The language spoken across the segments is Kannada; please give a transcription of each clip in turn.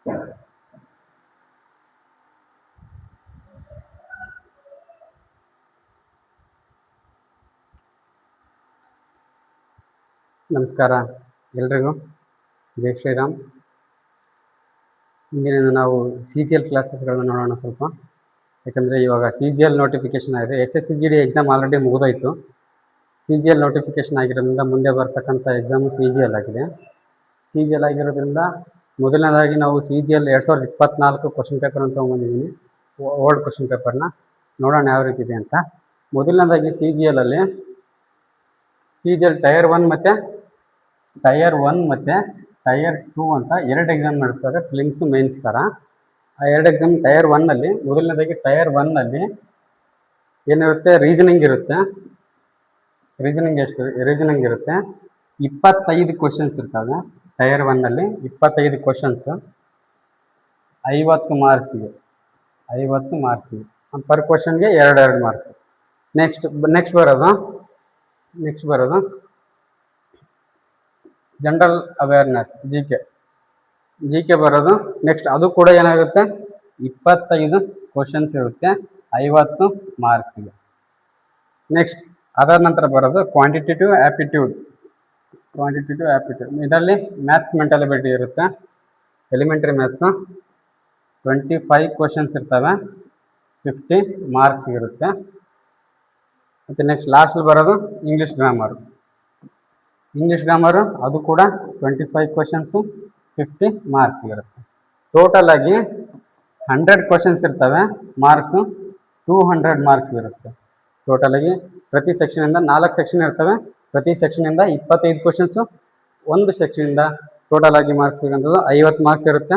ನಮಸ್ಕಾರ ಎಲ್ರಿಗೂ, ಜೈ ಶ್ರೀರಾಮ್. ಇಂದಿನಿಂದ ನಾವು CGL ಕ್ಲಾಸಸ್ಗಳನ್ನ ನೋಡೋಣ ಸ್ವಲ್ಪ. ಯಾಕಂದರೆ ಇವಾಗ CGL ನೋಟಿಫಿಕೇಷನ್ ಆಗಿದೆ. SSCGD ಎಕ್ಸಾಮ್ ಆಲ್ರೆಡಿ ಮುಗಿದೋಯ್ತು. CGL ನೋಟಿಫಿಕೇಷನ್ ಆಗಿರೋದ್ರಿಂದ ಮುಂದೆ ಬರ್ತಕ್ಕಂಥ ಎಕ್ಸಾಮು CGL ಆಗಿದೆ. CGL ಆಗಿರೋದ್ರಿಂದ ಮೊದಲನೇದಾಗಿ ನಾವು CGL 2024 ಕ್ವಶನ್ ಪೇಪರ್ ಅಂತ ತೊಗೊಂಬಂದಿದ್ದೀನಿ. ಓಲ್ಡ್ ಕ್ವಶನ್ ಪೇಪರ್ನ ನೋಡೋಣ ಯಾವ ರೀತಿ ಇದೆ ಅಂತ. ಮೊದಲನೇದಾಗಿ CGL ಟೈರ್ 1 ಮತ್ತು ಟೈರ್ 2 ಅಂತ ಎರಡು ಎಕ್ಸಾಮ್ ನಡೆಸ್ತಾರೆ, ಪ್ರಿಲಿಮ್ಸ್ ಮೇನ್ಸ್ ಥರ. ಆ ಎರಡು ಎಕ್ಸಾಮ್ ಟೈರ್ 1ನಲ್ಲಿ ಮೊದಲನೇದಾಗಿ ಟೈರ್ 1ನಲ್ಲಿ ಏನಿರುತ್ತೆ, ರೀಸನಿಂಗ್ ಇರುತ್ತೆ. ರೀಸನಿಂಗ್ ಇರುತ್ತೆ 25 ಕ್ವಶನ್ಸ್ ಇರ್ತವೆ. ಟೈರ್ 1ನಲ್ಲಿ 25 ಕ್ವಶನ್ಸ್, 50 ಮಾರ್ಕ್ಸಿಗೆ ಪರ್ ಕ್ವಶನ್ಗೆ 2 ಮಾರ್ಕ್ಸ್. ನೆಕ್ಸ್ಟ್ ಬರೋದು ಜನರಲ್ ಅವೇರ್ನೆಸ್, ಜಿ ಕೆ ಬರೋದು ನೆಕ್ಸ್ಟ್. ಅದು ಕೂಡ ಏನಾಗುತ್ತೆ, 25 ಕ್ವಶನ್ಸ್ ಇರುತ್ತೆ, 50 ಮಾರ್ಕ್ಸಿಗೆ. ನೆಕ್ಸ್ಟ್ ಅದಾದ ನಂತರ ಬರೋದು ಕ್ವಾಂಟಿಟೇಟಿವ್ ಆ್ಯಪ್ಟಿಟ್ಯೂಡ್. ಇದರಲ್ಲಿ ಮ್ಯಾಥ್ಸ್, ಮೆಂಟಲ್ ಎಬಿಲಿಟಿ ಇರುತ್ತೆ. ಎಲಿಮೆಂಟ್ರಿ ಮ್ಯಾಥ್ಸು 25 ಕ್ವಶನ್ಸ್ ಇರ್ತವೆ, 50 ಮಾರ್ಕ್ಸ್ ಇರುತ್ತೆ. ಮತ್ತು ನೆಕ್ಸ್ಟ್ ಲಾಸ್ಟಲ್ಲಿ ಬರೋದು ಇಂಗ್ಲೀಷ್ ಗ್ರಾಮರು, ಅದು ಕೂಡ 25 ಕ್ವಶನ್ಸು, 50 ಮಾರ್ಕ್ಸ್ ಇರುತ್ತೆ. ಟೋಟಲ್ ಆಗಿ 100 ಕ್ವಶನ್ಸ್ ಇರ್ತವೆ, ಮಾರ್ಕ್ಸು 200 ಮಾರ್ಕ್ಸ್ ಇರುತ್ತೆ. ಟೋಟಲಾಗಿ ಪ್ರತಿ ಸೆಕ್ಷನಿಂದ 4 ಸೆಕ್ಷನ್ ಇರ್ತವೆ. ಪ್ರತಿ ಸೆಕ್ಷನಿಂದ 25 ಕ್ವಶನ್ಸು, ಒಂದು ಸೆಕ್ಷನಿಂದ ಟೋಟಲ್ ಆಗಿ ಮಾರ್ಕ್ಸ್ ಸಿಗೋಂಥದ್ದು 50 ಮಾರ್ಕ್ಸ್ ಇರುತ್ತೆ.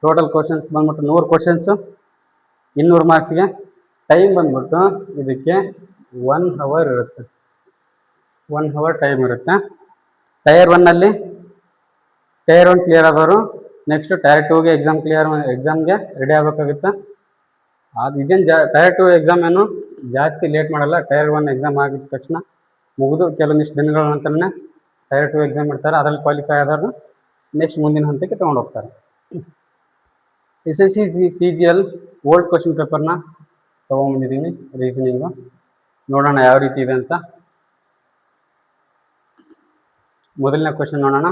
ಟೋಟಲ್ ಕ್ವಶನ್ಸ್ ಬಂದ್ಬಿಟ್ಟು 100 ಕ್ವಶನ್ಸು, 200 ಮಾರ್ಕ್ಸ್ಗೆ. ಟೈಮ್ ಬಂದ್ಬಿಟ್ಟು ಇದಕ್ಕೆ 1 ಅವರ್ ಇರುತ್ತೆ. 1 ಅವರ್ ಟೈಮ್ ಇರುತ್ತೆ. ಟೈರ್ 1ನಲ್ಲಿ ಟೈರ್ 1 ಕ್ಲಿಯರ್ ಆದವರು ನೆಕ್ಸ್ಟ್ ಟೈರ್ 2ಗೆ ಎಕ್ಸಾಮ್ಗೆ ರೆಡಿ ಆಗಬೇಕಾಗುತ್ತೆ. ಇದೇನು ಟೈರ್ 2 ಎಕ್ಸಾಮ್ ಏನು ಜಾಸ್ತಿ ಲೇಟ್ ಮಾಡಲ್ಲ. ಟೈರ್ 1 ಎಕ್ಸಾಮ್ ಆಗಿದ ತಕ್ಷಣ ಮುಗಿದು ಕೆಲವೊಂದಿಷ್ಟು ದಿನಗಳ ನಂತರನೇ ಟೈರ್ 2 ಎಕ್ಸಾಮ್ ಇಡ್ತಾರೆ. ಅದರಲ್ಲಿ ಕ್ವಾಲಿಫೈ ಆದವರು ನೆಕ್ಸ್ಟ್ ಮುಂದಿನ ಹಂತಕ್ಕೆ ತೊಗೊಂಡು ಹೋಗ್ತಾರೆ. CGL ಓಲ್ಡ್ ಕ್ವಶನ್ ಪೇಪರ್ನ ತೊಗೊಂಬಂದಿದ್ದೀನಿ. ರೀಸನಿಂಗು ನೋಡೋಣ ಯಾವ ರೀತಿ ಇದೆ ಅಂತ. ಮೊದಲನೇ ಕ್ವಶನ್ ನೋಡೋಣ.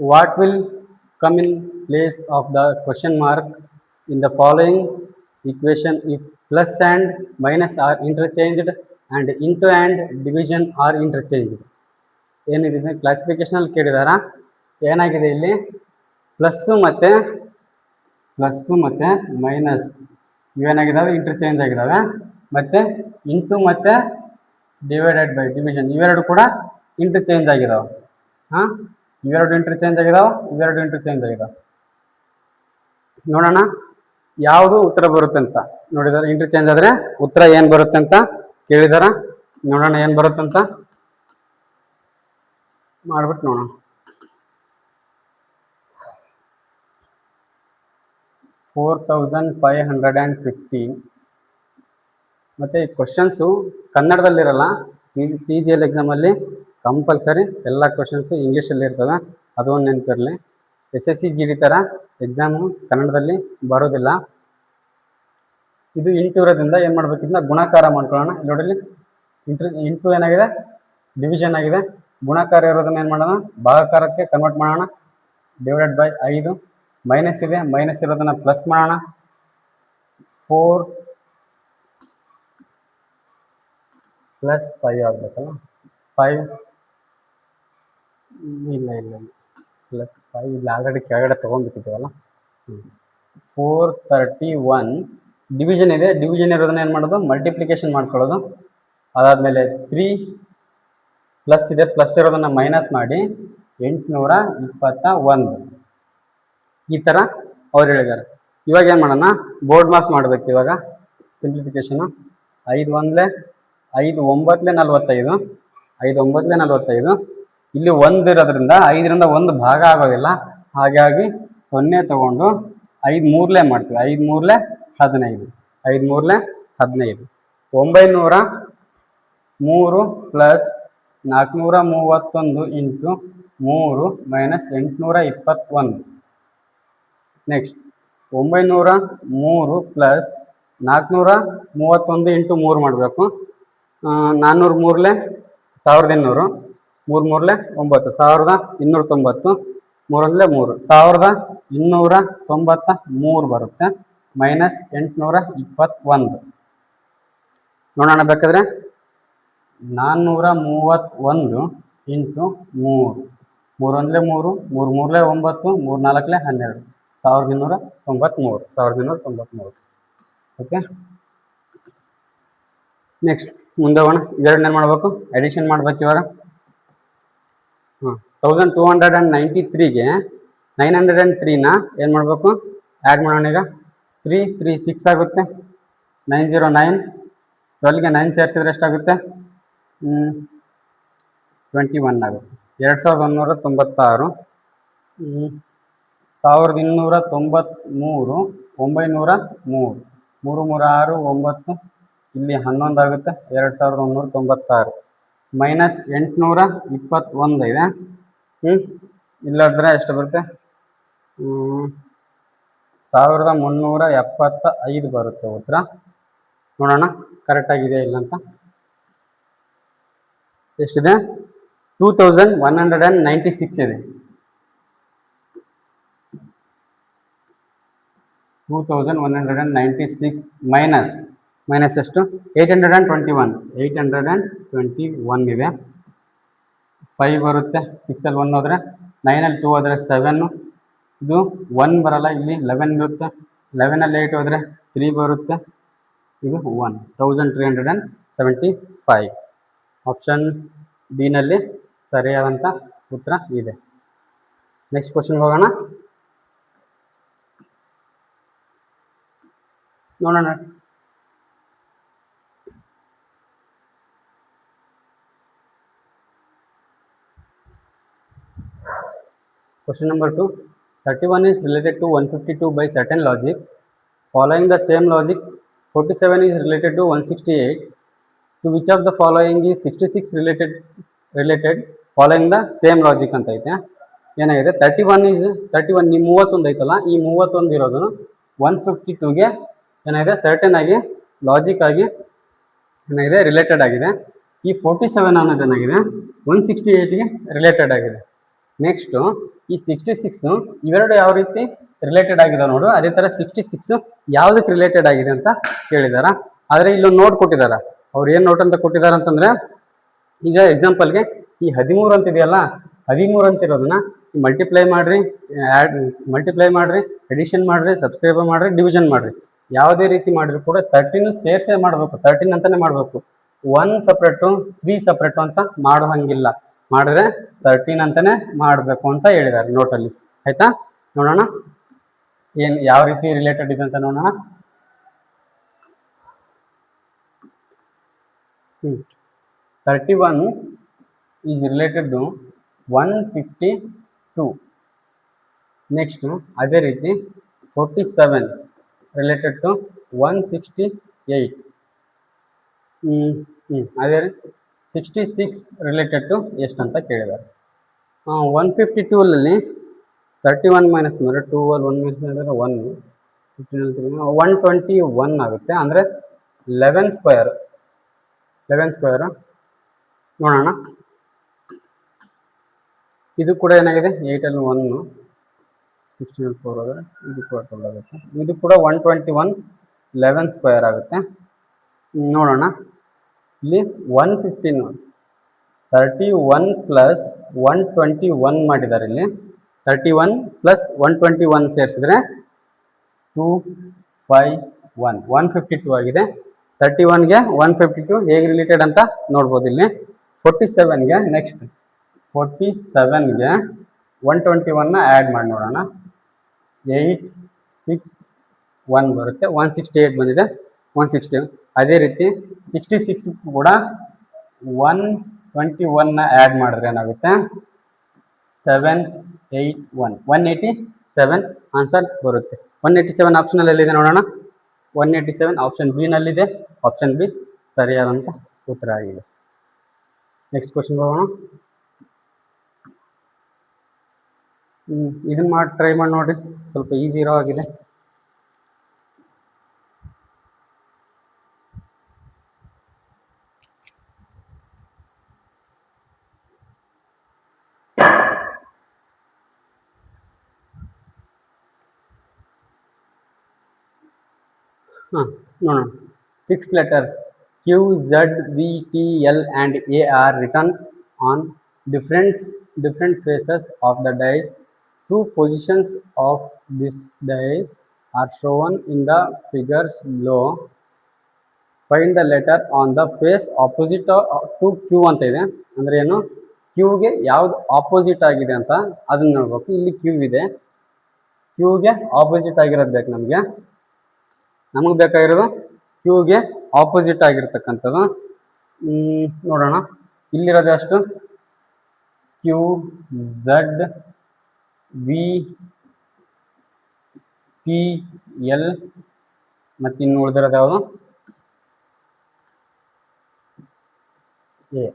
What will come in place of the question mark in the following equation if plus and minus are interchanged and into and division are interchanged? ಏನಿದೆ ಕ್ಲಾಸಿಫಿಕೇಶನಲ್ಲಿ ಕೇಳಿದಾರ. ಏನಾಗಿದೆ ಇಲ್ಲಿ, ಪ್ಲಸ್ಸು ಮತ್ತು ಮೈನಸ್ ಇವೇನಾಗಿದ್ದಾವೆ, ಇಂಟರ್ಚೇಂಜ್ ಆಗಿದ್ದಾವೆ. ಮತ್ತು ಇಂಟು ಮತ್ತು ಡಿವೈಡೆಡ್ ಬೈ ಡಿವಿಷನ್ ಇವೆರಡು ಕೂಡ ಇಂಟರ್ಚೇಂಜ್ ಆಗಿದ್ದಾವೆ. ಇವೆರಡು ಇಂಟರ್ಚೇಂಜ್ ಆಗಿದ್ದಾವೆ. ನೋಡೋಣ ಯಾವುದು ಉತ್ತರ ಬರುತ್ತೆ ಅಂತ ನೋಡಿದಾರೆ. ಇಂಟರ್ಚೇಂಜ್ ಆದರೆ ಉತ್ತರ ಏನು ಬರುತ್ತೆ ಅಂತ ಕೇಳಿದಾರ. ನೋಡೋಣ ಏನು ಬರುತ್ತಂತ ಮಾಡ್ಬಿಟ್ಟು ನೋಡೋಣ. 4550. ಮತ್ತು ಈ ಕ್ವಶನ್ಸು ಕನ್ನಡದಲ್ಲಿರಲ್ಲ. CGL ಎಕ್ಸಾಮಲ್ಲಿ ಕಂಪಲ್ಸರಿ ಎಲ್ಲ ಕ್ವಶನ್ಸು ಇಂಗ್ಲೀಷಲ್ಲಿ ಇರ್ತವೆ, ಅದು ಒಂದು ನೆನಪಿರಲಿ. SSCGD ಥರ ಎಕ್ಸಾಮು ಕನ್ನಡದಲ್ಲಿ ಬರೋದಿಲ್ಲ. ಇದು ಇಂಟು ಇರೋದ್ರಿಂದ ಏನು ಮಾಡಬೇಕಿಂದ ಗುಣಾಕಾರ ಮಾಡ್ಕೊಳ್ಳೋಣ. ನೋಡಲಿ, ಇಂಟು ಏನಾಗಿದೆ, ಡಿವಿಷನ್ ಆಗಿದೆ. ಗುಣಾಕಾರ ಇರೋದನ್ನ ಏನು ಮಾಡೋಣ, ಭಾಗಾಕಾರಕ್ಕೆ ಕನ್ವರ್ಟ್ ಮಾಡೋಣ. Divided by 5. ಮೈನಸ್ ಇದೆ, ಮೈನಸ್ ಇರೋದನ್ನ ಪ್ಲಸ್ ಮಾಡೋಣ. 4 + 5 ಆಗಬೇಕಲ್ಲ. 5 ಇಲ್ಲ +5 ಇಲ್ಲ, ಆಲ್ರೆಡಿ ಕೆಳಗಡೆ ತೊಗೊಂಡ್ಬಿಟ್ಟಿದ್ದೀವಲ್ಲ. 431. ಡಿವಿಷನ್ ಇದೆ, ಡಿವಿಷನ್ ಇರೋದನ್ನ ಏನು ಮಾಡೋದು, ಮಲ್ಟಿಪ್ಲಿಕೇಶನ್ ಮಾಡ್ಕೊಳ್ಳೋದು. ಅದಾದಮೇಲೆ 3 ಪ್ಲಸ್ ಇದೆ, ಪ್ಲಸ್ ಇರೋದನ್ನು ಮೈನಸ್ ಮಾಡಿ 821. ಈ ಥರ ಅವ್ರು ಹೇಳಿದ್ದಾರೆ. ಇವಾಗ ಏನು ಮಾಡೋಣ, ಬೋರ್ಡ್ ಮಾಸ್ ಮಾಡಬೇಕು. ಇವಾಗ ಸಿಂಪ್ಲಿಫಿಕೇಶನು 5 9 45. 5 9 45. ಇಲ್ಲಿ 1 ಇರೋದ್ರಿಂದ 5ರಿಂದ 1 ಭಾಗ ಆಗೋದಿಲ್ಲ. ಹಾಗಾಗಿ 0 ತಗೊಂಡು 5 3 ಮಾಡ್ತೀವಿ. 5 3 15. 5 3 15. 903 plus 431 into 3 minus 821. Next 903 plus 431 into 3 ಮಾಡಬೇಕು. 400 3 1200, 3 3 9, 1290, 3 3 1293 ಬರುತ್ತೆ. ಮೈನಸ್ 821 ನೋಡೋಣ ಬೇಕಾದ್ರೆ. 431 ಇಂಟು 3, 3 1 3, 3 3 9, 3 4 12, 1293. ಓಕೆ, ನೆಕ್ಸ್ಟ್ ಮುಂದೆ ಹೋಗೋಣ. ಇವೆರಡನ್ನೇನು ಮಾಡಬೇಕು? ಅಡಿಷನ್ ಮಾಡ್ಬೇಕು ಇವಾಗ. 1293ಗೆ 903ನ ಏನು ಮಾಡಬೇಕು? ಆ್ಯಡ್ ಮಾಡೋಣ ಈಗ. 3 3 6 ಆಗುತ್ತೆ. 909, 12ಗೆ 9 ಸೇರಿಸಿದ್ರೆ ಎಷ್ಟಾಗುತ್ತೆ? 21 ಆಗುತ್ತೆ. 2196, 1293, 903, 3 3 6 9, ಇಲ್ಲಿ 11 ಆಗುತ್ತೆ. 2196 ಮೈನಸ್ 821 ಇದೆ. ಇಲ್ಲಾದ್ರೆ ಎಷ್ಟು ಬರುತ್ತೆ? 1375 ಬರುತ್ತೆ ಉತ್ತರ. ನೋಡೋಣ ಕರೆಕ್ಟಾಗಿದೆ ಇಲ್ಲ ಅಂತ. ಎಷ್ಟಿದೆ? 2196 ಇದೆ. 2196 ಮೈನಸ್ ಎಷ್ಟು? 821 ಇದೆ. 5 ಬರುತ್ತೆ. 6ಅಲ್ಲಿ 1 ಹೋದರೆ, 9ಅಲ್ಲಿ 2 ಹೋದರೆ 7, ಇದು 1 ಬರಲ್ಲ. ಇಲ್ಲಿ 11 ಇರುತ್ತೆ. 11ಅಲ್ಲಿ 8 ಹೋದರೆ 3 ಬರುತ್ತೆ. ಇದು 1, 1375. ಆಪ್ಷನ್ ಡಿನಲ್ಲಿ ಸರಿಯಾದಂಥ ಉತ್ತರ ಇದೆ. ನೆಕ್ಸ್ಟ್ ಕ್ವಶನ್ಗೆ ಹೋಗೋಣ. ನೋಡೋಣ. Question number 2. 31 is related to 152 by certain logic. Following the same logic, 47 is related to 168. To which of the following is 66 related following the same logic ಅಂತ ಐತೆ. ಏನಾಗಿದೆ? 31 ಈ 31 ಐತಲ್ಲ, ಈ 31 ಇರೋದು 152ಗೆ ಏನಾಗಿದೆ? ಸರ್ಟನ್ ಆಗಿ ಲಾಜಿಕ್ ಆಗಿ ಏನಾಗಿದೆ? ರಿಲೇಟೆಡ್ ಆಗಿದೆ. ಈ 47 ಅನ್ನೋದು ಏನಾಗಿದೆ? 168ಗೆ ರಿಲೇಟೆಡ್ ಆಗಿದೆ. ನೆಕ್ಸ್ಟು ಈ 66 ಇವೆರಡು ಯಾವ ರೀತಿ ರಿಲೇಟೆಡ್ ಆಗಿದೆ ನೋಡು. ಅದೇ ಥರ 66 ಯಾವುದಕ್ಕೆ ರಿಲೇಟೆಡ್ ಆಗಿದೆ ಅಂತ ಕೇಳಿದಾರ. ಆದರೆ ಇಲ್ಲೊಂದು ನೋಟ್ ಕೊಟ್ಟಿದ್ದಾರೆ. ಅವ್ರು ಏನು ನೋಟ್ ಅಂತ ಕೊಟ್ಟಿದ್ದಾರೆ ಅಂತಂದರೆ, ಈಗ ಎಕ್ಸಾಂಪಲ್ಗೆ ಈ 13 ಅಂತಿದೆಯಲ್ಲ, 13 ಅಂತಿರೋದನ್ನ ಮಲ್ಟಿಪ್ಲೈ ಮಾಡಿರಿ, ಎಡಿಷನ್ ಮಾಡಿರಿ, ಸಬ್ಸ್ಕ್ರೈಬರ್ ಮಾಡಿರಿ, ಡಿವಿಷನ್ ಮಾಡಿರಿ. ಯಾವುದೇ ರೀತಿ ಮಾಡಿದ್ರು ಕೂಡ 13 ಸೇರ್ಸೇ ಮಾಡಬೇಕು. 13 ಅಂತಲೇ ಮಾಡಬೇಕು. 1 ಸಪ್ರೇಟು 3 ಸಪ್ರೇಟು ಅಂತ ಮಾಡೋ ಹಂಗಿಲ್ಲ. ಮಾಡಿದ್ರೆ 13 ಅಂತಾನೆ ಮಾಡಬೇಕು ಅಂತ ಹೇಳಿದ್ದಾರೆ ನೋಟಲ್ಲಿ. ಆಯ್ತಾ? ನೋಡೋಣ ಏನು ಯಾವ ರೀತಿ ರಿಲೇಟೆಡ್ ಇದೆ ಅಂತ ನೋಡೋಣ. 31 ಈಸ್ ರಿಲೇಟೆಡ್ ಟು 152. ನೆಕ್ಸ್ಟ್ ಅದೇ ರೀತಿ 47 ರಿಲೇಟೆಡ್ ಟು 168. ಅದೇ 66 ರಿಲೇಟೆಡ್ ಟು ಎಷ್ಟು ಅಂತ ಕೇಳಿದ್ದಾರೆ. 152ಅಲ್ಲಿ 31 ಮೈನಸ್ ಮಾಡಿದ್ರೆ 2 ಅಲ್ಲಿ 1 ಮೈನಸ್ ಮಾಡಿದ್ರೆ 1, 121 ಆಗುತ್ತೆ. ಅಂದರೆ 11 ಸ್ಕ್ವೇರ್ ನೋಡೋಣ. ಇದು ಕೂಡ ಏನಾಗಿದೆ? 8ಅಲ್ಲಿ 1, 16 4 ಹೋದರೆ ಇದು ಕೂಡ 12 ಆಗುತ್ತೆ. ಇದು ಕೂಡ 121, 11 ಸ್ಕ್ವೇರ್ ಆಗುತ್ತೆ. ನೋಡೋಣ ಇಲ್ಲಿ 115 31 ಪ್ಲಸ್ 121 ಮಾಡಿದ್ದಾರೆ. ಇಲ್ಲಿ 31 ಪ್ಲಸ್ 121 ಸೇರಿಸಿದ್ರೆ 251, 152 ಆಗಿದೆ. 31ಗೆ 152 ಹೇಗೆ ರಿಲೇಟೆಡ್ ಅಂತ ನೋಡ್ಬೋದು ಇಲ್ಲಿ. 47ಗೆ ನೆಕ್ಸ್ಟ್ 47ಗೆ 121ನ ಆ್ಯಡ್ ಮಾಡಿ ನೋಡೋಣ. 8 6 1 ಬರುತ್ತೆ. 168 ಬಂದಿದೆ. 160. ಅದೇ ರೀತಿ 66 ಕೂಡ 121ನ ಆ್ಯಡ್ ಮಾಡಿದ್ರೆ ಏನಾಗುತ್ತೆ? 781, 187 ಆನ್ಸರ್ ಬರುತ್ತೆ. 187 ಆಪ್ಷನಲ್ಲಿ ಎಲ್ಲಿದೆ ನೋಡೋಣ. 187 ಆಪ್ಷನ್ ಬಿ ನಲ್ಲಿದೆ. ಆಪ್ಷನ್ ಬಿ ಸರಿಯಾದಂಥ ಉತ್ತರ ಆಗಿದೆ. ನೆಕ್ಸ್ಟ್ ಕ್ವಶನ್ ಹೋಗೋಣ. ಇದನ್ನ ಮಾಡಿ ಟ್ರೈ ಮಾಡಿ ನೋಡ್ರಿ, ಸ್ವಲ್ಪ ಈಸಿ ಇರೋ ಆಗಿದೆ. ನೋಡೋಣ. 6 letters Q, Z, V, T, L and A are written on different faces of the dice. Two positions of this dice are shown in the figures below. Find the letter on the face opposite to Q ಅಂತ ಇದೆ. ಅಂದ್ರೆ ಏನು, Qಗೆ ಯಾವ್ದು ಆಪೋಸಿಟ್ ಆಗಿದೆ ಅಂತ ಅದನ್ನ ನೋಡ್ಬೇಕು. ಇಲ್ಲಿ Q ಇದೆ, Qಗೆ ಆಪೋಸಿಟ್ ಆಗಿರೋದು ಬೇಕು ನಮಗೆ. ನಮಗೆ ಬೇಕಾಗಿರೋದು Qಗೆ ಆಪೋಸಿಟ್ ಆಗಿರ್ತಕ್ಕಂಥದ್ದು. ನೋಡೋಣ, ಇಲ್ಲಿರೋದು ಅಷ್ಟು Q, Z, V, T, L ಮತ್ತು ಇನ್ನು ಉಳಿದಿರೋದು ಯಾವುದು ಎ.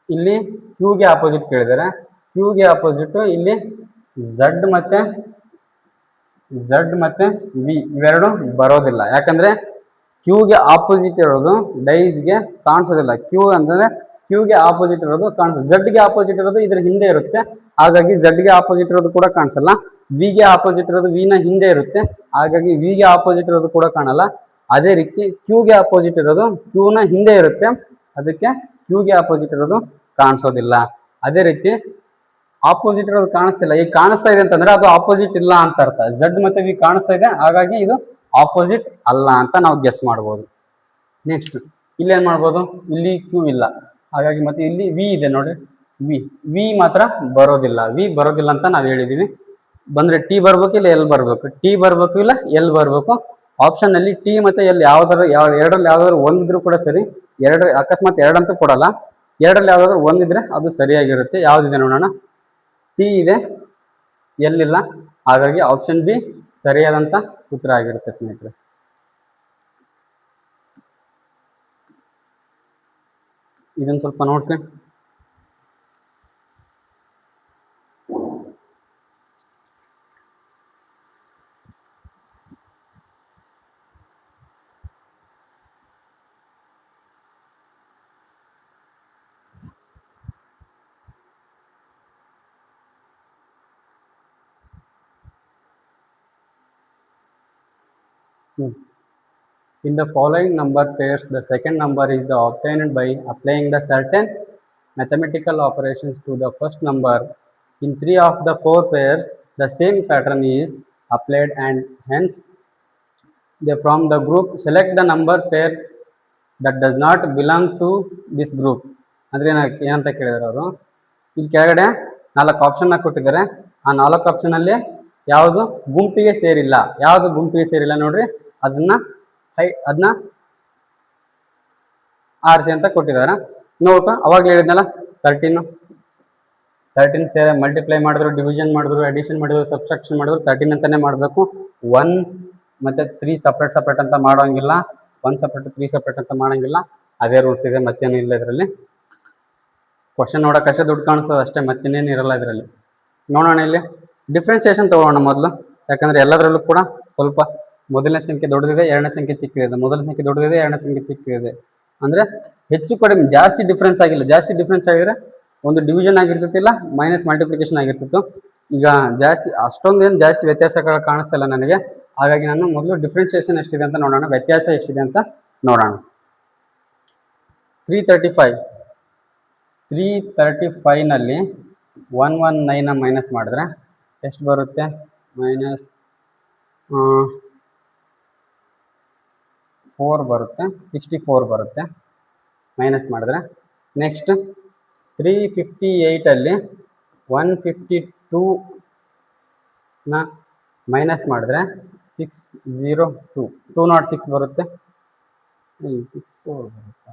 ಇಲ್ಲಿ Qಗೆ ಆಪೋಸಿಟ್ ಕೇಳಿದ್ದಾರೆ. Qಗೆ ಆಪೋಸಿಟ್ ಇಲ್ಲಿ Z ಮತ್ತೆ ವಿ ಇವೆರಡು ಬರೋದಿಲ್ಲ. ಯಾಕಂದ್ರೆ Qಗೆ ಆಪೋಸಿಟ್ ಇರೋದು ಡೈಸ್ಗೆ ಕಾಣಿಸೋದಿಲ್ಲ. Q ಅಂದ್ರೆ Qಗೆ ಆಪೋಸಿಟ್ ಇರೋದು ಕಾಣಿಸುತ್ತೆ. Zಗೆ ಆಪೋಸಿಟ್ ಇರೋದು ಇದ್ರ ಹಿಂದೆ ಇರುತ್ತೆ, ಹಾಗಾಗಿ Zಗೆ ಆಪೋಸಿಟ್ ಇರೋದು ಕೂಡ ಕಾಣಿಸಲ್ಲ. ವಿಗೆ ಆಪೋಸಿಟ್ ಇರೋದು ವಿನ ಹಿಂದೆ ಇರುತ್ತೆ, ಹಾಗಾಗಿ ವಿಗೆ ಆಪೋಸಿಟ್ ಇರೋದು ಕೂಡ ಕಾಣಲ್ಲ. ಅದೇ ರೀತಿ Qಗೆ ಆಪೋಸಿಟ್ ಇರೋದು Qನ ಹಿಂದೆ ಇರುತ್ತೆ, ಅದಕ್ಕೆ Qಗೆ ಆಪೋಸಿಟ್ ಇರೋದು ಕಾಣಿಸೋದಿಲ್ಲ. ಅದೇ ರೀತಿ ಆಪೋಸಿಟ್ ಇರೋದು ಕಾಣಿಸ್ತಿಲ್ಲ. ಈಗ ಕಾಣಿಸ್ತಾ ಇದೆ ಅಂತಂದ್ರೆ ಅದು ಆಪೋಸಿಟ್ ಇಲ್ಲ ಅಂತ ಅರ್ಥ. Z ಮತ್ತೆ ವಿ ಕಾಣಿಸ್ತಾ ಇದೆ, ಹಾಗಾಗಿ ಇದು ಆಪೋಸಿಟ್ ಅಲ್ಲ ಅಂತ ನಾವು ಗೆಸ್ ಮಾಡ್ಬೋದು. ನೆಕ್ಸ್ಟ್ ಇಲ್ಲಿ ಏನ್ ಮಾಡ್ಬೋದು, ಇಲ್ಲಿ Q ಇಲ್ಲ, ಹಾಗಾಗಿ ಮತ್ತೆ ಇಲ್ಲಿ ವಿ ಇದೆ ನೋಡ್ರಿ. ವಿ ಮಾತ್ರ ಬರೋದಿಲ್ಲ. ವಿ ಬರೋದಿಲ್ಲ ಅಂತ ನಾವು ಹೇಳಿದೀವಿ. ಬಂದ್ರೆ ಟಿ ಬರ್ಬೇಕು, ಇಲ್ಲ ಎಲ್ ಬರ್ಬೇಕು. ಟಿ ಬರ್ಬೇಕು, ಇಲ್ಲ ಎಲ್ ಬರ್ಬೇಕು. ಆಪ್ಷನ್ ಅಲ್ಲಿ ಟಿ ಮತ್ತೆ ಎಲ್ ಎರಡರಲ್ಲಿ ಯಾವ್ದಾದ್ರು ಒಂದಿದ್ರು ಕೂಡ ಸರಿ. ಅಕಸ್ಮಾತ್ ಎರಡಂತೂ ಕೊಡಲ್ಲ, ಎರಡರಲ್ಲಿ ಯಾವ್ದಾದ್ರು ಒಂದಿದ್ರೆ ಅದು ಸರಿಯಾಗಿರುತ್ತೆ. ಯಾವ್ದಿದೆ ನೋಡೋಣ. ಟಿ ಇದೆ, ಎಲ್ ಇಲ್ಲ, ಹಾಗಾಗಿ ಆಪ್ಷನ್ ಬಿ ಸರಿಯಾದಂತ ಉತ್ತರ ಆಗಿರುತ್ತೆ ಸ್ನೇಹಿತರೆ. ಇದನ್ನ ಸ್ವಲ್ಪ ನೋಡ್ತೀನಿ. In the following number pairs, the second number is the obtained by applying the certain mathematical operations to the first number. In 3 of the 4 pairs, the same pattern is applied and hence from the group select the number pair that does not belong to this group. ಅಂದ್ರೆ ಏನಂತ ಕೇಳಿದಾರೆ ಅವರು, ಇಲ್ಲಿ ಕೆಳಗಡೆ 4 ಆಪ್ಷನ್ ಕೊಟ್ಟಿದ್ದಾರೆ. ಆ 4 ಆಪ್ಷನ್ ಅಲ್ಲಿ ಯಾವುದು ಗುಂಪಿಗೆ ಸೇರಿಲ್ಲ, ಯಾವುದು ಗುಂಪಿಗೆ ಸೇರಿಲ್ಲ ನೋಡ್ರಿ, ಅದನ್ನ ಆರಿಸಿ ಅಂತ ಕೊಟ್ಟಿದ್ದಾರೆ. ನೋಡ್ಕೊ, ಅವಾಗ ಹೇಳಿದ್ನಲ್ಲ 13 ಸೇರಿ ಮಲ್ಟಿಪ್ಲೈ ಮಾಡಿದ್ರು, ಡಿವಿಷನ್ ಮಾಡಿದ್ರು, ಅಡಿಷನ್ ಮಾಡಿದ್ರು, ಸಬ್ಸ್ಟ್ರಾಕ್ಷನ್ ಮಾಡಿದ್ರು 13 ಅಂತಾನೆ ಮಾಡಬೇಕು. 1 ಮತ್ತೆ 3 ಸಪ್ರೇಟ್ ಅಂತ ಮಾಡೋಂಗಿಲ್ಲ, 1 ಸಪ್ರೇಟ್ 3 ಸಪ್ರೇಟ್ ಅಂತ ಮಾಡೋಂಗಿಲ್ಲ. ಅದೇ ರೂಲ್ಸ್ ಇದೆ, ಮತ್ತೇನು ಇಲ್ಲ ಇದರಲ್ಲಿ. ಕ್ವಶನ್ ನೋಡೋಕ್ಕಷ್ಟೇ ದುಡ್ಡು ಕಾಣಿಸೋದು ಅಷ್ಟೇ, ಮತ್ತೇನೇನು ಇರಲ್ಲ ಇದರಲ್ಲಿ. ನೋಡೋಣ, ಇಲ್ಲಿ ಡಿಫ್ರೆನ್ಸಿಯೇಷನ್ ತಗೋಣ ಮೊದಲು. ಯಾಕಂದ್ರೆ ಎಲ್ಲದರಲ್ಲೂ ಕೂಡ ಸ್ವಲ್ಪ ಮೊದಲನೇ ಸಂಖ್ಯೆ ದೊಡ್ಡದಿದೆ, ಎರಡನೇ ಸಂಖ್ಯೆ ಚಿಕ್ಕದಿದೆ. ಮೊದಲನೇ ಸಂಖ್ಯೆ ದೊಡ್ಡದಿದೆ, ಎರಡನೇ ಸಂಖ್ಯೆ ಚಿಕ್ಕದಿದೆ. ಅಂದ್ರೆ ಹೆಚ್ಚು ಕಡಿಮೆ ಜಾಸ್ತಿ ಡಿಫ್ರೆನ್ಸ್ ಆಗಿಲ್ಲ. ಜಾಸ್ತಿ ಡಿಫ್ರೆನ್ಸ್ ಆಗಿದ್ರೆ ಒಂದು ಡಿವಿಷನ್ ಆಗಿರ್ತಿಲ್ಲ, ಮೈನಸ್ ಮಲ್ಟಿಪ್ಲಿಕೇಶನ್ ಆಗಿರ್ತಿತ್ತು. ಈಗ ಜಾಸ್ತಿ ಅಷ್ಟೊಂದೇನು ಜಾಸ್ತಿ ವ್ಯತ್ಯಾಸಗಳು ಕಾಣಿಸ್ತಿಲ್ಲ ನನಗೆ, ಹಾಗಾಗಿ ನಾನು ಮೊದಲು ಡಿಫ್ರೆನ್ಸಿಯೇಷನ್ ಎಷ್ಟಿದೆ ಅಂತ ನೋಡೋಣ, ವ್ಯತ್ಯಾಸ ಎಷ್ಟಿದೆ ಅಂತ ನೋಡೋಣ. 335 ನಲ್ಲಿ 119 ಮೈನಸ್ ಮಾಡಿದ್ರೆ ಎಷ್ಟು ಬರುತ್ತೆ? ಮೈನಸ್ 4 ಬರುತ್ತೆ, 64 ಬರುತ್ತೆ ಮೈನಸ್ ಮಾಡಿದ್ರೆ. ನೆಕ್ಸ್ಟ್ 358 ಅಲ್ಲಿ 152ನ ಮೈನಸ್ ಮಾಡಿದ್ರೆ 602 206 ಬರುತ್ತೆ. 64 ಬರುತ್ತೆ.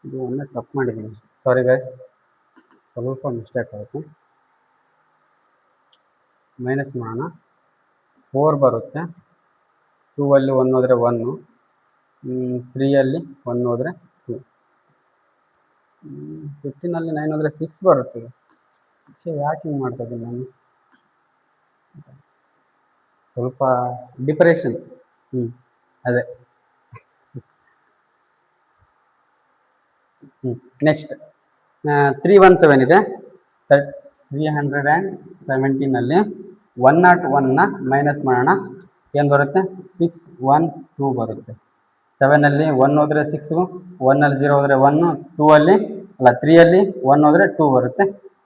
ಇದು ಒಮ್ಮೆ ತಪ್ಪು ಮಾಡಿದ್ದೀನಿ, ಸಾರಿ ಗೈಸ್, ಸ್ವಲ್ಪ ಮಿಸ್ಟೇಕ್ ಆಯಿತು. ಮೈನಸ್ ಮಾಡೋಣ, 4 ಬರುತ್ತೆ. 2 ಅಲ್ಲಿ 1 ಹೋದರೆ 1, 3 1 ಹೋದರೆ 2, 15 9 ಹೋದರೆ 6 ಬರುತ್ತೆ. ಯಾಕೆ ಹಿಂಗೆ ಮಾಡ್ತಾ ಇದ್ದೀನಿ ನಾನು? ಸ್ವಲ್ಪ ಡಿಪ್ರೆಷನ್. ಅದೇ. ನೆಕ್ಸ್ಟ್ 317 ಇದೆ. 317 101ನ ಮೈನಸ್ ಮಾಡೋಣ. ಏನು ಬರುತ್ತೆ? 6 1 2 ಬರುತ್ತೆ. 7 1 ಹೋದರೆ 6, 1 0 ಹೋದರೆ 1, 2 3 1 ಹೋದರೆ 2 ಬರುತ್ತೆ.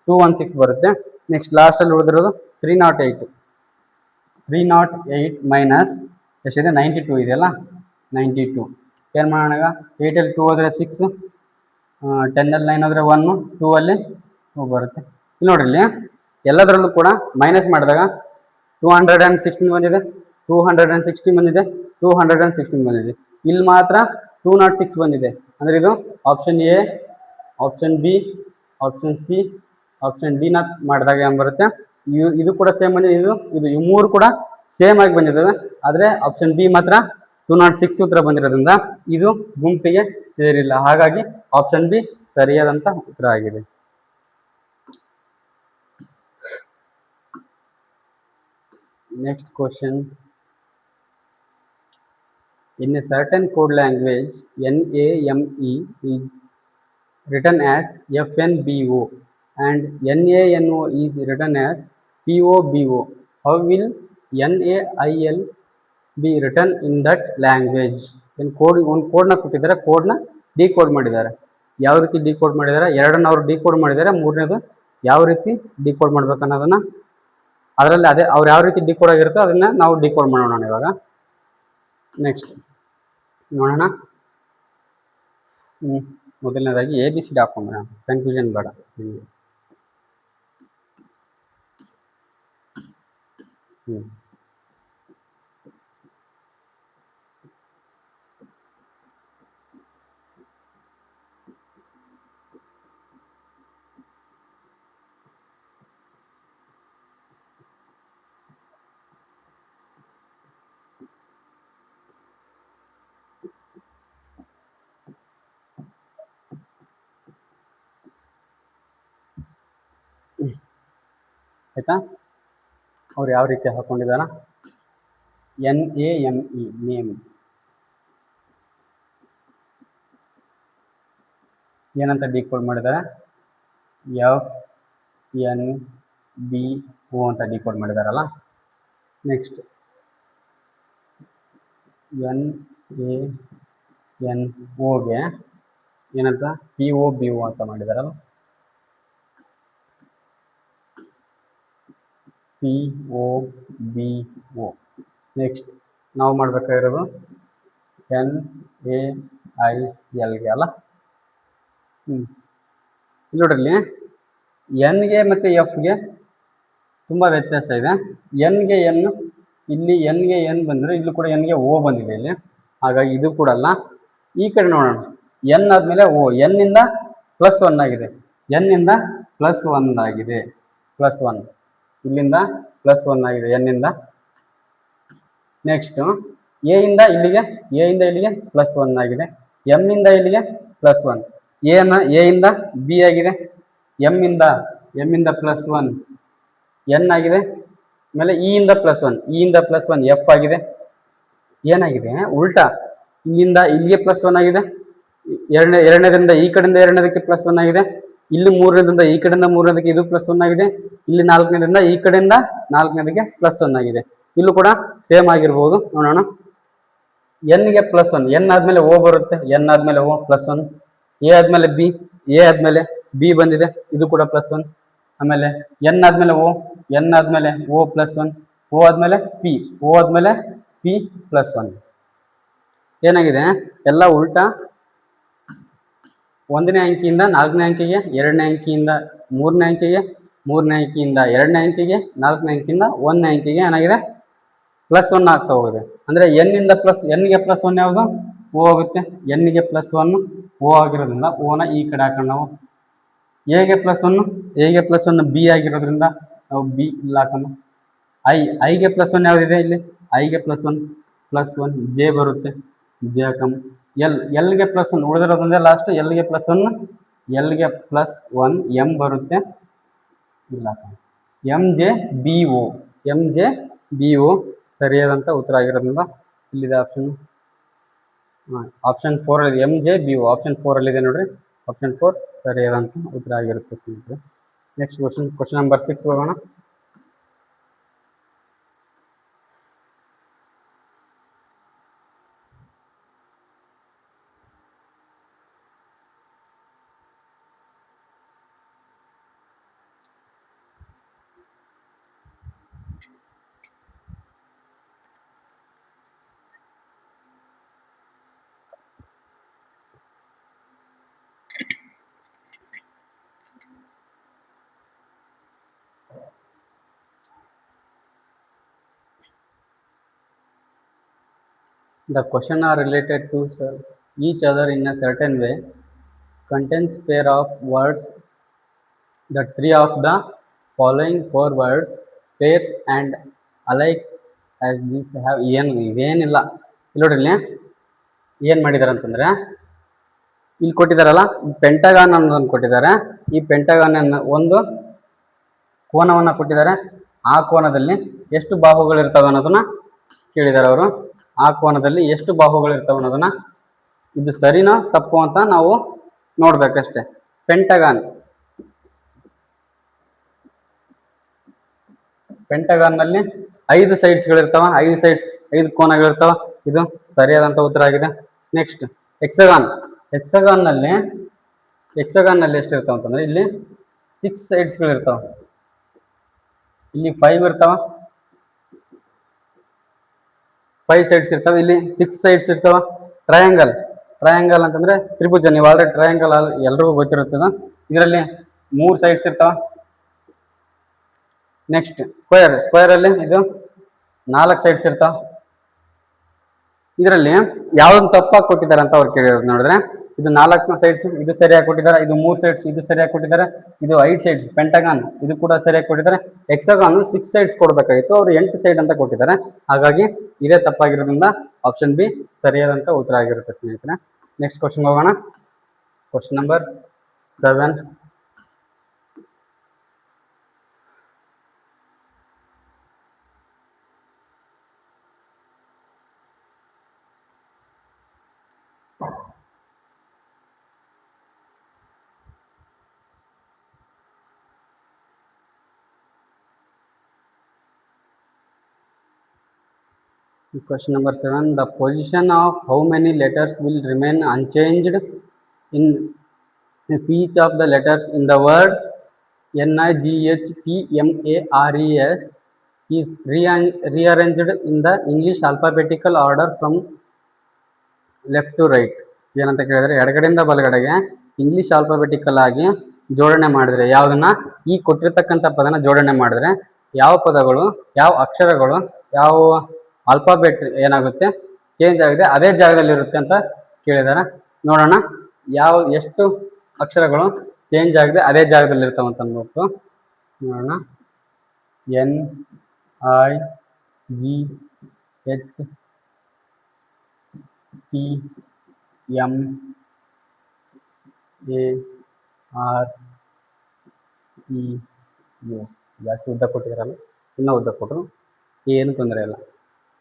216 ಬರುತ್ತೆ. ನೆಕ್ಸ್ಟ್ ಲಾಸ್ಟಲ್ಲಿ ಉಳಿದಿರೋದು 308. 308 ಮೈನಸ್ ಎಷ್ಟಿದೆ? 92 ಇದೆಯಲ್ಲ, 92. ಏನು ಮಾಡೋಣ ಈಗ? 8 2 ಹೋದರೆ 6, 10 9 ಹೋದರೆ 1, 2 2 ಬರುತ್ತೆ. ಇಲ್ಲಿ ನೋಡ್ರಿ, ಇಲ್ಲಿ ಎಲ್ಲದರಲ್ಲೂ ಕೂಡ ಮೈನಸ್ ಮಾಡಿದಾಗ 216 ಬಂದಿದೆ, 216 ಬಂದಿದೆ, 216 ಬಂದಿದೆ. ಇಲ್ಲಿ ಮಾತ್ರ 206 ಬಂದಿದೆ. ಅಂದರೆ ಇದು option A, option B, option C, option D ನ ಮಾಡಿದಾಗ ಏನು ಬರುತ್ತೆ? ಇದು ಕೂಡ ಸೇಮ್ ಬಂದಿದೆ, ಇದು ಈ ಮೂರು ಕೂಡ ಸೇಮ್ ಆಗಿ ಬಂದಿದ್ದಾವೆ. ಆದರೆ ಆಪ್ಷನ್ ಬಿ ಮಾತ್ರ 206 ಉತ್ತರ ಬಂದಿರೋದ್ರಿಂದ ಇದು ಗುಂಪಿಗೆ ಸೇರಿಲ್ಲ. ಹಾಗಾಗಿ ಆಪ್ಷನ್ ಬಿ ಸರಿಯಾದಂತ ಉತ್ತರ ಆಗಿದೆ. Next question. In a certain code language, NAME is written as FNBO and NANO is written as POBO. How will NAIL be written in that language? ಒಂದು ಕೋಡ್ನ ಕೊಟ್ಟಿದ್ದಾರೆ, ಕೋಡ್ನ ಡಿಕೋಡ್ ಮಾಡಿದ್ದಾರೆ. ಯಾವ ರೀತಿ ಡಿಕೋಡ್ ಮಾಡಿದ್ದಾರೆ? ಎರಡನ್ನ ಅವರು ಡಿಕೋಡ್ ಮಾಡಿದ್ದಾರೆ. ಮೂರನೇದು ಯಾವ ರೀತಿ ಡಿಕೋಡ್ ಮಾಡ್ಬೇಕು ಅನ್ನೋದನ್ನ ಅದರಲ್ಲಿ ಅದೇ ಅವ್ರು ಯಾವ ರೀತಿ ಡಿಕೋಡ್ ಆಗಿರುತ್ತೋ ಅದನ್ನ ನಾವು ಡಿಕೋಡ್ ಮಾಡೋಣ ಇವಾಗ. ನೆಕ್ಸ್ಟ್ ನೋಡೋಣ. ಮೊದಲನೇದಾಗಿ ABCD ಹಾಕೊಂಡ್ರೆ ಕನ್ಫ್ಯೂಷನ್ ಬೇಡ ನಿಮಗೆ. ಆಯ್ತಾ? ಅವ್ರು ಯಾವ ರೀತಿ ಹಾಕೊಂಡಿದಾರ? NAME ನೇಮ್ ಏನಂತ ಡಿಕೋಡ್ ಮಾಡಿದ್ದಾರೆ? FNBO ಅಂತ ಡಿಕೋಡ್ ಮಾಡಿದಾರಲ್ಲ. ನೆಕ್ಸ್ಟ್ NANOಗೆ ಏನಂತ POBO ಅಂತ ಮಾಡಿದಾರಲ್ಲ. POBO. ನೆಕ್ಸ್ಟ್ ನಾವು ಮಾಡಬೇಕಾಗಿರೋದು NAILಗೆ ಅಲ್ಲ. ಇಲ್ಲಿ ನೋಡ್ರಿ, ಎನ್ಗೆ ಮತ್ತು ಎಫ್ಗೆ ತುಂಬ ವ್ಯತ್ಯಾಸ ಇದೆ. ಎನ್ಗೆ ಎನ್, ಇಲ್ಲಿ ಎನ್ಗೆ ಎನ್ ಬಂದರೆ ಇಲ್ಲಿ ಕೂಡ ಎನ್ಗೆ ಓ ಬಂದಿದೆ ಇಲ್ಲಿ. ಹಾಗಾಗಿ ಇದು ಕೂಡ ಅಲ್ಲ. ಈ ಕಡೆ ನೋಡೋಣ, ಎನ್ ಆದಮೇಲೆ ಓ, ಎನ್ನಿಂದ +1 ಆಗಿದೆ, ಎನ್ನಿಂದ +1 ಆಗಿದೆ, +1 ಇಲ್ಲಿಂದ +1 ಆಗಿದೆ ಎನ್ನಿಂದ. ನೆಕ್ಸ್ಟ್ ಎ ಇಂದ ಇಲ್ಲಿಗೆ +1 ಆಗಿದೆ, ಎಮ್ ಇಂದ ಇಲ್ಲಿಗೆ +1, ಎ ಇಂದ ಬಿ ಆಗಿದೆ, ಎಮ್ ಇಂದ +1 ಎನ್ ಆಗಿದೆ. ಆಮೇಲೆ ಇ ಇಂದ +1 ಎಫ್ ಆಗಿದೆ. ಏನಾಗಿದೆ? ಉಲ್ಟಾ, ಇಲ್ಲಿಂದ ಇಲ್ಲಿಗೆ +1 ಆಗಿದೆ, ಎರಡನೇದಿಂದ ಈ ಕಡೆಯಿಂದ ಎರಡನೇದಕ್ಕೆ +1 ಆಗಿದೆ, ಇಲ್ಲಿ ಮೂರನೇದಿಂದ ಈ ಕಡೆಯಿಂದ ಮೂರನೇದಕ್ಕೆ ಇದು +1 ಆಗಿದೆ, ಇಲ್ಲಿ ನಾಲ್ಕನೇದಿಂದ ಈ ಕಡೆಯಿಂದ ನಾಲ್ಕನೇದಕ್ಕೆ +1 ಆಗಿದೆ. ಇಲ್ಲೂ ಕೂಡ ಸೇಮ್ ಆಗಿರ್ಬೋದು. ನೋಡೋಣ. ಎನ್ಗೆ +1, ಎನ್ ಆದ್ಮೇಲೆ ಓ ಬರುತ್ತೆ, ಎನ್ ಆದ್ಮೇಲೆ ಓ +1, ಎ ಆದ್ಮೇಲೆ ಬಿ, ಎ ಆದ್ಮೇಲೆ ಬಿ ಬಂದಿದೆ, ಇದು ಕೂಡ +1. ಆಮೇಲೆ ಎನ್ ಆದ್ಮೇಲೆ ಓ, ಎನ್ ಆದ್ಮೇಲೆ ಓ +1, ಓ ಆದ್ಮೇಲೆ ಪಿ, ಓ ಆದ್ಮೇಲೆ ಪಿ +1. ಏನಾಗಿದೆ? ಎಲ್ಲ ಉಲ್ಟಾ. 1ನೇ ಅಂಕಿಯಿಂದ 4ನೇ ಅಂಕಿಗೆ, 2ನೇ ಅಂಕಿಯಿಂದ 3ನೇ ಅಂಕಿಗೆ, 3ನೇ ಅಂಕಿಯಿಂದ 2ನೇ ಅಂಕಿಗೆ, 4ನೇ ಅಂಕಿಯಿಂದ 1ನೇ ಅಂಕಿಗೆ ಏನಾಗಿದೆ? +1 ಆಗ್ತಾ ಹೋಗಿದೆ. ಅಂದ್ರೆ ಎನ್ನಿಂದ ಎನ್ಗೆ +1 ಯಾವುದು? ಓ ಆಗುತ್ತೆ. ಎನ್ಗೆ +1 ಓ ಆಗಿರೋದ್ರಿಂದ ಓನ ಈ ಕಡೆ ಹಾಕೊಂಡು ನಾವು ಎಗೆ +1 ಬಿ ಆಗಿರೋದ್ರಿಂದ ನಾವು ಬಿ ಇಲ್ಲಿ ಹಾಕೊಂಡು, ಐಗೆ +1 ಯಾವುದಿದೆ? ಇಲ್ಲಿ ಐಗೆ +1 ಜೆ ಬರುತ್ತೆ. ಜೆ ಹಾಕಮ್. ಎಲ್ಗೆ ಪ್ಲಸ್ ಒನ್ ಉಳಿದಿರೋದಂದ್ರೆ ಲಾಸ್ಟ್ ಎಲ್ಗೆ ಪ್ಲಸ್ ಒನ್, ಎಲ್ಗೆ ಪ್ಲಸ್ ಒನ್, ಎಂ ಬರುತ್ತೆ ಇಲ್ಲ, M J B O, M J B O ಸರಿಯಾದಂಥ ಉತ್ತರ ಆಗಿರೋದ್ರಿಂದ ಇಲ್ಲಿದೆ ಆಪ್ಷನ್. ಆಪ್ಷನ್ 4 ಅಲ್ಲಿ M J B O option 4 ಅಲ್ಲಿ ಇದೆ ನೋಡ್ರಿ. ಆಪ್ಷನ್ 4 ಸರಿಯಾದಂಥ ಉತ್ತರ ಆಗಿರುತ್ತೆ ಸ್ನೇಹಿತರೆ. ನೆಕ್ಸ್ಟ್ ಕ್ವಶನ್ ನಂಬರ್ 6 ಹೋಗೋಣ. The question are related to each other in a certain way, contains pair of words. The three of the following 4 words pairs and alike as this have ಇದೇನಿಲ್ಲ ಇಲ್ಲಿ ನೋಡ್ರಿ. ಇಲ್ಲಿ ಏನು ಮಾಡಿದ್ದಾರೆ ಅಂತಂದ್ರೆ ಇಲ್ಲಿ ಕೊಟ್ಟಿದ್ದಾರಲ್ಲ ಪೆಂಟಗಾನ್ ಅನ್ನೋದನ್ನು ಕೊಟ್ಟಿದ್ದಾರೆ. ಈ ಪೆಂಟಗಾನ್ ಅನ್ನು ಒಂದು ಕೋನವನ್ನು ಕೊಟ್ಟಿದ್ದಾರೆ. ಆ ಕೋನದಲ್ಲಿ ಎಷ್ಟು ಬಾಹುಗಳಿರ್ತವೆ ಅನ್ನೋದನ್ನ ಕೇಳಿದ್ದಾರೆ ಅವರು. ಆ ಕೋನದಲ್ಲಿ ಎಷ್ಟು ಬಾಹುಗಳಿರ್ತವೆ ಅನ್ನೋದನ್ನ, ಇದು ಸರಿನಾ ತಪ್ಪು ಅಂತ ನಾವು ನೋಡ್ಬೇಕಷ್ಟೆ. ಪೆಂಟಗಾನ್ ನಲ್ಲಿ 5 ಸೈಡ್ಸ್ಗಳಿರ್ತಾವ, 5 ಸೈಡ್ಸ್ 5 ಕೋನಗಳಿರ್ತಾವ. ಇದು ಸರಿಯಾದಂತ ಉತ್ತರ ಆಗಿದೆ. ನೆಕ್ಸ್ಟ್ ಹೆಕ್ಸಗಾನ್ ನಲ್ಲಿ ಎಷ್ಟಿರ್ತಾವ ಅಂತಂದ್ರೆ ಇಲ್ಲಿ 6 ಸೈಡ್ಸ್ಗಳಿರ್ತಾವ, ಇಲ್ಲಿ 5 ಇರ್ತಾವ, 5 ಸೈಡ್ಸ್ ಇರ್ತಾವ, ಇಲ್ಲಿ 6 ಸೈಡ್ಸ್ ಇರ್ತಾವ. ಟ್ರಯಾಂಗಲ್ ಅಂತಂದ್ರೆ ತ್ರಿಭುಜ. ನೀವು ಆಲ್ರೆಡಿ ಟ್ರಯಾಂಗಲ್ ಎಲ್ರಿಗೂ ಗೊತ್ತಿರುತ್ತದ. ಇದರಲ್ಲಿ 3 ಸೈಡ್ಸ್ ಇರ್ತಾವ. ನೆಕ್ಸ್ಟ್ ಸ್ಕ್ವೇರ್ ಅಲ್ಲಿ ಇದು 4 ಸೈಡ್ಸ್ ಇರ್ತಾವ. ಇದರಲ್ಲಿ ಯಾವ್ದೊಂದು ತಪ್ಪಾಗಿ ಕೊಟ್ಟಿದ್ದಾರೆ ಅಂತ ಅವ್ರು ಕೇಳಿರೋದು ನೋಡಿದ್ರೆ, ಇದು 4 ಸೈಡ್ಸ್ ಇದು ಸರಿಯಾಗಿ ಕೊಟ್ಟಿದ್ದಾರೆ, ಇದು 3 ಸೈಡ್ಸ್ ಇದು ಸರಿಯಾಗಿ ಕೊಟ್ಟಿದ್ದಾರೆ, ಇದು 5 ಸೈಡ್ಸ್ ಪೆಂಟಗಾನ್ ಇದು ಕೂಡ ಸರಿಯಾಗಿ ಕೊಟ್ಟಿದ್ದಾರೆ. ಹೆಕ್ಸಾಗಾನ್ 6 ಸೈಡ್ಸ್ ಕೊಡಬೇಕಾಗಿತ್ತು, ಅವರು 8 ಸೈಡ್ ಅಂತ ಕೊಟ್ಟಿದ್ದಾರೆ. ಹಾಗಾಗಿ ಇದೇ ತಪ್ಪಾಗಿರೋದ್ರಿಂದ ಆಪ್ಷನ್ ಬಿ ಸರಿಯಾದಂತ ಉತ್ತರ ಆಗಿರುತ್ತೆ ಸ್ನೇಹಿತರೆ. ನೆಕ್ಸ್ಟ್ ಕ್ವಶನ್ ಹೋಗೋಣ. Question number 7. Question number 7. The position of how many letters will remain unchanged in each of the letters in the word NIGHTMARES is rearranged in the English alphabetical order from left to right. ಏನಂತ ಕೇಳಿದ್ರೆ ಎಡಗಡೆಯಿಂದ ಬಲಗಡೆಗೆ ಇಂಗ್ಲಿಷ್ ಆಲ್ಫಾಬೆಟಿಕಲ್ ಆಗಿ ಜೋಡಣೆ ಮಾಡಿದ್ರೆ, ಯಾವುದನ್ನ ಈ ಕೊಟ್ಟಿರ್ತಕ್ಕಂಥ ಪದನ ಜೋಡಣೆ ಮಾಡಿದ್ರೆ ಯಾವ ಪದಗಳು, ಯಾವ ಅಕ್ಷರಗಳು, ಯಾವ ಆಲ್ಫಾಬೆಟ್ ಏನಾಗುತ್ತೆ ಚೇಂಜ್ ಆಗಿದೆ ಅದೇ ಜಾಗದಲ್ಲಿ ಇರುತ್ತೆ ಅಂತ ಕೇಳಿದಾರೆ. ನೋಡೋಣ ಎಷ್ಟು ಅಕ್ಷರಗಳು ಚೇಂಜ್ ಆಗಿದೆ ಅದೇ ಜಾಗದಲ್ಲಿ ಇರ್ತಾವಂತ ಅನ್ಬೇಕು. ನೋಡೋಣ. NIGHTMARES ಜಾಸ್ತಿ ಉದ್ದ ಕೊಟ್ಟಿದ್ದಾರಲ್ಲ, ಇನ್ನೂ ಉದ್ದ ಕೊಟ್ಟರು ಏನು ತೊಂದರೆ ಇಲ್ಲ,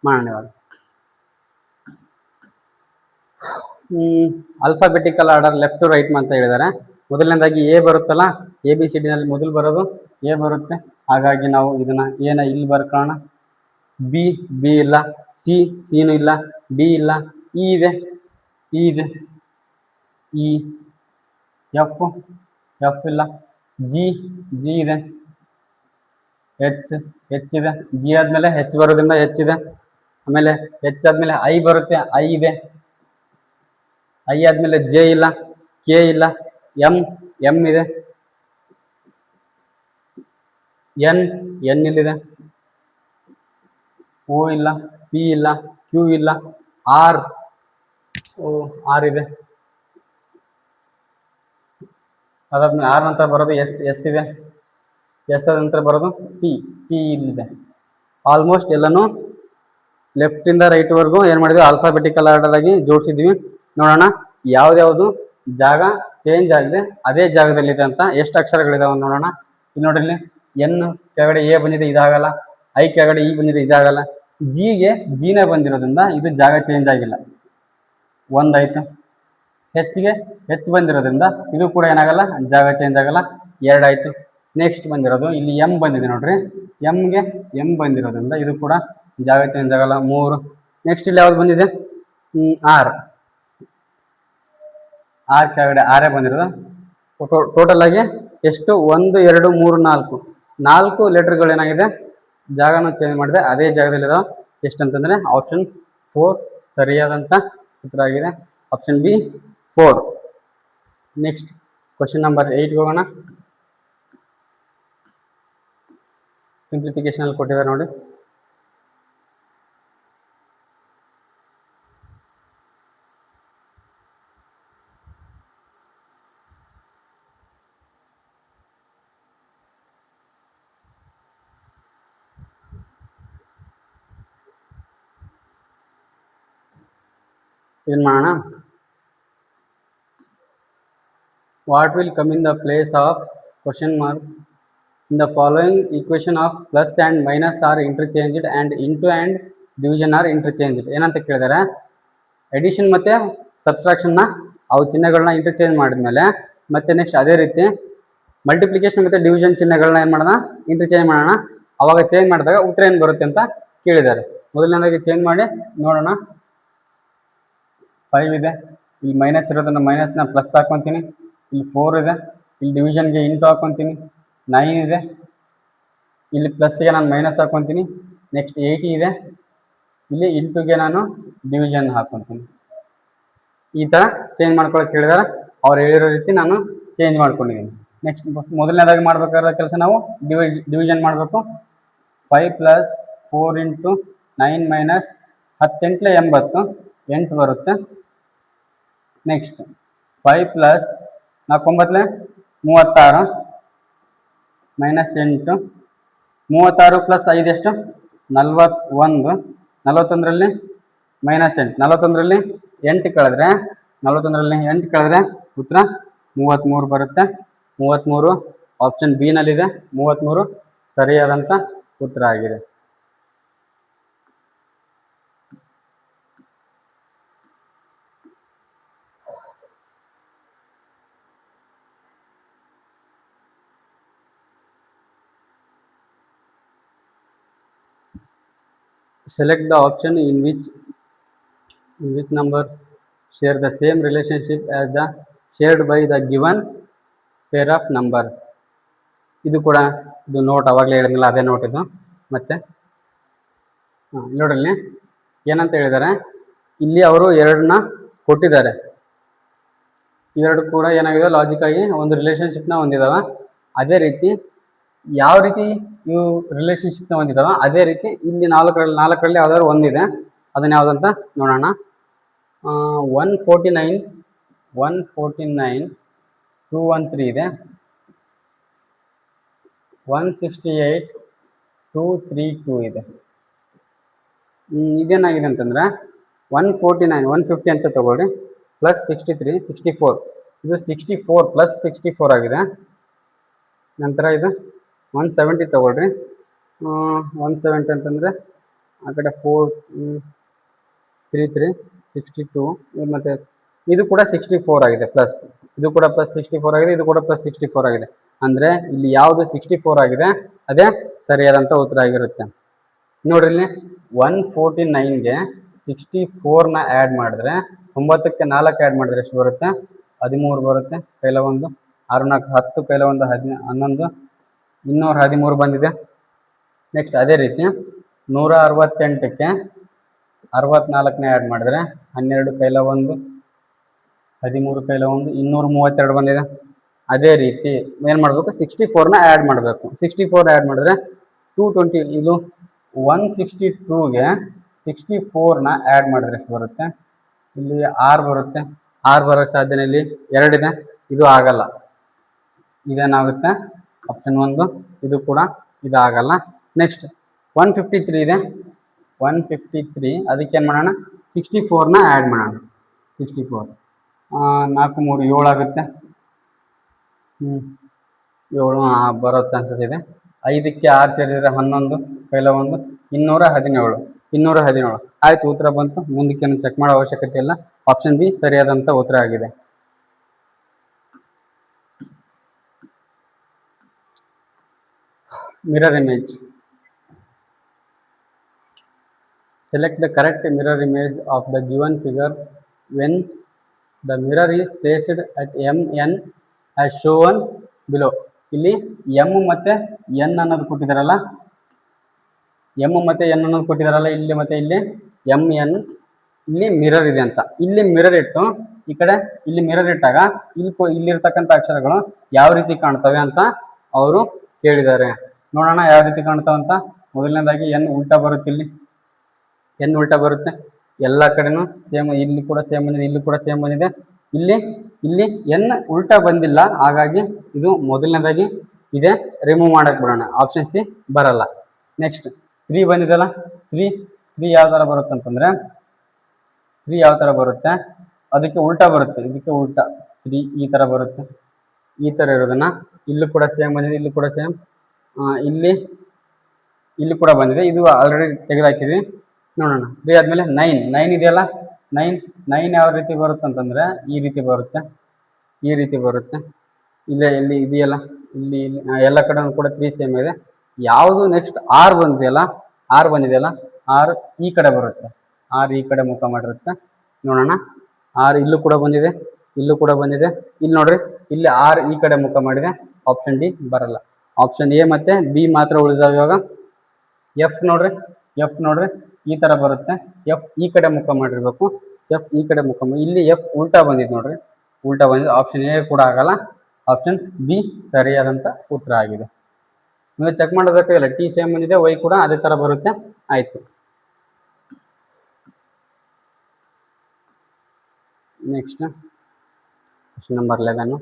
ಮಾಡೋಣ ಇವಾಗ. Alphabetical order left to right ಅಂತ ಹೇಳಿದ್ದಾರೆ. ಮೊದಲನೇದಾಗಿ ಎ ಬರುತ್ತಲ್ಲ, ABCD ನಲ್ಲಿ ಮೊದಲು ಬರೋದು ಎ ಬರುತ್ತೆ. ಹಾಗಾಗಿ ನಾವು ಇದನ್ನ ಏನ ಇಲ್ಲಿ ಬರ್ಕೋಣ. ಬಿ ಇಲ್ಲ, ಸಿನೂ ಇಲ್ಲ, ಡಿ ಇಲ್ಲ, ಇ ಇದೆ, ಇ, ಎಫ್ ಇಲ್ಲ, ಜಿ ಇದೆ, ಹೆಚ್ ಇದೆ, ಜಿ ಆದ್ಮೇಲೆ ಹೆಚ್ ಬರೋದ್ರಿಂದ ಹೆಚ್ ಇದೆ. ಆಮೇಲೆ ಹೆಚ್ ಆದ್ಮೇಲೆ ಐ ಬರುತ್ತೆ, ಐ ಇದೆ, ಐ ಆದ್ಮೇಲೆ ಜೆ ಇಲ್ಲ, ಕೆ ಇಲ್ಲ, ಎಂ ಇದೆ, ಎನ್ ಇಲ್ಲಿದೆ, ಓ ಇಲ್ಲ, ಪಿ ಇಲ್ಲ, ಕ್ಯೂ ಇಲ್ಲ, ಆರ್ ಇದೆ. ಅದಾದ್ಮೇಲೆ ಆರ್ ನಂತರ ಬರೋದು ಎಸ್ ಇದೆ, ಎಸ್ ಆದ ನಂತರ ಬರೋದು ಟಿ ಇಲ್ಲಿದೆ. ಆಲ್ಮೋಸ್ಟ್ ಎಲ್ಲನೂ ಲೆಫ್ಟಿಂದ ರೈಟ್ವರೆಗೂ ಏನು ಮಾಡಿದ್ವಿ, ಆಲ್ಫಾಬೆಟಿಕಲ್ ಆರ್ಡರ್ ಆಗಿ ಜೋಡಿಸಿದ್ವಿ. ನೋಡೋಣ ಯಾವ್ದ್ಯಾವುದು ಜಾಗ ಚೇಂಜ್ ಆಗಿದೆ ಅದೇ ಜಾಗದಲ್ಲಿದೆ ಅಂತ. ಎಷ್ಟು ಅಕ್ಷರಗಳಿದಾವೆ ನೋಡೋಣ. ಇಲ್ಲಿ ನೋಡ್ರಿ, ಎನ್ ಕೆಳಗಡೆ ಎ ಬಂದಿದೆ, ಇದಾಗಲ್ಲ. ಐ ಕೆಳಗಡೆ ಇ ಬಂದಿದೆ, ಇದಾಗಲ್ಲ. ಜಿಗೆ ಜಿನೇ ಬಂದಿರೋದ್ರಿಂದ ಇದು ಜಾಗ ಚೇಂಜ್ ಆಗಿಲ್ಲ, ಒಂದಾಯ್ತು. ಹೆಚ್ಚಿಗೆ ಹೆಚ್ಚು ಬಂದಿರೋದ್ರಿಂದ ಇದು ಕೂಡ ಏನಾಗಲ್ಲ, ಜಾಗ ಚೇಂಜ್ ಆಗಲ್ಲ, ಎರಡಾಯ್ತು. ನೆಕ್ಸ್ಟ್ ಬಂದಿರೋದು ಇಲ್ಲಿ ಎಂ ಬಂದಿದೆ ನೋಡ್ರಿ, ಎಂಗೆ ಎಂ ಬಂದಿರೋದ್ರಿಂದ ಇದು ಕೂಡ ಜಾಗ ಚೇಂಜ್ ಆಗಲ್ಲ, ಮೂರು. ನೆಕ್ಸ್ಟ್ ಇಲ್ಲಿ ಯಾವ್ದು ಬಂದಿದೆ, ಆರ್ ಕೆಳಗಡೆ ಆರೇ ಬಂದಿರೋದು. ಟೋಟಲ್ ಆಗಿ ಎಷ್ಟು, 1 2 3 4 ಲೆಟರ್ಗಳು ಏನಾಗಿದೆ, ಜಾಗನ ಚೇಂಜ್ ಮಾಡಿದೆ, ಅದೇ ಜಾಗದಲ್ಲಿರೋ. ಎಷ್ಟಂತಂದ್ರೆ ಆಪ್ಷನ್ 4 ಸರಿಯಾದಂತ ಉತ್ತರ ಆಗಿದೆ, option B 4. Next question number 8 ಹೋಗೋಣ. ಸಿಂಪ್ಲಿಫಿಕೇಶನ್ ಅಲ್ಲಿ ಕೊಟ್ಟಿದ್ದಾರೆ ನೋಡಿ. ಏನ್ ಮಾಡೋಣ, what will come in the place of question mark in the following equation of plus and minus are interchanged and into and division are interchanged. ಏನಂತ ಕೇಳಿದಾರೆ, ಎಡಿಷನ್ ಮತ್ತು ಸಬ್ಸ್ಟ್ರಾಕ್ಷನ್ನ ಅವು ಚಿಹ್ನೆಗಳನ್ನ ಇಂಟರ್ಚೇಂಜ್ ಮಾಡಿದ್ಮೇಲೆ ಮತ್ತೆ ನೆಕ್ಸ್ಟ್ ಅದೇ ರೀತಿ ಮಲ್ಟಿಪ್ಲಿಕೇಶನ್ ಮತ್ತು ಡಿವಿಷನ್ ಚಿಹ್ನೆಗಳನ್ನ ಏನು ಮಾಡೋಣ, ಇಂಟರ್ಚೇಂಜ್ ಮಾಡೋಣ. ಅವಾಗ ಚೇಂಜ್ ಮಾಡಿದಾಗ ಉತ್ತರ ಏನು ಬರುತ್ತೆ ಅಂತ ಕೇಳಿದ್ದಾರೆ. ಮೊದಲನೇದಾಗಿ ಚೇಂಜ್ ಮಾಡಿ ನೋಡೋಣ. 5 ಇದೆ, ಇಲ್ಲಿ ಮೈನಸ್ ಇರೋದನ್ನ ಮೈನಸ್ನ ಪ್ಲಸ್ ಹಾಕ್ಕೊಂತೀನಿ. ಇಲ್ಲಿ 4 ಇದೆ, ಇಲ್ಲಿ ಡಿವಿಷನ್ಗೆ ಇಂಟು ಹಾಕ್ಕೊಂತೀನಿ. 9 ಇದೆ, ಇಲ್ಲಿ ಪ್ಲಸ್ಗೆ ನಾನು ಮೈನಸ್ ಹಾಕ್ಕೊಂತೀನಿ. ನೆಕ್ಸ್ಟ್ 80 ಇದೆ, ಇಲ್ಲಿ ಇಂಟುಗೆ ನಾನು ಡಿವಿಷನ್ ಹಾಕ್ಕೊಂತೀನಿ. ಈ ಥರ ಚೇಂಜ್ ಮಾಡ್ಕೊಳಕ್ಕೆ ಹೇಳಿದಾರೆ. ಅವ್ರು ಹೇಳಿರೋ ರೀತಿ ನಾನು ಚೇಂಜ್ ಮಾಡ್ಕೊಂಡಿದ್ದೀನಿ. ನೆಕ್ಸ್ಟ್ ಮೊದಲನೇದಾಗಿ ಮಾಡ್ಬೇಕಾದ ಕೆಲಸ ನಾವು ಡಿವಿಷನ್ ಮಾಡಬೇಕು. 5 + 4 × 9 - 10 × 80 8 ಬರುತ್ತೆ. ನೆಕ್ಸ್ಟ್ 5 + 4 × 9 36 -8 36 + 5 ಎಷ್ಟು, 41. 41ರಲ್ಲಿ -8, 41ರಲ್ಲಿ 8 ಕಳೆದ್ರೆ 41ರಲ್ಲಿ 8 ಕಳೆದ್ರೆ ಉತ್ತರ 33 ಬರುತ್ತೆ. 33 ಆಪ್ಷನ್ ಬಿ ನಲ್ಲಿದೆ. 33 ಸರಿಯಾದಂತ ಉತ್ತರ ಆಗಿದೆ. Select the option in which numbers share the same relationship as the shared by the given pair of numbers. ಇದು ಕೂಡ ಇದು ನೋಟ್ ಅವಾಗಲೇ ಹೇಳಿದ್ನಲ್ಲ, ಅದೇ ನೋಟ್ ಇದು. ಮತ್ತೆ ನೋಡ್ರಲ್ಲಿ ಏನಂತ ಹೇಳಿದ್ದಾರೆ, ಇಲ್ಲಿ ಅವರು 2ನ್ನ ಕೊಟ್ಟಿದ್ದಾರೆ. ಇವೆರಡು ಕೂಡ ಏನಾಗಿದೆ, ಲಾಜಿಕ್ ಆಗಿ ಒಂದು ರಿಲೇಶನ್ಶಿಪ್ನ ಹೊಂದಿದಾವ. ಅದೇ ರೀತಿ ಯಾವ ರೀತಿ ಇವು ರಿಲೇಶನ್ಶಿಪ್ನ ಹೊಂದಿದಾವ ಅದೇ ರೀತಿ ಇಲ್ಲಿ 4ರಲ್ಲಿ ಯಾವ್ದಾದ್ರು ಒಂದಿದೆ. ಅದನ್ನ ಯಾವುದಂತ ನೋಡೋಣ. 149 213 ಇದೆ. 168 232 ಇದೆ. ಇದೇನಾಗಿದೆ ಅಂತಂದ್ರೆ 149 150 ಅಂತ ತಗೊಳ್ಳಿ, ಪ್ಲಸ್ 63 64. ಇದು 64 + 64 ಆಗಿದೆ. ನಂತರ ಇದು 170 ತಗೊಳ್ರಿ. 170 ಅಂತಂದರೆ ಆ ಕಡೆ 4 33 62 ಮತ್ತು ಇದು ಕೂಡ 64 ಆಗಿದೆ ಪ್ಲಸ್. ಇದು ಕೂಡ +64 ಆಗಿದೆ, ಇದು ಕೂಡ +64 ಆಗಿದೆ. ಅಂದರೆ ಇಲ್ಲಿ ಯಾವುದು 64 ಆಗಿದೆ ಅದೇ ಸರಿಯಾದಂಥ ಉತ್ತರ ಆಗಿರುತ್ತೆ. ನೋಡ್ರಿ, ಇಲ್ಲಿ 149ಗೆ 64ನ ಆ್ಯಡ್ ಮಾಡಿದ್ರೆ 9ಕ್ಕೆ 4 ಆ್ಯಡ್ ಮಾಡಿದ್ರೆ ಎಷ್ಟು ಬರುತ್ತೆ, 13 ಬರುತ್ತೆ. ಕೈಲ 1 6 4 10, ಕೈಲ 1 11, 213 ಬಂದಿದೆ. ನೆಕ್ಸ್ಟ್ ಅದೇ ರೀತಿ 168ಕ್ಕೆ 64ನೇ ಆ್ಯಡ್ ಮಾಡಿದ್ರೆ 12, ಕೈಲ 1 13, ಕೈಲ 1 232 ಬಂದಿದೆ. ಅದೇ ರೀತಿ ಏನು ಮಾಡಬೇಕು, 64ನ ಆ್ಯಡ್ ಮಾಡಬೇಕು. 64 ಆ್ಯಡ್ ಮಾಡಿದ್ರೆ 220. ಇದು 162ಗೆ 64ನ ಆ್ಯಡ್ ಮಾಡಿದ್ರೆ ಎಷ್ಟು ಬರುತ್ತೆ, ಇಲ್ಲಿ 6 ಬರುತ್ತೆ. 6 ಬರೋಕ್ಕೆ ಸಾಧ್ಯನೇ, ಇಲ್ಲಿ 2 ಇದೆ, ಇದು ಆಗಲ್ಲ. ಇದೇನಾಗುತ್ತೆ, ಆಪ್ಷನ್ 1 ಇದು ಕೂಡ ಇದಾಗಲ್ಲ. ನೆಕ್ಸ್ಟ್ 153 ಇದೆ. 153. ಅದಕ್ಕೆ ಏನು ಮಾಡೋಣ, 64ನ ಆ್ಯಡ್ ಮಾಡೋಣ. 64 4 3 7 ಆಗುತ್ತೆ. 7 ಬರೋ ಚಾನ್ಸಸ್ ಇದೆ. 5ಕ್ಕೆ 6 ಸೇರಿಸಿದ್ರೆ 11, ಕೈಲ 1 217. 217 ಆಯ್ತು, ಉತ್ತರ ಬಂತು. ಮುಂದಕ್ಕೇನು ಚೆಕ್ ಮಾಡೋ ಅವಶ್ಯಕತೆ ಇಲ್ಲ. ಆಪ್ಷನ್ ಬಿ ಸರಿಯಾದಂಥ ಉತ್ತರ ಆಗಿದೆ. Mirror image. Select the correct mirror image of the given figure when the mirror is placed at MN as shown below. ಇಲ್ಲಿ M ಮತ್ತೆ N ಅನ್ನೋದು ಕೊಟ್ಟಿದ್ದಾರಲ್ಲ, M ಮತ್ತೆ N ಅನ್ನೋದು ಕೊಟ್ಟಿದ್ದಾರಲ್ಲ, ಇಲ್ಲಿ ಮತ್ತೆ ಇಲ್ಲಿ MN, ಇಲ್ಲಿ ಮಿರರ್ ಇದೆ ಅಂತ. ಇಲ್ಲಿ ಮಿರರ್ ಇಟ್ಟು ಈ ಕಡೆ ಇಲ್ಲಿ ಮಿರರ್ ಇಟ್ಟಾಗ ಇಲ್ಲಿರ್ತಕ್ಕಂಥ ಅಕ್ಷರಗಳು ಯಾವ ರೀತಿ ಕಾಣ್ತವೆ ಅಂತ ಅವರು ಕೇಳಿದ್ದಾರೆ. ನೋಡೋಣ ಯಾವ ರೀತಿ ಕಾಣ್ತಾವಂತ. ಮೊದಲನೇದಾಗಿ N ಉಲ್ಟಾ ಬರುತ್ತೆ. ಇಲ್ಲಿ N ಉಲ್ಟಾ ಬರುತ್ತೆ. ಎಲ್ಲ ಕಡೆನೂ ಸೇಮ್, ಇಲ್ಲಿ ಕೂಡ ಸೇಮ್ ಬಂದಿದೆ, ಇಲ್ಲಿ ಕೂಡ ಸೇಮ್ ಬಂದಿದೆ. ಇಲ್ಲಿ N ಉಲ್ಟಾ ಬಂದಿಲ್ಲ, ಹಾಗಾಗಿ ಇದು ಮೊದಲನೇದಾಗಿ ಇದೆ, ರಿಮೂವ್ ಮಾಡಕ್ ಬಿಡೋಣ. ಆಪ್ಷನ್ ಸಿ ಬರಲ್ಲ. ನೆಕ್ಸ್ಟ್ 3 ಬಂದಿದೆಲ್ಲ, 3 ಯಾವ ಥರ ಬರುತ್ತೆ ಅಂತಂದ್ರೆ 3 ಯಾವ ಥರ ಬರುತ್ತೆ, ಅದಕ್ಕೆ ಉಲ್ಟಾ ಬರುತ್ತೆ. ಇದಕ್ಕೆ ಉಲ್ಟಾ 3 ಈ ಥರ ಬರುತ್ತೆ. ಈ ಥರ ಇರೋದನ್ನ ಇಲ್ಲೂ ಕೂಡ ಸೇಮ್ ಬಂದಿದೆ, ಇಲ್ಲಿ ಕೂಡ ಸೇಮ್, ಇಲ್ಲಿ ಕೂಡ ಬಂದಿದೆ. ಇದು ಆಲ್ರೆಡಿ ತೆಗೆದಾಕಿದ್ವಿ. ನೋಡೋಣ 3 ಆದಮೇಲೆ 9 ಇದೆಯಲ್ಲ, 9 ಯಾವ ರೀತಿ ಬರುತ್ತೆ ಅಂತಂದರೆ ಈ ರೀತಿ ಬರುತ್ತೆ, ಈ ರೀತಿ ಬರುತ್ತೆ. ಇಲ್ಲಿ ಇದೆಯಲ್ಲ, ಇಲ್ಲಿ ಎಲ್ಲ ಕಡೆ ಕೂಡ 3 ಸೇಮ್ ಇದೆ. ಯಾವುದು ನೆಕ್ಸ್ಟ್ ಆರ್ ಬಂದಿದೆಯಲ್ಲ, ಆರ್ ಈ ಕಡೆ ಬರುತ್ತೆ, ಆರ್ ಈ ಕಡೆ ಮುಖ ಮಾಡಿರುತ್ತೆ. ನೋಡೋಣ, ಆರ್ ಇಲ್ಲೂ ಕೂಡ ಬಂದಿದೆ, ಇಲ್ಲೂ ಕೂಡ ಬಂದಿದೆ. ಇಲ್ಲಿ ನೋಡ್ರಿ, ಇಲ್ಲಿ ಆರ್ ಈ ಕಡೆ ಮುಖ ಮಾಡಿದೆ. ಆಪ್ಷನ್ ಡಿ ಬರಲ್ಲ. ಆಪ್ಷನ್ ಎ ಮತ್ತೆ ಬಿ ಮಾತ್ರ ಉಳಿದಾವ. ಇವಾಗ ಎಫ್ ನೋಡ್ರಿ ಈ ತರ ಬರುತ್ತೆ. ಎಫ್ ಈ ಕಡೆ ಮುಖ ಮಾಡಿರ್ಬೇಕು, ಎಫ್ ಈ ಕಡೆ ಮುಖ ಮಾಡಿ, ಇಲ್ಲಿ ಎಫ್ ಉಲ್ಟಾ ಬಂದಿದೆ ನೋಡ್ರಿ, ಉಲ್ಟಾ ಬಂದಿದೆ. ಆಪ್ಷನ್ ಎ ಕೂಡ ಆಗಲ್ಲ. ಆಪ್ಷನ್ ಬಿ ಸರಿಯಾದಂತ ಉತ್ತರ ಆಗಿದೆ. ನೀವು ಚೆಕ್ ಮಾಡಬೇಕಾಗಿಲ್ಲ, ಟಿ ಸೇಮ್ ಬಂದಿದೆ, ವೈ ಕೂಡ ಅದೇ ತರ ಬರುತ್ತೆ. ಆಯ್ತು, next question number 11.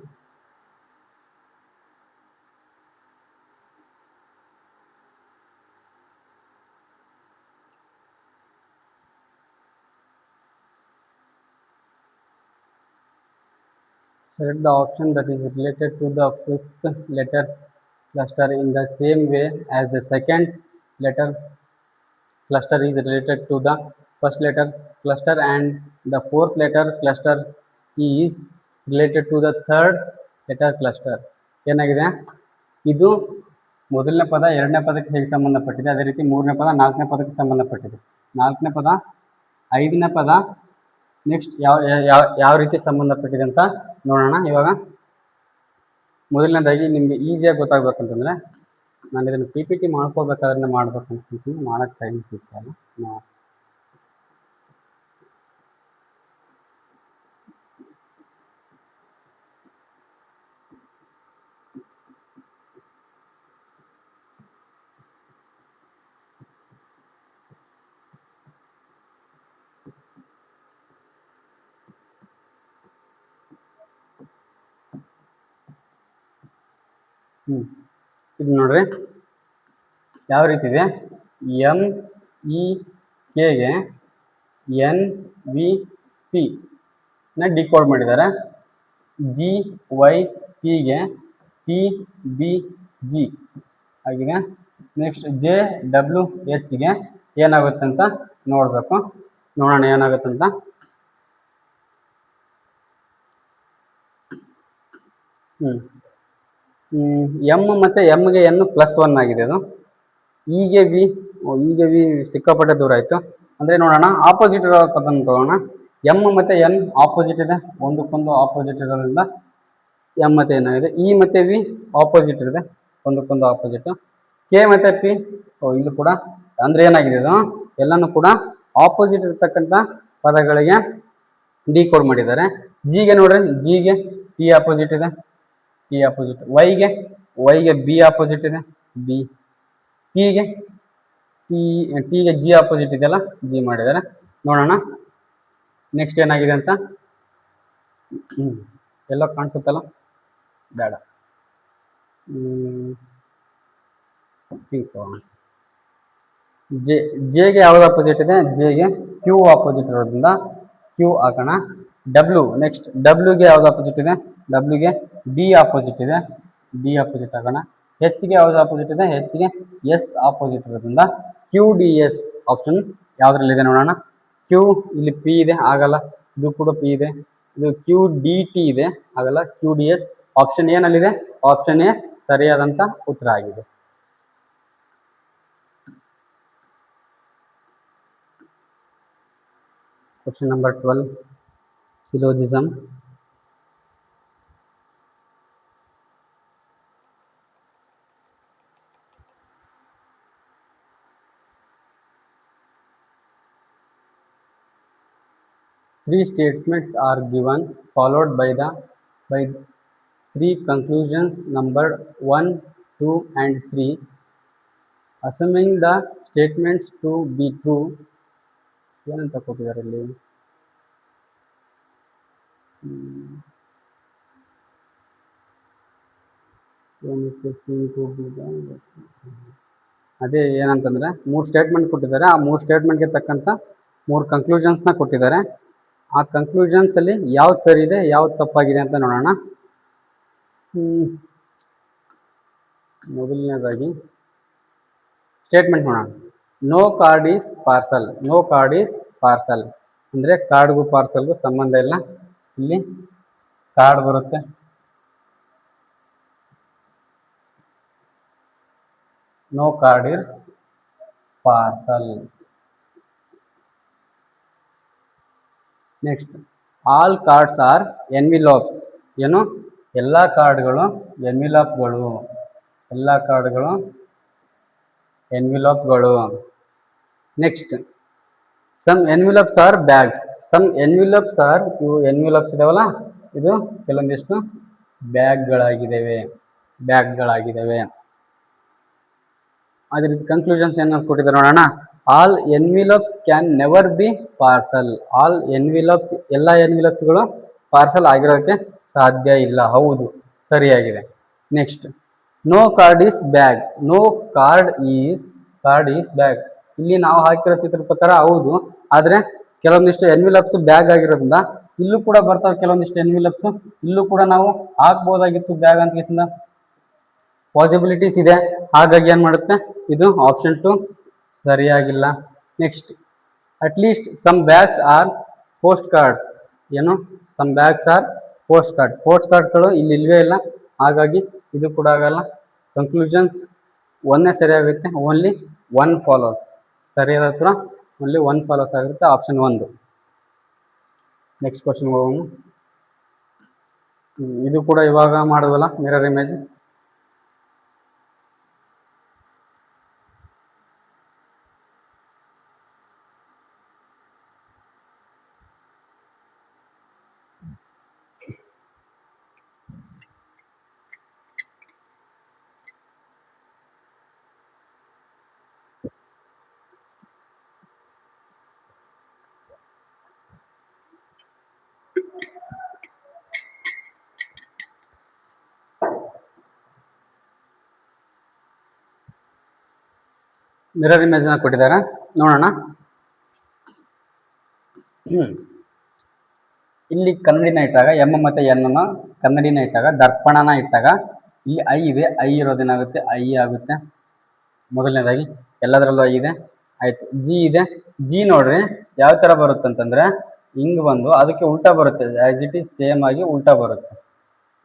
Select the option that is related to the fifth letter cluster in the same way as the second letter cluster is related to the first letter cluster and the fourth letter cluster is related to the third letter cluster. ಏನಾಗಿದೆ ಇದು? ಮೊದಲನೇ ಪದ ಎರಡನೇ ಪದಕ್ಕೆ ಹೇಗೆ ಸಂಬಂಧಪಟ್ಟಿದೆ, ಅದೇ ರೀತಿ ಮೂರನೇ ಪದ ನಾಲ್ಕನೇ ಪದಕ್ಕೆ ಸಂಬಂಧಪಟ್ಟಿದೆ. ನಾಲ್ಕನೇ ಪದ ಐದನೇ ಪದ ನೆಕ್ಸ್ಟ್ ಯಾವ ರೀತಿ ಸಂಬಂಧಪಟ್ಟಿದೆ ಅಂತ ನೋಡೋಣ. ಇವಾಗ ಮೊದಲನೇದಾಗಿ ನಿಮಗೆ ಈಸಿಯಾಗಿ ಗೊತ್ತಾಗ್ಬೇಕಂತಂದ್ರೆ, ನಾನು ಇದನ್ನು ಪಿ ಪಿ ಟಿ ಮಾಡ್ಕೋಬೇಕಾದ್ರೆ ಮಾಡ್ಬೇಕಂತ ಮಾಡೋಕ್ಕೆ ಟೈಮ್ ಸಿಗ್ತಲ್ಲ. ಇದು ನೋಡ್ರಿ ಯಾವ ರೀತಿ ಇದೆ. ಎಮ್ ಇ ಕೆಗೆ ಎನ್ ವಿ ಪಿ ನ ಡಿಕೋಡ್ ಮಾಡಿದ್ದಾರೆ. ಜಿ ವೈ ಪಿಗೆ ಟಿ ಬಿ ಜಿ ಆಗಿದೆ. ನೆಕ್ಸ್ಟ್ ಜೆ ಡಬ್ಲ್ಯೂ ಎಚ್ಗೆ ಏನಾಗುತ್ತೆ ಅಂತ ನೋಡಬೇಕು. ನೋಡೋಣ ಏನಾಗುತ್ತಂತ. ಎಮ್ ಮತ್ತು ಎಮ್ಗೆ ಎನ್ +1 ಆಗಿದೆ. ಅದು ಈಗೆ ವಿ ಸಿಕ್ಕಾಪಟ್ಟೆ ದೂರ ಆಯಿತು. ಅಂದರೆ ನೋಡೋಣ, ಆಪೋಸಿಟ್ ಇರೋ ಪದನ್ನು ತಗೋಣ. ಎಮ್ ಮತ್ತು ಎನ್ ಆಪೋಸಿಟ್ ಇದೆ, ಒಂದಕ್ಕೊಂದು ಆಪೋಸಿಟ್ ಇರೋದ್ರಿಂದ ಎಮ್ ಮತ್ತು ಎನ್ ಆಗಿದೆ. ಇ ಮತ್ತು ವಿ ಆಪೋಸಿಟ್ ಇದೆ, ಒಂದಕ್ಕೊಂದು ಆಪೋಸಿಟ್. ಕೆ ಮತ್ತು ಪಿ ಇಲ್ಲೂ ಕೂಡ ಅಂದರೆ ಏನಾಗಿದೆ, ಇದು ಎಲ್ಲನೂ ಕೂಡ ಆಪೋಸಿಟ್ ಇರ್ತಕ್ಕಂಥ ಪದಗಳಿಗೆ ಡಿಕೋಡ್ ಮಾಡಿದ್ದಾರೆ. ಜಿಗೆ ನೋಡ್ರಿ, ಜಿಗೆ ಟಿ ಆಪೋಸಿಟ್ ಇದೆ, ಟಿ ಆಪೋಸಿಟ್. ವೈಗೆ ಬಿ ಆಪೋಸಿಟ್ ಇದೆ, ಬಿ. ಟಿಗೆ ಜಿ ಆಪೋಸಿಟ್ ಇದೆಯಲ್ಲ, ಜಿ ಮಾಡಿದ್ದಾರೆ. ನೋಡೋಣ ನೆಕ್ಸ್ಟ್ ಏನಾಗಿದೆ ಅಂತ. ಎಲ್ಲ ಕಾಣಿಸುತ್ತಲ್ಲ, ಬೇಡ, ಪಿಂಕ್. ಜೆ ಜೆಗೆ ಯಾವ್ದು ಆಪೋಸಿಟ್ ಇದೆ, ಜೆಗೆ ಕ್ಯೂ ಆಪೋಸಿಟ್ ಇರೋದ್ರಿಂದ ಕ್ಯೂ ಹಾಕೋಣ. ಡಬ್ಲ್ಯೂ ನೆಕ್ಸ್ಟ್, ಡಬ್ಲ್ಯೂಗೆ ಯಾವ್ದು ಆಪೋಸಿಟ್ ಇದೆ, ಡಬ್ಲ್ಯೂಗೆ ಡಿ ಆಪೋಸಿಟ್ ಇದೆ, ಡಿ ಆಪೋಸಿಟ್ ಹಾಕೋಣ. ಹೆಚ್ಗೆ ಯಾವ್ದು ಆಪೋಸಿಟ್ ಇದೆ, ಹೆಚ್ಗೆ ಎಸ್ ಆಪೋಸಿಟ್ ಇರೋದ್ರಿಂದ ಕ್ಯೂ ಡಿ ಎಸ್ ಆಪ್ಷನ್ ಯಾವ್ದ್ರಲ್ಲಿದೆ ನೋಡೋಣ. ಕ್ಯೂ ಇಲ್ಲಿ ಪಿ ಇದೆ, ಆಗಲ್ಲ. ಇದು ಕೂಡ ಪಿ ಇದೆ. ಇದು ಕ್ಯೂ ಡಿ ಟಿ ಇದೆ, ಆಗಲ್ಲ. ಕ್ಯೂ ಡಿ ಎಸ್ ಆಪ್ಷನ್ ಏನಲ್ಲಿದೆ, ಆಪ್ಷನ್ ಎ ಸರಿಯಾದಂತ ಉತ್ತರ ಆಗಿದೆ. Question number 12, syllogism. Three statements are given followed by three conclusions numbered 1, 2 and 3. Assuming the statements to be true, ಏನಂತ ಕೊಟ್ಟಿದ್ದಾರೆ ಇಲ್ಲಿ, ಅದೇ ಏನಂತಂದ್ರೆ 3 ಸ್ಟೇಟ್ಮೆಂಟ್ ಕೊಟ್ಟಿದ್ದಾರೆ. ಆ 3 ಸ್ಟೇಟ್ಮೆಂಟ್ಗೆ ತಕ್ಕಂತ 3 ಕನ್ಕ್ಲೂಷನ್ಸ್ನ ಕೊಟ್ಟಿದ್ದಾರೆ. ಆ ಕನ್ಕ್ಲೂಷನ್ಸ್ ಅಲ್ಲಿ ಯಾವ್ದು ಸರಿ ಇದೆ, ಯಾವ್ದು ತಪ್ಪಾಗಿದೆ ಅಂತ ನೋಡೋಣ. ಮೊದಲನೇದಾಗಿ ಸ್ಟೇಟ್ಮೆಂಟ್ ನೋಡೋಣ. No card is parcel. No card is parcel ಅಂದ್ರೆ ಕಾರ್ಡ್ಗೂ ಪಾರ್ಸಲ್ಗೂ ಸಂಬಂಧ ಇಲ್ಲ. ಇಲ್ಲಿ ಕಾರ್ಡ್ ಬರುತ್ತೆ, no card is parcel. Next, all cards are envelopes. ಏನು, ಎಲ್ಲ ಕಾರ್ಡ್ಗಳು ಎನ್ವಿಲಾಪ್ಗಳು, ಎಲ್ಲ ಕಾರ್ಡ್ಗಳು ಎನ್ವಿಲಾಪ್ಗಳು. ನೆಕ್ಸ್ಟ್, some envelopes are bags. Some envelopes are, ಇವು ಎನ್ವಿಲಾಪ್ಸ್ ಇದಾವಲ್ಲ, ಇದು ಕೆಲವೊಂದಿಷ್ಟು ಬ್ಯಾಗ್ಗಳಾಗಿದ್ದಾವೆ, ಬ್ಯಾಗ್ಗಳಾಗಿದ್ದಾವೆ. ಅದೇ ರೀತಿ ಕನ್ಕ್ಲೂಷನ್ಸ್ ಏನು ಕೊಟ್ಟಿದ್ದಾರೆ ನೋಡೋಣ. All envelopes can never be parcel. All envelopes, ಎಲ್ಲ ಎನ್ವಿಲಾಪ್ಸ್ಗಳು ಪಾರ್ಸಲ್ ಆಗಿರೋಕ್ಕೆ ಸಾಧ್ಯ ಇಲ್ಲ. ಹೌದು, ಸರಿಯಾಗಿದೆ. Next, no card is bag. No card is bag. ಇಲ್ಲಿ ನಾವು ಹಾಕಿರೋ ಚಿತ್ರದ ಪ್ರಕಾರ ಹೌದು, ಆದ್ರೆ ಕೆಲವೊಂದಿಷ್ಟು ಎನ್ವಿಲಾಪ್ಸ್ ಬ್ಯಾಗ್ ಆಗಿರೋದ್ರಿಂದ ಇಲ್ಲೂ ಕೂಡ ಬರ್ತಾವೆ. ಕೆಲವೊಂದಿಷ್ಟು ಎನ್ವಿಲಾಪ್ಸ್ ಇಲ್ಲೂ ಕೂಡ ನಾವು ಹಾಕ್ಬೋದಾಗಿತ್ತು ಬ್ಯಾಗ್ ಅಂತ ಪಾಸಿಬಿಲಿಟೀಸ್ ಇದೆ. ಹಾಗಾಗಿ ಏನ್ ಮಾಡುತ್ತೆ, ಇದು ಆಪ್ಷನ್ 2 ಸರಿಯಾಗಿಲ್ಲ. Next, at least some bags are post cards. ಏನು, some bags are post card. Post ಕಾರ್ಡ್ಗಳು ಇಲ್ಲಿ ಇಲ್ವೇ ಇಲ್ಲ, ಹಾಗಾಗಿ ಇದು ಕೂಡ ಆಗಲ್ಲ. ಕನ್ಕ್ಲೂಷನ್ಸ್ ಒಂದೇ ಸರಿಯಾಗುತ್ತೆ, ಓನ್ಲಿ 1 ಫಾಲೋಸ್. ಸರಿಯಾದ ಉತ್ತರ ಓನ್ಲಿ 1 ಫಾಲೋಸ್ ಆಗಿರುತ್ತೆ, ಆಪ್ಷನ್ 1. ನೆಕ್ಸ್ಟ್ ಕ್ವಶನ್ ಹೋಗೋಣ. ಇದು ಕೂಡ ಇವಾಗ ಮಾಡೋದಲ್ಲ, ಮಿರರ್ ಇಮೇಜ್. ಮಿರರ್ ಇಮೇಜ್ ನ ಕೊಟ್ಟಿದ್ದಾರೆ, ನೋಡೋಣ. ಇಲ್ಲಿ ಕನ್ನಡಿನ ಇಟ್ಟಾಗ, ಎಮ್ ಮತ್ತೆ ಎನ್ ಅನ್ನ ಕನ್ನಡಿನ ಇಟ್ಟಾಗ, ದರ್ಪಣನ ಇಟ್ಟಾಗ ಇಲ್ಲಿ ಐ ಇದೆ. ಐ ಇರೋದೇನಾಗುತ್ತೆ, ಐ ಆಗುತ್ತೆ ಮೊದಲನೇದಾಗಿ. ಎಲ್ಲದರಲ್ಲೂ ಐ ಇದೆ, ಆಯ್ತು. ಜಿ ಇದೆ. ಜಿ ನೋಡ್ರಿ ಯಾವ ತರ ಬರುತ್ತೆ ಅಂತಂದ್ರೆ, ಹಿಂಗ್ ಬಂದು ಅದಕ್ಕೆ ಉಲ್ಟಾ ಬರುತ್ತೆ. ಆಸ್ ಇಟ್ ಈಸ್ ಸೇಮ್ ಆಗಿ ಉಲ್ಟಾ ಬರುತ್ತೆ.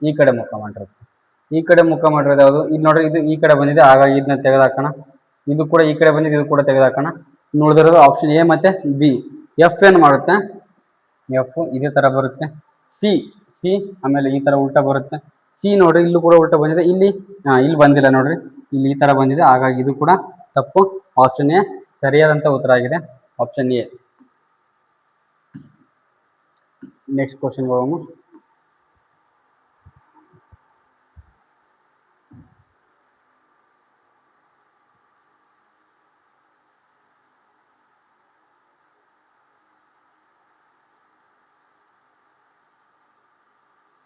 ಈ ಕಡೆ ಮುಖ ಮಾಡಿರುತ್ತೆ. ಈ ಕಡೆ ಮುಖ ಮಾಡಿರೋದು ಯಾವುದು, ಇದು ನೋಡ್ರಿ, ಇದು ಈ ಕಡೆ ಬಂದಿದೆ, ಹಾಗಾಗಿ ಇದನ್ನ ತೆಗೆದಾಕೋಣ. ಇದು ಕೂಡ ಈ ಕಡೆ ಬಂದಿದೆ, ಇದು ಕೂಡ ತೆಗೆದಾಕೋಣ. ನೋಡಿದಿರೋದು ಆಪ್ಷನ್ ಎ ಮತ್ತೆ ಬಿ. ಎಫ್ ಏನು ಮಾಡುತ್ತೆ, ಎಫ್ ಇದೇ ತರ ಬರುತ್ತೆ. ಸಿ, ಸಿ ಆಮೇಲೆ ಈ ತರ ಉಲ್ಟಾ ಬರುತ್ತೆ. ಸಿ ನೋಡ್ರಿ, ಇಲ್ಲೂ ಕೂಡ ಉಲ್ಟಾ ಬಂದಿದೆ. ಇಲ್ಲಿ ಇಲ್ಲಿ ಬಂದಿಲ್ಲ ನೋಡ್ರಿ, ಇಲ್ಲಿ ಈ ತರ ಬಂದಿದೆ, ಹಾಗಾಗಿ ಇದು ಕೂಡ ತಪ್ಪು. ಆಪ್ಷನ್ ಎ ಸರಿಯಾದಂತ ಉತ್ತರ ಆಗಿದೆ, ಆಪ್ಷನ್ ಎ. ನೆಕ್ಸ್ಟ್ ಕ್ವಶನ್ ಹೋಗೋಣ.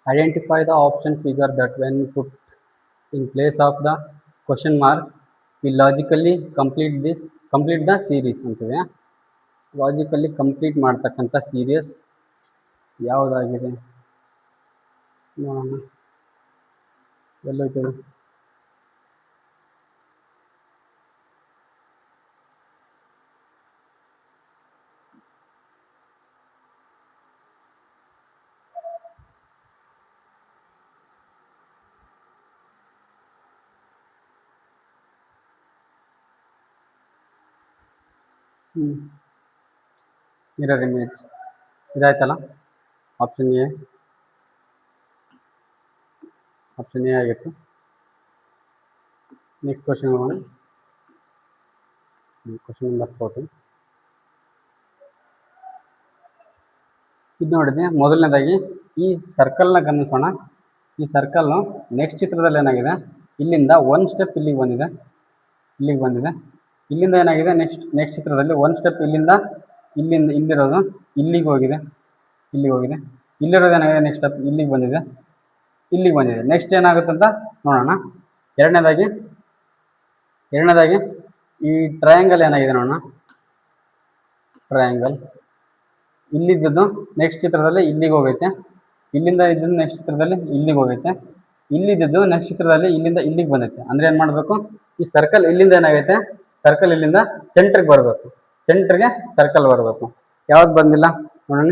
Identify the option figure that when put in place of the question mark we logically complete the series ಅಂತಿದೆ. ಲಾಜಿಕಲಿ ಕಂಪ್ಲೀಟ್ ಮಾಡ್ತಕ್ಕಂಥ ಸೀರೀಸ್ ಯಾವುದಾಗಿದೆ ನೋಡೋಣ. ಎಲ್ಲೋಯ್ತದೆ? ಮಿರರ್ ಇಮೇಜ್ ಇದಾಯ್ತಲ್ಲ. ಆಪ್ಷನ್ ಎ ಆಗಿತ್ತು. ನೆಕ್ಸ್ಟ್ ಕ್ವಶನ್ ನೋಡೋಣ. Question number 14. ಇದು ನೋಡಿದ್ರೆ ಮೊದಲನೇದಾಗಿ ಈ ಸರ್ಕಲ್ನ ಗಮನಿಸೋಣ. ಈ ಸರ್ಕಲ್ನು ನೆಕ್ಸ್ಟ್ ಚಿತ್ರದಲ್ಲಿ ಏನಾಗಿದೆ, ಇಲ್ಲಿಂದ ಒಂದು ಸ್ಟೆಪ್ ಇಲ್ಲಿಗೆ ಬಂದಿದೆ. ಇಲ್ಲಿಂದ ಏನಾಗಿದೆ, ನೆಕ್ಸ್ಟ್ ಚಿತ್ರದಲ್ಲಿ ಒಂದು ಸ್ಟೆಪ್ ಇಲ್ಲಿರೋದು ಇಲ್ಲಿಗೆ ಹೋಗಿದೆ. ಇಲ್ಲಿರೋದು ಏನಾಗಿದೆ, ನೆಕ್ಸ್ಟ್ ಸ್ಟೆಪ್ ಇಲ್ಲಿಗೆ ಬಂದಿದೆ. ನೆಕ್ಸ್ಟ್ ಏನಾಗುತ್ತೆ ಅಂತ ನೋಡೋಣ. ಎರಡನೇದಾಗಿ ಈ ಟ್ರಯಾಂಗಲ್ ಏನಾಗಿದೆ ನೋಡೋಣ. ಟ್ರಯಾಂಗಲ್ ಇಲ್ಲಿದ್ದು ನೆಕ್ಸ್ಟ್ ಚಿತ್ರದಲ್ಲಿ ಇಲ್ಲಿಗೆ ಹೋಗೈತೆ. ಇಲ್ಲಿಂದ ಇದ್ದು ನೆಕ್ಸ್ಟ್ ಚಿತ್ರದಲ್ಲಿ ಇಲ್ಲಿಗೆ ಹೋಗೈತೆ. ಇಲ್ಲಿದ್ದು ನೆಕ್ಸ್ಟ್ ಚಿತ್ರದಲ್ಲಿ ಇಲ್ಲಿಂದ ಇಲ್ಲಿಗೆ ಬಂದೈತೆ. ಅಂದ್ರೆ ಏನು ಮಾಡಬೇಕು, ಈ ಸರ್ಕಲ್ ಇಲ್ಲಿಂದ ಏನಾಗೈತೆ, ಸರ್ಕಲ್ ಇಲ್ಲಿಂದ ಸೆಂಟ್ರಿಗೆ ಬರಬೇಕು. ಸೆಂಟ್ರಿಗೆ ಸರ್ಕಲ್ ಬರಬೇಕು. ಯಾವ್ದು ಬಂದಿಲ್ಲ ನೋಡೋಣ.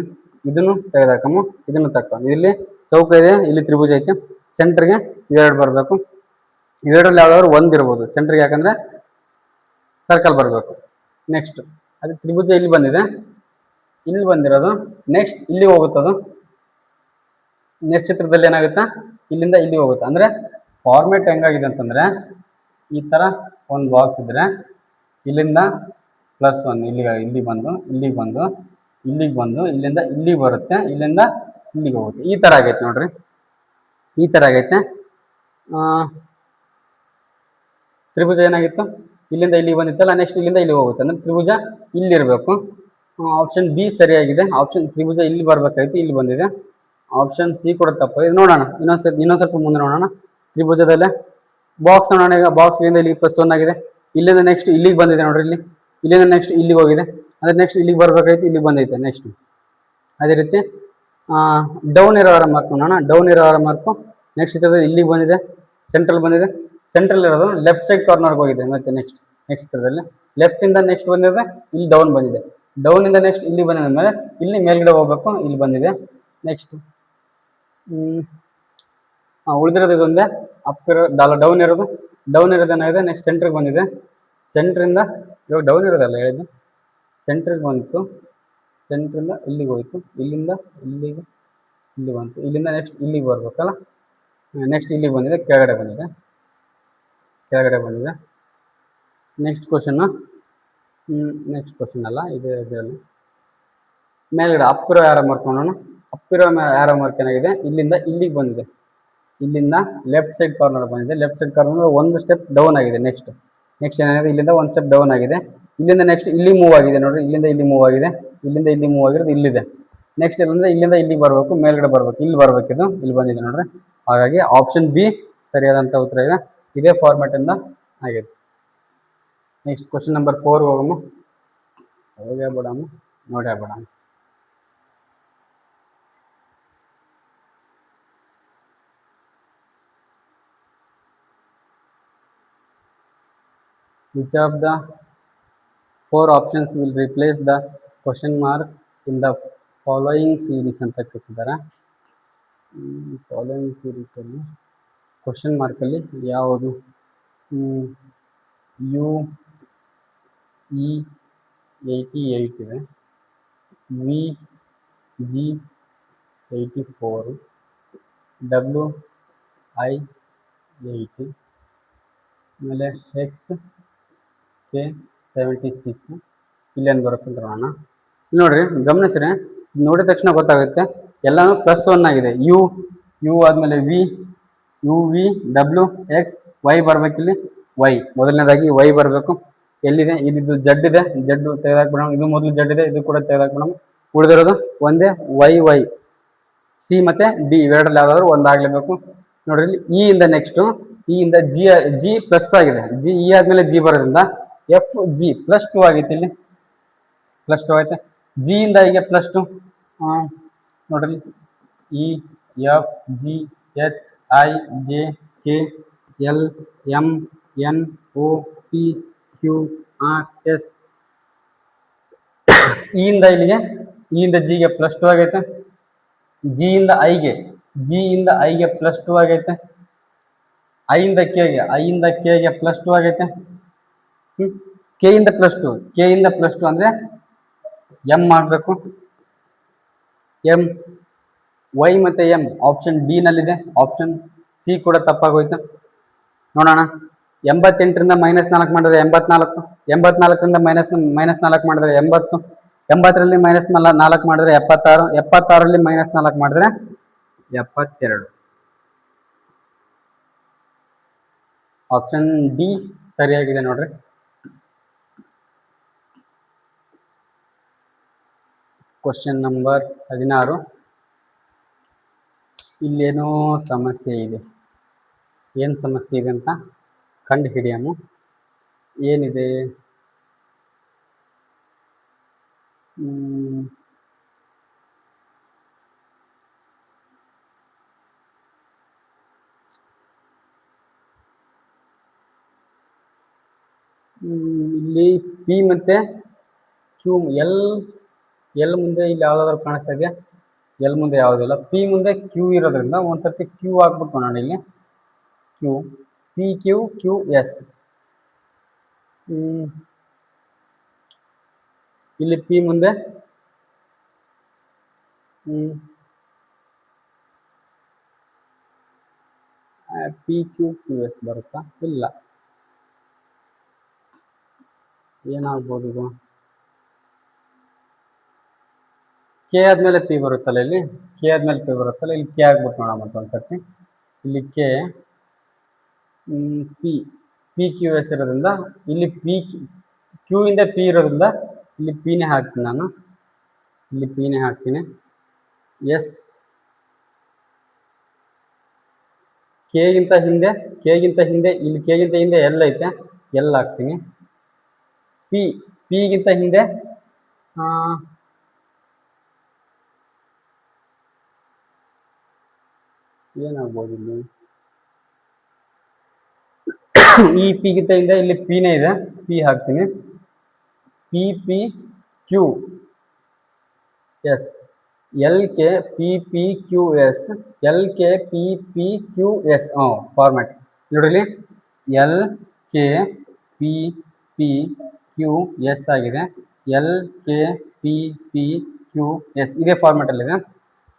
ಇದನ್ನು ತೆಗೆದಾಕಮ್ಮ, ಇದನ್ನು ತಕ್ಕ. ಇಲ್ಲಿ ಚೌಕ ಇದೆ, ಇಲ್ಲಿ ತ್ರಿಭುಜ ಐತೆ. ಸೆಂಟ್ರಿಗೆ ಇವೆರಡು ಬರಬೇಕು. ಇವೆರಡರಲ್ಲಿ ಯಾವ್ದಾದ್ರು ಒಂದು ಇರ್ಬೋದು ಸೆಂಟ್ರಿಗೆ, ಯಾಕಂದ್ರೆ ಸರ್ಕಲ್ ಬರಬೇಕು. ನೆಕ್ಸ್ಟ್ ಅದು ತ್ರಿಭುಜ ಇಲ್ಲಿ ಬಂದಿದೆ, ಇಲ್ಲಿ ಬಂದಿರೋದು ನೆಕ್ಸ್ಟ್ ಇಲ್ಲಿ ಹೋಗುತ್ತದು. ನೆಕ್ಸ್ಟ್ ಚಿತ್ರದಲ್ಲಿ ಏನಾಗುತ್ತೆ, ಇಲ್ಲಿಂದ ಇಲ್ಲಿ ಹೋಗುತ್ತೆ. ಅಂದ್ರೆ ಫಾರ್ಮೇಟ್ ಹೆಂಗಾಗಿದೆ ಅಂತಂದ್ರೆ, ಈ ತರ ಒಂದು ಬಾಕ್ಸ್ ಇದ್ರೆ ಇಲ್ಲಿಂದ +1 ಇಲ್ಲಿ ಬಂದು ಇಲ್ಲಿಗೆ ಬಂದು ಇಲ್ಲಿಂದ ಇಲ್ಲಿಗೆ ಬರುತ್ತೆ, ಇಲ್ಲಿಂದ ಇಲ್ಲಿಗೆ ಹೋಗುತ್ತೆ. ಈ ತರ ಆಗೈತೆ ನೋಡ್ರಿ, ಈ ತರ ಆಗೈತೆ. ತ್ರಿಭುಜ ಏನಾಗಿತ್ತು, ಇಲ್ಲಿಂದ ಇಲ್ಲಿಗೆ ಬಂದಿತ್ತಲ್ಲ, ನೆಕ್ಸ್ಟ್ ಇಲ್ಲಿಂದ ಇಲ್ಲಿ ಹೋಗುತ್ತೆ. ಅಂದ್ರೆ ತ್ರಿಭುಜ ಇಲ್ಲಿರಬೇಕು. ಆಪ್ಷನ್ ಬಿ ಸರಿಯಾಗಿದೆ. ತ್ರಿಭುಜ ಇಲ್ಲಿ ಬರ್ಬೇಕಾಯ್ತು, ಇಲ್ಲಿ ಬಂದಿದೆ. ಆಪ್ಷನ್ ಸಿ ಕೂಡ ತಪ್ಪು. ನೋಡೋಣ ಇನ್ನೊಂದ್ ಸ್ವಲ್ಪ ಮುಂದೆ ನೋಡೋಣ. ತ್ರಿಭುಜದಲ್ಲೇ ಬಾಕ್ಸ್ ನೋಡೋಣ. ಈಗ ಬಾಕ್ಸ್ ಇಲ್ಲಿಂದ ಇಲ್ಲಿ +1 ಆಗಿದೆ. ಇಲ್ಲಿಂದ ನೆಕ್ಸ್ಟ್ ಇಲ್ಲಿಗೆ ಬಂದಿದೆ ನೋಡ್ರಿ. ಇಲ್ಲಿಂದ ನೆಕ್ಸ್ಟ್ ಇಲ್ಲಿಗೆ ಹೋಗಿದೆ. ಅಂದ್ರೆ ನೆಕ್ಸ್ಟ್ ಇಲ್ಲಿಗೆ ಬರ್ಬೇಕಾಯ್ತು, ಇಲ್ಲಿಗೆ ಬಂದೈತೆ. ನೆಕ್ಸ್ಟ್ ಅದೇ ರೀತಿ ಡೌನ್ ಇರೋ ಮಾರ್ಕ್ ನೋಡೋಣ. ಡೌನ್ ಇರೋ ಮಾರ್ಕು ನೆಕ್ಸ್ಟ್ ಚಿತ್ರದಲ್ಲಿ ಇಲ್ಲಿಗೆ ಬಂದಿದೆ, ಸೆಂಟ್ರಲ್ ಬಂದಿದೆ. ಸೆಂಟ್ರಲ್ ಇರೋದು ಲೆಫ್ಟ್ ಸೈಡ್ ಕಾರ್ನರ್ಗೆ ಹೋಗಿದೆ. ಮತ್ತೆ ನೆಕ್ಸ್ಟ್ ಚಿತ್ರದಲ್ಲಿ ಲೆಫ್ಟ್ ಇಂದ ನೆಕ್ಸ್ಟ್ ಬಂದಿದೆ, ಇಲ್ಲಿ ಡೌನ್ ಬಂದಿದೆ. ಡೌನ್ ಇಂದ ನೆಕ್ಸ್ಟ್ ಇಲ್ಲಿ ಬಂದಿದ ಮೇಲೆ ಇಲ್ಲಿ ಮೇಲ್ಗಡೆ ಹೋಗ್ಬೇಕು, ಇಲ್ಲಿ ಬಂದಿದೆ. ನೆಕ್ಸ್ಟ್ ಉಳಿದಿರೋದು ಇದೊಂದೇ. ಡೌನ್ ಇರೋದು ಏನಾಗಿದೆ, ನೆಕ್ಸ್ಟ್ ಸೆಂಟ್ರಿಗೆ ಬಂದಿದೆ. ಸೆಂಟ್ರಿಂದ ಇವಾಗ ಡೌನ್ ಇರೋದಲ್ಲ ಹೇಳಿದ್ದು, ಸೆಂಟ್ರಿಗೆ ಬಂತು. ಸೆಂಟ್ರಿಂದ ಇಲ್ಲಿಗೆ ಹೋಯ್ತು, ಇಲ್ಲಿಂದ ಇಲ್ಲಿ ಬಂತು. ಇಲ್ಲಿಂದ ನೆಕ್ಸ್ಟ್ ಇಲ್ಲಿಗೆ ಬರ್ಬೇಕಲ್ಲ, ನೆಕ್ಸ್ಟ್ ಇಲ್ಲಿಗೆ ಬಂದಿದೆ, ಕೆಳಗಡೆ ಬಂದಿದೆ. ನೆಕ್ಸ್ಟ್ ಕ್ವಶನ್ ಅಲ್ಲ, ಇದರಲ್ಲಿ ಮೇಲ್ಗಡೆ ಅಪ್ಪಿರೋ ಆರೋ ಮಾರ್ಕ್ ನೋಡೋಣ. ಅಪ್ಪಿರೋ ಆರೋ ಮಾರ್ಕ್ ಏನಾಗಿದೆ, ಇಲ್ಲಿಂದ ಇಲ್ಲಿಗೆ ಬಂದಿದೆ. ಇಲ್ಲಿಂದ ಲೆಫ್ಟ್ ಸೈಡ್ ಕಾರ್ನರ್ ಬಂದಿದೆ. ಲೆಫ್ಟ್ ಸೈಡ್ ಕಾರ್ನರ್ ಒಂದು ಸ್ಟೆಪ್ ಡೌನ್ ಆಗಿದೆ. ನೆಕ್ಸ್ಟ್ ಏನಾಗಿದೆ, ಇಲ್ಲಿಂದ ಒಂದು ಸ್ಟೆಪ್ ಡೌನ್ ಆಗಿದೆ. ಇಲ್ಲಿಂದ ನೆಕ್ಸ್ಟ್ ಇಲ್ಲಿ ಮೂವ್ ಆಗಿದೆ ನೋಡ್ರಿ. ಇಲ್ಲಿಂದ ಇಲ್ಲಿ ಮೂವ್ ಆಗಿದೆ. ಇಲ್ಲಿಂದ ಇಲ್ಲಿ ಮೂವ್ ಆಗಿರೋದು ಇಲ್ಲಿದೆ. ನೆಕ್ಸ್ಟ್ ಇಲ್ಲಿಂದ ಇಲ್ಲಿಗೆ ಬರಬೇಕು, ಮೇಲ್ಗಡೆ ಬರ್ಬೇಕು, ಇಲ್ಲಿ ಬರ್ಬೇಕಿದು, ಇಲ್ಲಿ ಬಂದಿದೆ ನೋಡ್ರಿ. ಹಾಗಾಗಿ ಆಪ್ಷನ್ ಬಿ ಸರಿಯಾದಂಥ ಉತ್ತರ ಇದೆ. ಇದೇ ಫಾರ್ಮ್ಯಾಟ್ ಇಂದ ಆಗಿದೆ. ನೆಕ್ಸ್ಟ್ ಕ್ವಶನ್ ನಂಬರ್ 4 ಹೋಗಮ್ಮ. ಹೋಗೇ ಬಿಡಮ್ಮ, ನೋಡೇ ಬಿಡಮ್ಮ. Which of the 4 options will replace the question mark in the following series ಅಂತ ಕೇಳಿದ್ದಾರೆ. ಫಾಲೋಯಿಂಗ್ ಸೀರೀಸ್ ಅಲ್ಲಿ ಕ್ವಶನ್ ಮಾರ್ಕ್ ಅಲ್ಲಿ ಯಾವುದು UE88 ಇದೆ, VG84, WI80, ಆಮೇಲೆ XK76 ಇಲ್ಲೇನು ಬರುತ್ತೆ ಅಂತ ನೋಡೋಣ. ನೋಡ್ರಿ ಗಮನಿಸ್ರಿ, ನೋಡಿದ ತಕ್ಷಣ ಗೊತ್ತಾಗುತ್ತೆ ಎಲ್ಲಾನು +1 ಆಗಿದೆ. ಯು ಆದ್ಮೇಲೆ UV W X Y ಬರ್ಬೇಕಿಲ್ಲಿ. Y ಮೊದಲನೇದಾಗಿ Y ಬರಬೇಕು. ಎಲ್ಲಿದೆ, ಇದು ಜಡ್ ಇದೆ, ಜಡ್ ತೆಗೆದಾಕ್ಬಿಡೋಣ. ಇದು ಮೊದಲು ಜಡ್ ಇದೆ, ಇದು ಕೂಡ ತೆಗೆದಾಕ್ಬಿಡೋಣ. ಉಳಿದಿರೋದು ಒಂದೇ Y C ಮತ್ತೆ D ಇವೆರಡರಲ್ಲಿ ಯಾವ್ದಾದ್ರು ಒಂದಾಗಲೇಬೇಕು. ನೋಡ್ರಿ ಇಲ್ಲಿ E ಇಂದ ನೆಕ್ಸ್ಟ್ ಇ ಇಂದ ಜಿ ಜಿ ಪ್ಲಸ್ ಆಗಿದೆ, ಜಿ ಇ ಆದ್ಮೇಲೆ ಜಿ ಬರೋದ್ರಿಂದ ಎಫ್ ಜಿ +2 ಆಗೈತೆ, ಇಲ್ಲಿ +2 ಆಯ್ತೆ. ಜಿ ಇಂದ ಐಗೆ +2 ನೋಡ್ರಿ, E F G H I J K L M N O P Q R S. E ಇಂದ ಇಲ್ಲಿಗೆ, ಇ ಇಂದ ಜಿಗೆ +2 ಆಗೈತೆ. ಜಿ ಇಂದ ಐಗೆ +2 ಆಗೈತೆ. ಐ ಇಂದ ಕೆಗೆ +2 ಆಗೈತೆ. ಕೆ ಇಂದ +2 ಅಂದ್ರೆ ಎಂ ಮಾಡಬೇಕು. ಎಂ ವೈ ಮತ್ತೆ ಎಂ ಆಪ್ಷನ್ ಡಿ ನಲ್ಲಿದೆ, ಆಪ್ಷನ್ ಸಿ ಕೂಡ ತಪ್ಪಾಗೋಯ್ತು. ನೋಡೋಣ, 88ರಿಂದ -4 ಮಾಡಿದ್ರೆ 84, 84ರಿಂದ -4 ಮಾಡಿದ್ರೆ 80, 80ರಲ್ಲಿ -4 ಮಾಡಿದ್ರೆ 76, 76ರಲ್ಲಿ -4 ಮಾಡಿದ್ರೆ 72. ಆಪ್ಷನ್ ಡಿ ಸರಿಯಾಗಿದೆ ನೋಡ್ರಿ. Question number 16. ಇಲ್ಲೇನೋ ಸಮಸ್ಯೆ ಇದೆ. ಏನು ಸಮಸ್ಯೆ ಇದೆ ಅಂತ ಕಂಡು ಹಿಡಿಯము. ಏನಿದೆ? ಇಲ್ಲಿ ಪಿ ಮತ್ತೆ ಕ್ಯೂ, ಎಲ್ ಮುಂದೆ ಇಲ್ಲಿ ಯಾವ್ದಾದ್ರು ಕಾಣಿಸ್ತಾ ಇದೆಯಾ? ಎಲ್ ಮುಂದೆ ಯಾವುದಿಲ್ಲ. ಪಿ ಮುಂದೆ ಕ್ಯೂ ಇರೋದ್ರಿಂದ ಒಂದ್ಸರ್ತಿ ಕ್ಯೂ ಹಾಕ್ಬಿಟ್ಟು ನೋಡೋಣ. ಇಲ್ಲಿ Q, P Q Q S. ಇಲ್ಲಿ ಪಿ ಮುಂದೆ ಪಿ ಕ್ಯೂ ಕ್ಯೂ ಎಸ್ ಬರುತ್ತಾ? ಇಲ್ಲ. ಏನಾಗ್ಬೋದು ಇದು? ಕೆ ಆದ್ಮೇಲೆ ಪಿ ಬರುತ್ತಲ್ಲ, ಇಲ್ಲಿ ಕೆ ಆದ್ಮೇಲೆ ಪಿ ಬರುತ್ತಲ್ಲ, ಇಲ್ಲಿ ಕೆ ಆಗ್ಬಿಟ್ಟು ನೋಡೋಣ ಮತ್ತೊಂದ್ಸರ್ತಿ. ಇಲ್ಲಿ ಕೆ, ಪಿ ಕ್ಯೂ ಎಸ್ ಇರೋದ್ರಿಂದ ಇಲ್ಲಿ ಪಿ ಕ್ಯೂ ಇಂದ ಪಿ ಇರೋದ್ರಿಂದ ಇಲ್ಲಿ ಪಿನೇ ಹಾಕ್ತೀನಿ ನಾನು. ಇಲ್ಲಿ ಪಿನೇ ಹಾಕ್ತೀನಿ. ಎಸ್ ಕೆಗಿಂತ ಹಿಂದೆ ಇಲ್ಲಿ ಕೆಗಿಂತ ಹಿಂದೆ ಎಲ್ ಐತೆ, ಎಲ್ ಹಾಕ್ತೀನಿ. ಪಿಗಿಂತ ಹಿಂದೆ ಏನಾಗ್ಬೋದು ಇಲ್ಲಿ? ಈ ಪಿಗಿಂತ ಹಿಂದೆ ಇಲ್ಲಿ ಪಿನೇ ಇದೆ, ಪಿ ಹಾಕ್ತೀನಿ. P Q S, L K P Q S, L K P Q S. Format ನೋಡಿಲಿ, L K P Q S ಆಗಿದೆ. L K P Q S ಇದೇ ಫಾರ್ಮ್ಯಾಟ್ ಅಲ್ಲಿದೆ.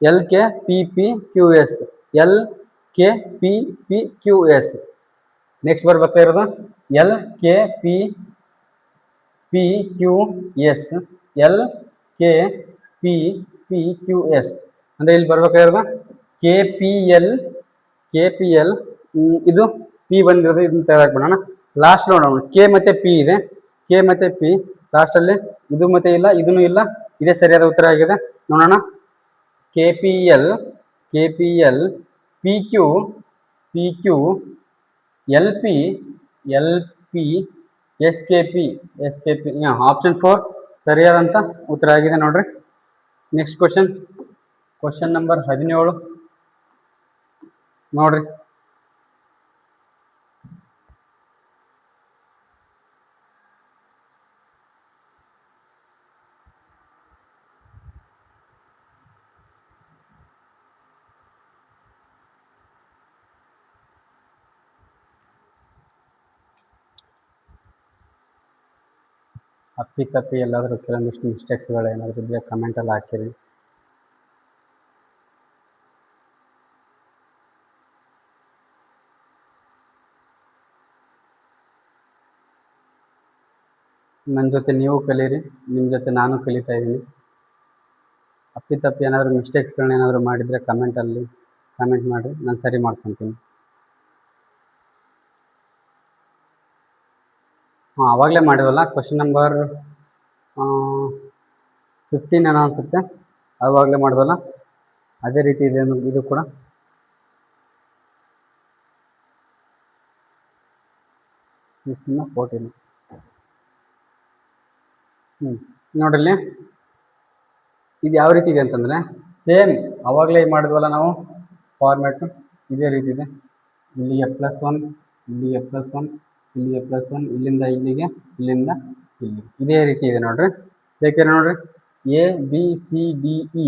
L K P Q S, L K P Q S. Next ಬರ್ಬೇಕಾಗಿರೋದು L K P Q S, L K P Q S ಅಂದರೆ ಇಲ್ಲಿ ಬರ್ಬೇಕಾಗಿರೋದು ಕೆ ಪಿ ಎಲ್. ಇದು ಪಿ ಬಂದಿರೋದು, ಇದನ್ನ ತೆಗೆದಾಕ್ಬಿಡೋಣ. ಲಾಸ್ಟ್ ನೋಡೋಣ, ಕೆ ಮತ್ತೆ ಪಿ ಇದೆ, ಕೆ ಮತ್ತೆ ಪಿ ಲಾಸ್ಟಲ್ಲಿ ಇದು ಮತ್ತೆ ಇಲ್ಲ, ಇದನ್ನು ಇಲ್ಲ. ಇದೇ ಸರಿಯಾದ ಉತ್ತರ ಆಗಿದೆ. ನೋಡೋಣ, K P L P Q L P S K P. Option 4 ಸರಿಯಾದಂಥ ಉತ್ತರ ಆಗಿದೆ ನೋಡ್ರಿ. ನೆಕ್ಸ್ಟ್ ಕ್ವಶನ್ ನಂಬರ್ 17 ನೋಡ್ರಿ. ಅಪ್ಪಿತಪ್ಪಿ ಎಲ್ಲಾದರೂ ಕೆಲವೊಂದಿಷ್ಟು ಮಿಸ್ಟೇಕ್ಸ್ಗಳು ಏನಾದರೂ ಇದ್ದರೆ ಕಮೆಂಟಲ್ಲಿ ಹಾಕಿರಿ. ನನ್ನ ಜೊತೆ ನೀವು ಕಲೀರಿ, ನಿಮ್ಮ ಜೊತೆ ನಾನು ಕಲಿತಾ ಇದ್ದೀನಿ. ಅಪ್ಪಿತಪ್ಪಿ ಏನಾದರೂ ಮಿಸ್ಟೇಕ್ಸ್ಗಳನ್ನ ಏನಾದರೂ ಮಾಡಿದರೆ ಕಮೆಂಟಲ್ಲಿ ಕಮೆಂಟ್ ಮಾಡಿ, ನಾನು ಸರಿ ಮಾಡ್ಕೊತೀನಿ. ಆವಾಗಲೇ ಮಾಡಿವಲ್ಲ ಕ್ವಶನ್ ನಂಬರ್ 15 ಏನೋ ಅನಿಸುತ್ತೆ, ಆವಾಗಲೇ ಮಾಡಿದ್ವಲ್ಲ ಅದೇ ರೀತಿ ಇದೆ ಇದು ಕೂಡ. 15 14. ನೋಡ್ರಲ್ಲಿ ಇದು ಯಾವ ರೀತಿ ಇದೆ ಅಂತಂದರೆ ಸೇಮ್ ಅವಾಗಲೇ ಮಾಡಿದ್ವಲ್ಲ ನಾವು ಫಾರ್ಮ್ಯಾಟು ಇದೇ ರೀತಿ ಇದೆ. ಇಲ್ಲಿಗೆ +1, ಇಲ್ಲಿಗೆ +1, ಇಲ್ಲಿಗೆ +1, ಇಲ್ಲಿಂದ ಇಲ್ಲಿಗೆ, ಇಲ್ಲಿಂದ ಇಲ್ಲಿ, ಇದೇ ರೀತಿ ಇದೆ ನೋಡ್ರಿ. ಬೇಕಿದ್ರೆ ನೋಡ್ರಿ ABCDE.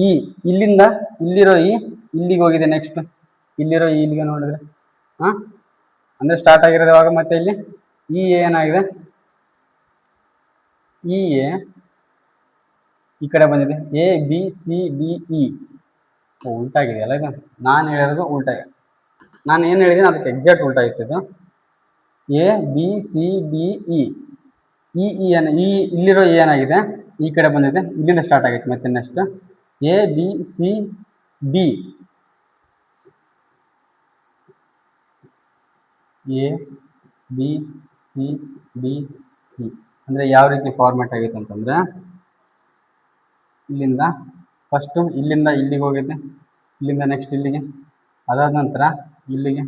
ಇ ಇಲ್ಲಿಂದ ಇಲ್ಲಿರೋ ಇಲ್ಲಿಗೆ ಹೋಗಿದೆ. ನೆಕ್ಸ್ಟ್ ಇಲ್ಲಿರೋ ಇಲ್ಲಿಗೆ ನೋಡಿದ್ರೆ ಅಂದರೆ ಸ್ಟಾರ್ಟ್ ಆಗಿರೋದು ಯಾವಾಗ, ಮತ್ತೆ ಇಲ್ಲಿ ಏನಾಗಿದೆ, ಈ ಕಡೆ ಬಂದಿದೆ. ABCDE ಉಲ್ಟಾಗಿದೆ ಅಲ್ಲ ಇದು. ನಾನು ಹೇಳಿರೋದು ಉಲ್ಟಾ, ನಾನು ಏನು ಹೇಳಿದ್ದೀನಿ ಅದಕ್ಕೆ ಎಕ್ಸಾಕ್ಟ್ ಉಲ್ಟಾ ಇತ್ತು. ABCDE ಇಲ್ಲಿರೋ ಏನಾಗಿದೆ, ಈ ಕಡೆ ಬಂದಿದೆ, ಇಲ್ಲಿಂದ ಸ್ಟಾರ್ಟ್ ಆಗೈತೆ. ಮತ್ತೆ ನೆಕ್ಸ್ಟ್ ABCD ಅಂದರೆ ಯಾವ ರೀತಿ ಫಾರ್ಮ್ಯಾಟ್ ಆಗೈತೆ ಅಂತಂದರೆ ಇಲ್ಲಿಂದ ಫಸ್ಟು ಇಲ್ಲಿಂದ ಇಲ್ಲಿಗೆ ಹೋಗಿದೆ, ಇಲ್ಲಿಂದ ನೆಕ್ಸ್ಟ್ ಇಲ್ಲಿಗೆ, ಅದಾದ ನಂತರ ಇಲ್ಲಿಗೆ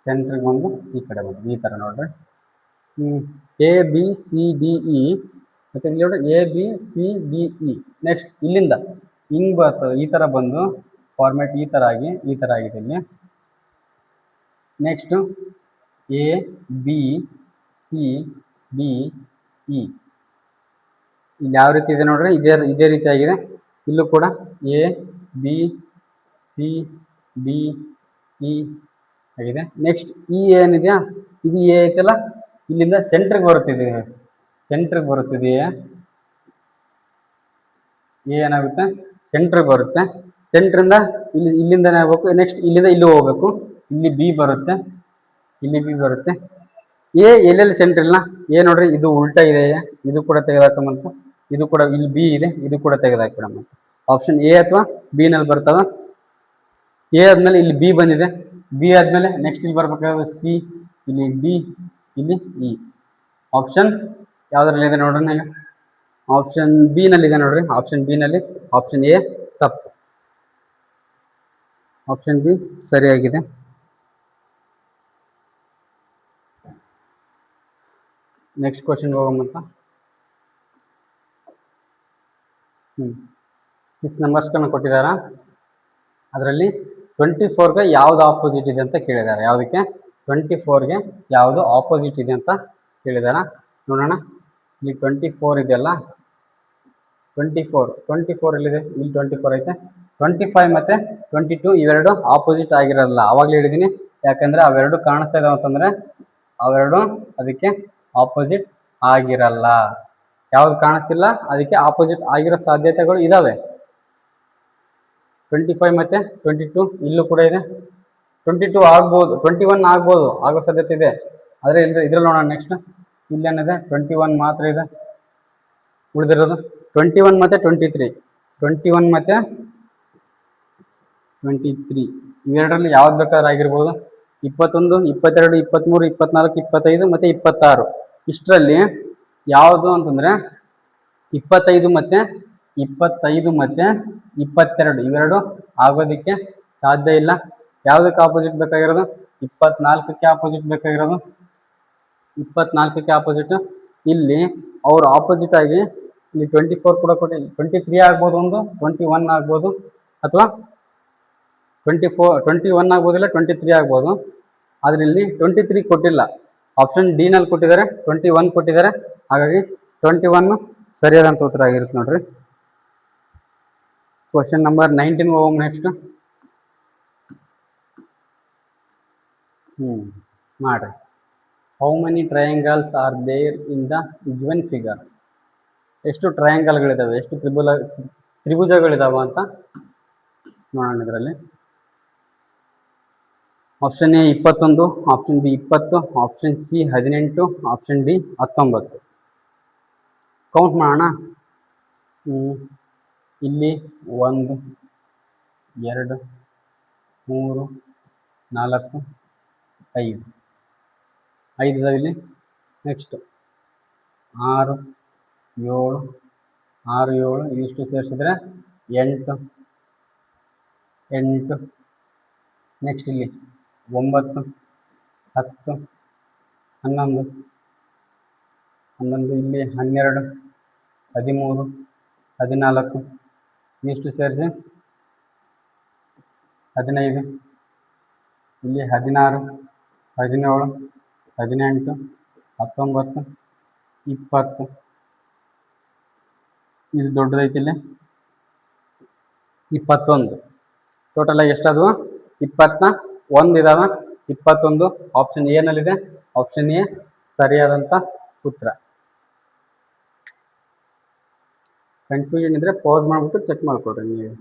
ಸೆಂಟ್ರಿಗೆ ಬಂದು ಈ ಕಡೆ ಬಂದು ಈ ಥರ ನೋಡ್ರಿ. ABCDE ಮತ್ತು ಇಲ್ಲಿ ನೋಡಿ ABCDE. ನೆಕ್ಸ್ಟ್ ಇಲ್ಲಿಂದ ಹಿಂಗೆ ಬರ್ತದೆ, ಈ ಥರ ಬಂದು ಫಾರ್ಮ್ಯಾಟ್ ಈ ಥರ ಆಗಿದೆ ಇಲ್ಲಿ. ನೆಕ್ಸ್ಟು ABCDE ಇಲ್ಲಿ ಯಾವ ರೀತಿ ಇದೆ ನೋಡ್ರಿ, ಇದೇ ರೀತಿ ಆಗಿದೆ. ಇಲ್ಲೂ ಕೂಡ ABCDE ಆಗಿದೆ. ನೆಕ್ಸ್ಟ್ ಏನಿದೆಯಾ, ಇದು ಐತಲ್ಲ, ಇಲ್ಲಿಂದ ಸೆಂಟ್ರಿಗೆ ಬರುತ್ತಿದೆ, ಏನಾಗುತ್ತೆ, ಸೆಂಟ್ರಿಗೆ ಬರುತ್ತೆ. ಸೆಂಟ್ರಿಂದ ಇಲ್ಲಿಂದನೇ ಆಗಬೇಕು. ನೆಕ್ಸ್ಟ್ ಇಲ್ಲಿಂದ ಇಲ್ಲಿ ಹೋಗ್ಬೇಕು, ಇಲ್ಲಿ B ಬರುತ್ತೆ, ಎಲ್ಲೆಲ್ಲಿ ಸೆಂಟ್ರ್ ಇಲ್ಲ. ನೋಡ್ರಿ ಇದು ಉಲ್ಟಾ ಇದೆ, ಇದು ಕೂಡ ತೆಗೆದಾಕಂತ, ಇದು ಕೂಡ ಇಲ್ಲಿ B ಇದೆ, ಇದು ಕೂಡ ತೆಗೆದಾಕಿಡಮ್ಮ. ಆಪ್ಷನ್ A ಅಥವಾ B ನಲ್ಲಿ ಬರ್ತಾವ. A ಆದ್ಮೇಲೆ ಇಲ್ಲಿ B ಬಂದಿದೆ, B ಆದ್ಮೇಲೆ ನೆಕ್ಸ್ಟ್ ಇಲ್ಲಿ ಬರ್ಬೇಕಾದ್ರೆ C, ಇಲ್ಲಿ D, ಇಲ್ಲಿ E. ಆಪ್ಷನ್ ಯಾವ್ದ್ರಲ್ಲಿ ಇದೆ ನೋಡ್ರಿ, ನೀವು ಆಪ್ಷನ್ B ನಲ್ಲಿ ಇದೆ ನೋಡ್ರಿ. ಆಪ್ಷನ್ B ನಲ್ಲಿ ಆಪ್ಷನ್ A ತಪ್ಪು, ಆಪ್ಷನ್ B ಸರಿಯಾಗಿದೆ. ನೆಕ್ಸ್ಟ್ ಕ್ವಶನ್ ಹೋಗೋಮಂತ. 6 ನಂಬರ್ಸ್ಗಳನ್ನ ಕೊಟ್ಟಿದಾರ. ಅದರಲ್ಲಿ 24ಗೆ ಯಾವ್ದು ಆಪೋಸಿಟ್ ಇದೆ ಅಂತ ಕೇಳಿದ್ದಾರೆ. ಯಾವುದಕ್ಕೆ 24ಗೆ ಯಾವುದು ಆಪೋಸಿಟ್ ಇದೆ ಅಂತ ಕೇಳಿದಾರ. ನೋಡೋಣ. ಇಲ್ಲಿ 24 ಇದೆಯಲ್ಲ, 24 ಎಲ್ಲಿದೆ, ಇಲ್ಲಿ 24 ಐತೆ. 25 ಮತ್ತು 22 ಇವೆರಡು ಆಪೋಸಿಟ್ ಆಗಿರಲ್ಲ. ಆವಾಗಲೇ ಹೇಳಿದ್ದೀನಿ, ಯಾಕಂದರೆ ಅವೆರಡು ಕಾಣಿಸ್ತಾ ಇದಾವೆ ಅಂತಂದರೆ ಅವೆರಡು ಅದಕ್ಕೆ ಆಪೋಸಿಟ್ ಆಗಿರಲ್ಲ. ಯಾವ್ದು ಕಾಣಿಸ್ತಿಲ್ಲ ಅದಕ್ಕೆ ಆಪೋಸಿಟ್ ಆಗಿರೋ ಸಾಧ್ಯತೆಗಳು ಇದಾವೆ. 25 ಮತ್ತು 22 ಇಲ್ಲೂ ಕೂಡ ಇದೆ. 22 ಆಗ್ಬೋದು, 21 ಆಗ್ಬೋದು, ಆಗೋ ಸಾಧ್ಯತೆ ಇದೆ. ಆದರೆ ಇದ್ರಲ್ಲಿ ನೋಡೋಣ. ನೆಕ್ಸ್ಟ್ ಇಲ್ಲೇನಿದೆ, 21 ಮಾತ್ರ ಇದೆ ಉಳಿದಿರೋದು. 21 ಮತ್ತು 23, 21 ಮತ್ತು 23 ಇವೆರಡರಲ್ಲಿ ಯಾವ್ದು ಬೇಕಾದ್ರೂ ಆಗಿರ್ಬೋದು. 21, 22, 23, 24, 25 ಮತ್ತು 26 ಇಷ್ಟರಲ್ಲಿ ಯಾವುದು ಅಂತಂದರೆ 25 ಮತ್ತು 22 ಇವೆರಡು ಆಗೋದಕ್ಕೆ ಸಾಧ್ಯ ಇಲ್ಲ. ಯಾವುದಕ್ಕೆ ಆಪೋಸಿಟ್ ಬೇಕಾಗಿರೋದು, 24ಕ್ಕೆ ಆಪೋಸಿಟ್ ಬೇಕಾಗಿರೋದು. 24ಕ್ಕೆ ಆಪೋಸಿಟ್ ಇಲ್ಲಿ ಅವ್ರು ಆಪೋಸಿಟ್ ಆಗಿ ಇಲ್ಲಿ 24 ಕೂಡ ಕೊಟ್ಟು 23 ಆಗ್ಬೋದು, ಒಂದು 21 ಆಗ್ಬೋದು, ಅಥವಾ 21 ಆಗ್ಬೋದಿಲ್ಲ, 23 ಆಗ್ಬೋದು. ಆದರೆ ಇಲ್ಲಿ 23 ಕೊಟ್ಟಿಲ್ಲ, ಆಪ್ಷನ್ ಡಿ ನಲ್ಲಿ ಕೊಟ್ಟಿದ್ದಾರೆ, 21 ಕೊಟ್ಟಿದ್ದಾರೆ. ಹಾಗಾಗಿ 21 ಸರಿಯಾದಂಥ ಉತ್ತರ ಆಗಿರುತ್ತೆ ನೋಡ್ರಿ. ಕ್ವಶನ್ ನಂಬರ್ 19 ಹೋಗೋಣ. ನೆಕ್ಸ್ಟ್ ಮಾಡ್ರಿ. How many triangles are there in the given figure? ಎಷ್ಟು ಟ್ರಯಾಂಗಲ್ಗಳಿದಾವೆ, ಎಷ್ಟು ತ್ರಿಭುಜಗಳಿದಾವ ಅಂತ ನೋಡೋಣ. ಇದರಲ್ಲಿ option A 21, option B 20, option C 18, option D 19. Count ಮಾಡೋಣ. ಇಲ್ಲಿ 1 2 3 4 5 ಇದಾವೆ ಇಲ್ಲಿ. ನೆಕ್ಸ್ಟ್ 6 7 ಇಷ್ಟು ಸೇರಿಸಿದ್ರೆ 8. ನೆಕ್ಸ್ಟ್ ಇಲ್ಲಿ 9 10, 11, 11 ಇಲ್ಲಿ 12, 13, 14 ಇಷ್ಟು ಸೇರಿಸಿ 15, ಇಲ್ಲಿ 16, 17, 18, 19, 20 ಇದು ದೊಡ್ಡದೈತಿ ಇಲ್ಲಿ 21. ಟೋಟಲ್ ಆಗಿ ಎಷ್ಟಾದವು? 21 ಇದಾವ. 21 ಆಪ್ಷನ್ ಎ ನಲ್ಲಿದೆ. ಆಪ್ಷನ್ ಎ ಸರಿಯಾದಂತ ಉತ್ತರ. ಕನ್ಫ್ಯೂಷನ್ ಇದ್ರೆ ಪಾಸ್ ಮಾಡ್ಬಿಟ್ಟು ಚೆಕ್ ಮಾಡ್ಕೊಡ್ರಿ. ನೀವು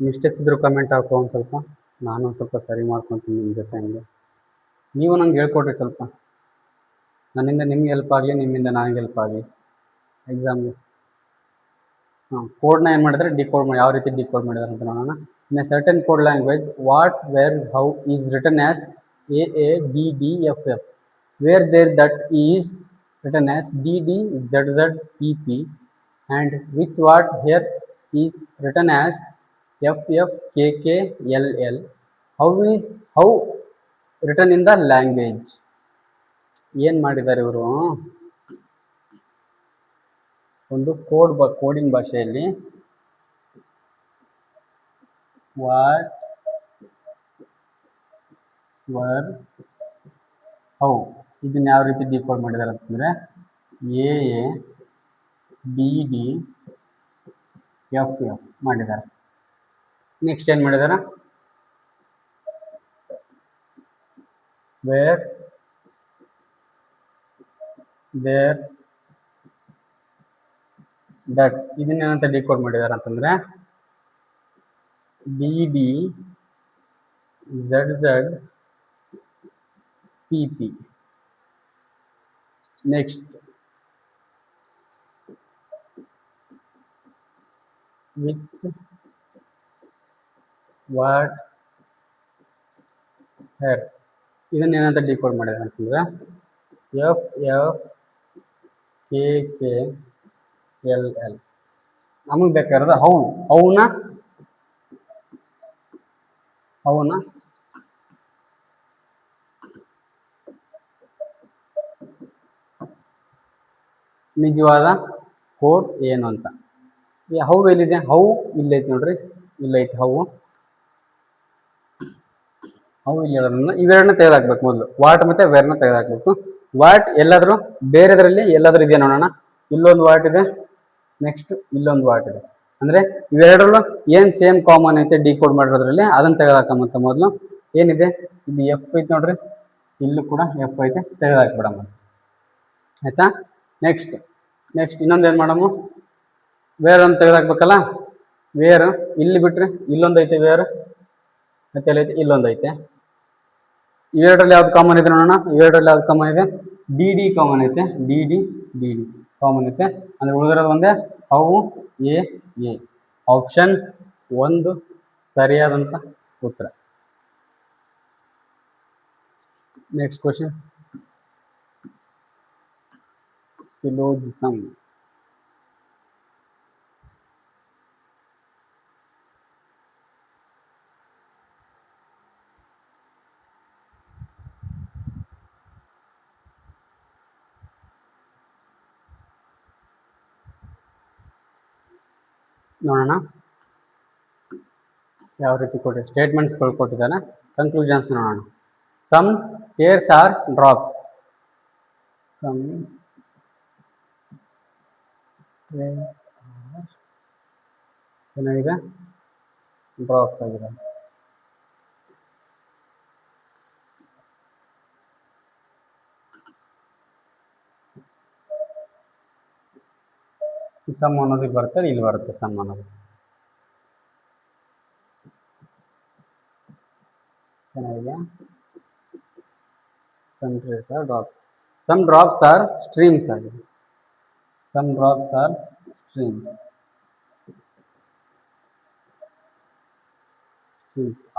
ಮಿಸ್ಟೇಕ್ಸ್ ಇದ್ರು ಕಮೆಂಟ್ ಹಾಕೋ. ಒಂದು ಸ್ವಲ್ಪ ನಾನು ಸ್ವಲ್ಪ ಸರಿ ಮಾಡ್ಕೊತೀನಿ ನಿಮ್ಮ ಜೊತೆ. ಹಂಗೆ ನೀವು ನಂಗೆ ಹೇಳ್ಕೊಡ್ರಿ ಸ್ವಲ್ಪ. ನನ್ನಿಂದ ನಿಮ್ಗೆ ಹೆಲ್ಪ್ ಆಗಲಿ, ನಿಮ್ಮಿಂದ ನನಗೆ ಹೆಲ್ಪ್ ಆಗಲಿ ಎಕ್ಸಾಮ್ಗೆ. ಕೋಡ್ನ ಏನು ಮಾಡಿದ್ರೆ ಡಿಕೋಡ್ ಮಾಡಿ, ಯಾವ ರೀತಿ ಡಿಕೋಡ್ ಮಾಡಿದಾರೆ ಅಂತ ನೋಡೋಣ. In a certain code language what where how is written as AADDFF, where there that is written as DDZZPP, and which what here is written as FFKKLL. How is how written in the language? ಏನು ಮಾಡಿದ್ದಾರೆ ಇವರು? ಒಂದು ಕೋಡಿಂಗ್ ಭಾಷೆಯಲ್ಲಿ ವಾಟ್ ವರ್ ಹೌ ಇದನ್ನ ಯಾವ ರೀತಿ ಡಿಕೋಡ್ ಮಾಡಿದ್ದಾರೆ ಅಂತಂದ್ರೆ AADDFF ಮಾಡಿದ್ದಾರೆ. ನೆಕ್ಸ್ಟ್ ಏನು ಮಾಡಿದ್ದಾರೆ? ವೇರ್ ದೇರ್ ದಟ್ ಇದನ್ನೇನಂತ ಡಿಕೋಡ್ ಮಾಡಿದ್ದಾರೆ ಅಂತಂದ್ರೆ DDZZPP. Next which what here ಇದನ್ನೇನಂತ ಡಿಕೋಡ್ ಮಾಡಿದ್ದಾರೆ ಅಂತಂದ್ರೆ FFKKLL. ನಮಗೆ ಬೇಕಾಗಿರೋದು ಅವನ ನಿಜವಾದ ಕೋಡ್ ಏನು ಅಂತ. ಹೌ ಎಲ್ಲಿದೆ? ಹೌ ಇಲ್ಲೈತಿ ನೋಡ್ರಿ, ಇಲ್ಲೈತಿ ಹೌ ಇಲ್ಲಿರೋದ್ರಿಂದ ಇವೆರಡನ್ನ ತೆಗೆದಾಕ್ಬೇಕು. ಮೊದಲು ವಾಟ್ ಮತ್ತೆ ವೇರ್ನ ತೆಗೆದಾಕ್ಬೇಕು. ವಾಟ್ ಎಲ್ಲಾದ್ರೂ ಬೇರೆದ್ರಲ್ಲಿ ಎಲ್ಲಾದ್ರೂ ಇದೆಯಾ ನೋಡೋಣ. ಇಲ್ಲೊಂದು ವಾಟ್ ಇದೆ, ನೆಕ್ಸ್ಟ್ ಇಲ್ಲೊಂದು ವಾಟ್ ಇದೆ. ಅಂದ್ರೆ ಇವೆರಡರಲ್ಲೂ ಏನ್ ಸೇಮ್ ಕಾಮನ್ ಐತೆ ಡಿಕೋಡ್ ಮಾಡಿರೋದ್ರಲ್ಲಿ ಅದನ್ನ ತೆಗೆದಾಕಂತ. ಮೊದಲು ಏನಿದೆ ಇಲ್ಲಿ ಎಫ್ ಐತೆ ನೋಡ್ರಿ, ಇಲ್ಲೂ ಕೂಡ ಎಫ್ ಐತೆ, ತೆಗೆದಾಕ್ಬಿಡಮ್ಮ. ಆಯ್ತಾ? ನೆಕ್ಸ್ಟ್ ಇನ್ನೊಂದು ಏನು ಮಾಡಮ್ಮ? ವೇರ್ ಅಂತ ತೆಗೆದಾಕ್ಬೇಕಲ್ಲ. ವೇರ್ ಇಲ್ಲಿ ಬಿಟ್ರೆ ಇಲ್ಲೊಂದು ಐತೆ ವೇರ್, ಮತ್ತೆ ಎಲ್ಲೈತೆ ಇಲ್ಲೊಂದು ಐತೆ. ಇವೆರಡರಲ್ಲಿ ಯಾವ್ದು ಕಾಮನ್ ಇದೆ ನೋಡೋಣ. ಇವೆರಡರಲ್ಲಿ ಯಾವ್ದು ಕಾಮನ್ ಇದೆ? DD ಕಾಮನ್ ಐತೆ. DD ಕಾಮನ್ ಐತೆ. ಅಂದ್ರೆ ಉಳಿದಿರೋದು ಒಂದೇ ಹೌ ಎ. ಆಪ್ಷನ್ 1 ಸರಿಯಾದಂತ ಉತ್ತರ. Next question, syllogism. ನೋಡೋಣ ಯಾವ ರೀತಿ ಕೊಟ್ಟಿದ್ದಾರೆ. ಸ್ಟೇಟ್ಮೆಂಟ್ಸ್ಗಳು ಕೊಟ್ಟಿದ್ದಾನೆ, ಕನ್ಕ್ಲೂಷನ್ಸ್ ನೋಡೋಣ. Some tears are drops. Some tears are ಏನಾಗಿದೆ? ಡ್ರಾಪ್ಸ್ ಆಗಿದೆ. ಈ ಸಮ್ ಅನ್ನೋದಕ್ಕೆ ಬರುತ್ತೆ, ಇಲ್ಲಿ ಬರುತ್ತೆ ಸಮ್ ಅನ್ನೋದು. ಚೆನ್ನಾಗಿದೆ. Some tears are drops. Some drops are streams ಆಗಿದೆ. Some drops are streams.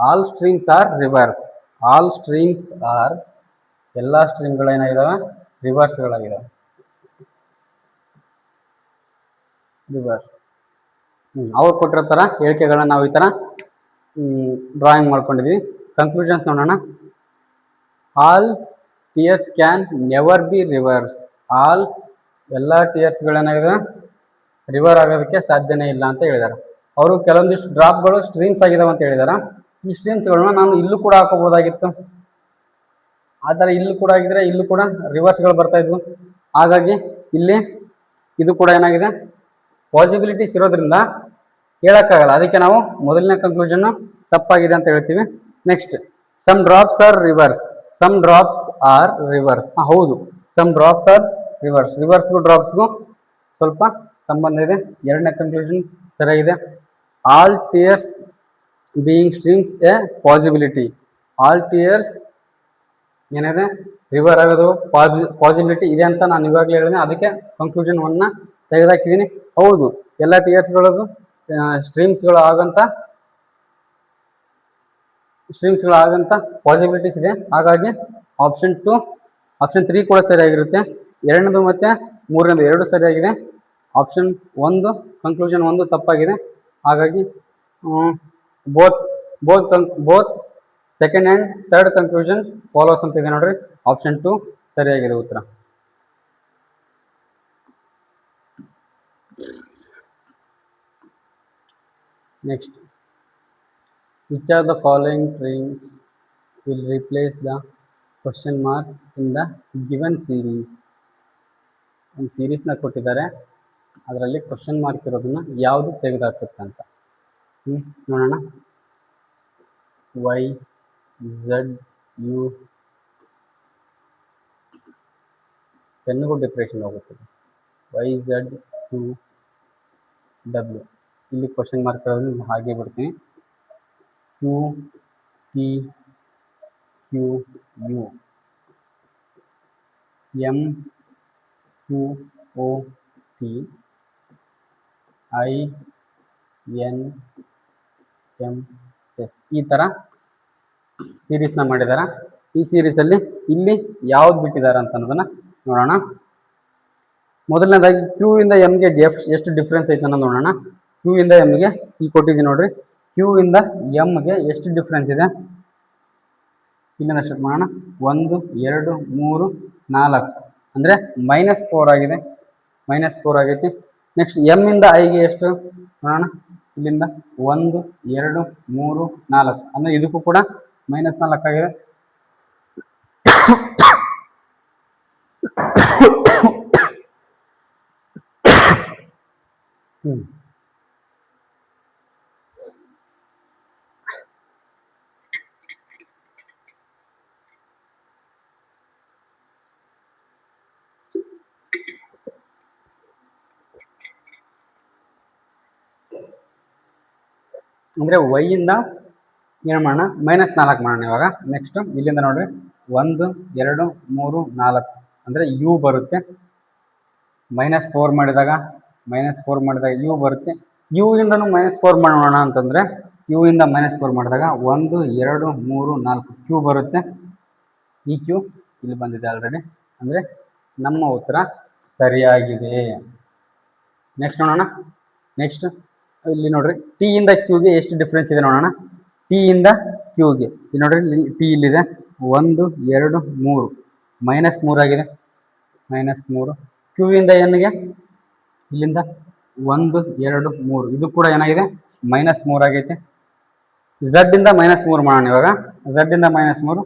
All streams are rivers. All streams are ಎಲ್ಲ ಸ್ಟ್ರೀಮ್ಗಳು ಏನಾಗಿದಾವೆ? ರಿವರ್ಸ್ಗಳಾಗಿದ್ದಾವೆ. ರಿವರ್ಸ್. ಅವ್ರು ಕೊಟ್ಟಿರ್ತಾರ ಹೇಳಿಕೆಗಳನ್ನ ನಾವು ಈ ತರ ಡ್ರಾಯಿಂಗ್ ಮಾಡ್ಕೊಂಡಿದ್ವಿ. ಕನ್ಕ್ಲೂಷನ್ಸ್ ನೋಡೋಣ. All tears can never be rivers. All ಎಲ್ಲ ಟಿಯರ್ಸ್ಗಳೇನಾಗಿದೆ ರಿವರ್ ಆಗೋದಕ್ಕೆ ಸಾಧ್ಯನೇ ಇಲ್ಲ ಅಂತ ಹೇಳಿದ್ದಾರೆ. ಅವರು ಕೆಲವೊಂದಿಷ್ಟು ಡ್ರಾಪ್ಗಳು ಸ್ಟ್ರೀಮ್ಸ್ ಆಗಿದಾವೆ ಅಂತ ಹೇಳಿದಾರೆ. ಈ ಸ್ಟ್ರೀಮ್ಸ್ಗಳನ್ನ ನಾನು ಇಲ್ಲೂ ಕೂಡ ಹಾಕೋಬಹುದಾಗಿತ್ತು. ಆ ಥರ ಇಲ್ಲೂ ಕೂಡ ಆಗಿದ್ರೆ ಇಲ್ಲೂ ಕೂಡ ರಿವರ್ಸ್ಗಳು ಬರ್ತಾ ಇದ್ವು. ಹಾಗಾಗಿ ಇಲ್ಲಿ ಇದು ಕೂಡ ಏನಾಗಿದೆ ಪಾಸಿಬಿಲಿಟೀಸ್ ಇರೋದ್ರಿಂದ ಹೇಳಕ್ಕಾಗಲ್ಲ. ಅದಕ್ಕೆ ನಾವು ಮೊದಲನೇ ಕನ್ಕ್ಲೂಷನ್ ತಪ್ಪಾಗಿದೆ ಅಂತ ಹೇಳ್ತೀವಿ. Next, some drops are rivers. Some drops are rivers. ಹೌದು, ಸಮ್ ಡ್ರಾಪ್ಸ್ ಆರ್ ರಿವರ್ಸ್. ರಿವರ್ಸ್ಗೂ ಡ್ರಾಪ್ಸ್ಗೂ ಸ್ವಲ್ಪ ಸಂಬಂಧ ಇದೆ. ಎರಡನೇ ಕನ್ಕ್ಲೂಷನ್ ಸರಿಯಾಗಿದೆ. All tears being streams a possibility. All tears ಏನಿದೆ ರಿವರ್ ಆಗೋದು ಪಾಸಿಬಿಲಿಟಿ ಇದೆ ಅಂತ ನಾನು ಇವಾಗಲೇ ಹೇಳಿದೆ. ಅದಕ್ಕೆ ಕನ್ಕ್ಲೂಷನ್ 1ನ ತೆಗೆದಾಕಿದ್ದೀನಿ. ಹೌದು, ಎಲ್ಲ ಟಿಯರ್ಸ್ಗಳದ್ದು ಸ್ಟ್ರೀಮ್ಸ್ಗಳು ಆಗಂತ ಪಾಸಿಬಿಲಿಟೀಸ್ ಇದೆ. ಹಾಗಾಗಿ ಆಪ್ಷನ್ 2, ಆಪ್ಷನ್ 3 ಕೂಡ ಸರಿಯಾಗಿರುತ್ತೆ. ಎರಡನೇದು ಮತ್ತು ಮೂರನೇದು ಎರಡು ಸರಿಯಾಗಿದೆ. ಆಪ್ಷನ್ 1 ಕನ್ಕ್ಲೂಷನ್ 1 ತಪ್ಪಾಗಿದೆ. ಹಾಗಾಗಿ both second and third conclusion follows ಅಂತ ಇದೆ ನೋಡ್ರಿ. ಆಪ್ಷನ್ 2 ಸರಿಯಾಗಿದೆ ಉತ್ತರ. Next, which are the following strings will replace the question mark in the given series. ಒಂದು ಸೀರೀಸ್ನ ಕೊಟ್ಟಿದ್ದಾರೆ, ಅದರಲ್ಲಿ ಕ್ವಶನ್ ಮಾರ್ಕ್ ಇರೋದನ್ನ ಯಾವುದು ತೆಗೆದುಹಾಕುತ್ತೆ ಅಂತ ನೋಡೋಣ. ವೈ ಝಡ್ ಯು ಪೆನ್ನುಗೂ ಡಿಪ್ರೆಷನ್ ಹೋಗುತ್ತದೆ. ವೈ ಝಡ್ ಯು ಡಬ್ಲ್ಯೂ ಇಲ್ಲಿ ಕ್ವಶನ್ ಮಾರ್ಕ್ ಇರೋದನ್ನ ಹಾಗೆ ಬಿಡ್ತೀನಿ. Q P Q U M Q O T I N M S ಈ ಥರ ಸೀರೀಸ್ನ ಮಾಡಿದ್ದಾರೆ. ಈ ಸೀರೀಸಲ್ಲಿ ಇಲ್ಲಿ ಯಾವ್ದು ಬಿಟ್ಟಿದ್ದಾರೆ ಅಂತ ಅನ್ನೋದನ್ನ ನೋಡೋಣ. ಮೊದಲನೇದಾಗಿ ಕ್ಯೂ ಇಂದ ಎಮ್ಗೆ ಎಷ್ಟು ಡಿಫ್ರೆನ್ಸ್ ಐತೆ ಅನ್ನೋದು ನೋಡೋಣ. ಕ್ಯೂ ಇಂದ ಎಮ್ಗೆ ಇಲ್ಲಿ ಕೊಟ್ಟಿದ್ದೀನಿ ನೋಡ್ರಿ. ಕ್ಯೂ ಇಂದ ಎಮ್ಗೆ ಎಷ್ಟು ಡಿಫ್ರೆನ್ಸ್ ಇದೆ ಇಲ್ಲಿಂದ ಸ್ಟಾರ್ಟ್ ಮಾಡೋಣ. 1 2 3 4 ಅಂದರೆ -4 ಆಗಿದೆ. -4 ಆಗೈತಿ. ನೆಕ್ಸ್ಟ್ ಎಮ್ ಇಂದ ಐಗೆ ಎಷ್ಟು ನೋಡೋಣ. ಇಲ್ಲಿಂದ 1 2 3 4 ಅಂದರೆ ಇದಕ್ಕೂ ಕೂಡ -4 ಆಗಿದೆ. ಅಂದರೆ ವೈ ಇಂದ ಏನು ಮಾಡೋಣ, -4 ಮಾಡೋಣ ಇವಾಗ. ನೆಕ್ಸ್ಟ್ ಇಲ್ಲಿಂದ ನೋಡ್ರಿ 1 2 3 4 ಅಂದರೆ ಯು ಬರುತ್ತೆ. -4 ಮಾಡಿದಾಗ ಯು ಬರುತ್ತೆ. ಯು ಇಂದನೂ -4 ಮಾಡೋಣ ಅಂತಂದರೆ ಯು ಇಂದ -4 ಮಾಡಿದಾಗ 1 2 3 4 ಕ್ಯೂ ಬರುತ್ತೆ. ಈ ಕ್ಯೂ ಇಲ್ಲಿ ಬಂದಿದೆ ಆಲ್ರೆಡಿ. ಅಂದರೆ ನಮ್ಮ ಉತ್ತರ ಸರಿಯಾಗಿದೆ. ನೆಕ್ಸ್ಟ್ ನೋಡೋಣ. ನೆಕ್ಸ್ಟ್ ಇಲ್ಲಿ ನೋಡ್ರಿ ಟಿ ಇಂದ ಕ್ಯೂಗೆ ಎಷ್ಟು ಡಿಫ್ರೆನ್ಸ್ ಇದೆ ನೋಡೋಣ. ಟಿ ಇಂದ ಕ್ಯೂಗೆ ಇಲ್ಲಿ ನೋಡ್ರಿ, ಟಿ ಇಲ್ಲಿದೆ 1 2 3 -3 ಆಗಿದೆ. -3 ಕ್ಯೂ ಇಂದ ಎನ್ಗೆ ಇಲ್ಲಿಂದ 1 2 3 ಇದು ಕೂಡ ಏನಾಗಿದೆ -3 ಆಗೈತೆ. ಝಡ್ ಇಂದ -3 ಮಾಡೋಣ ಇವಾಗ. ಝಡ್ ಇಂದ -3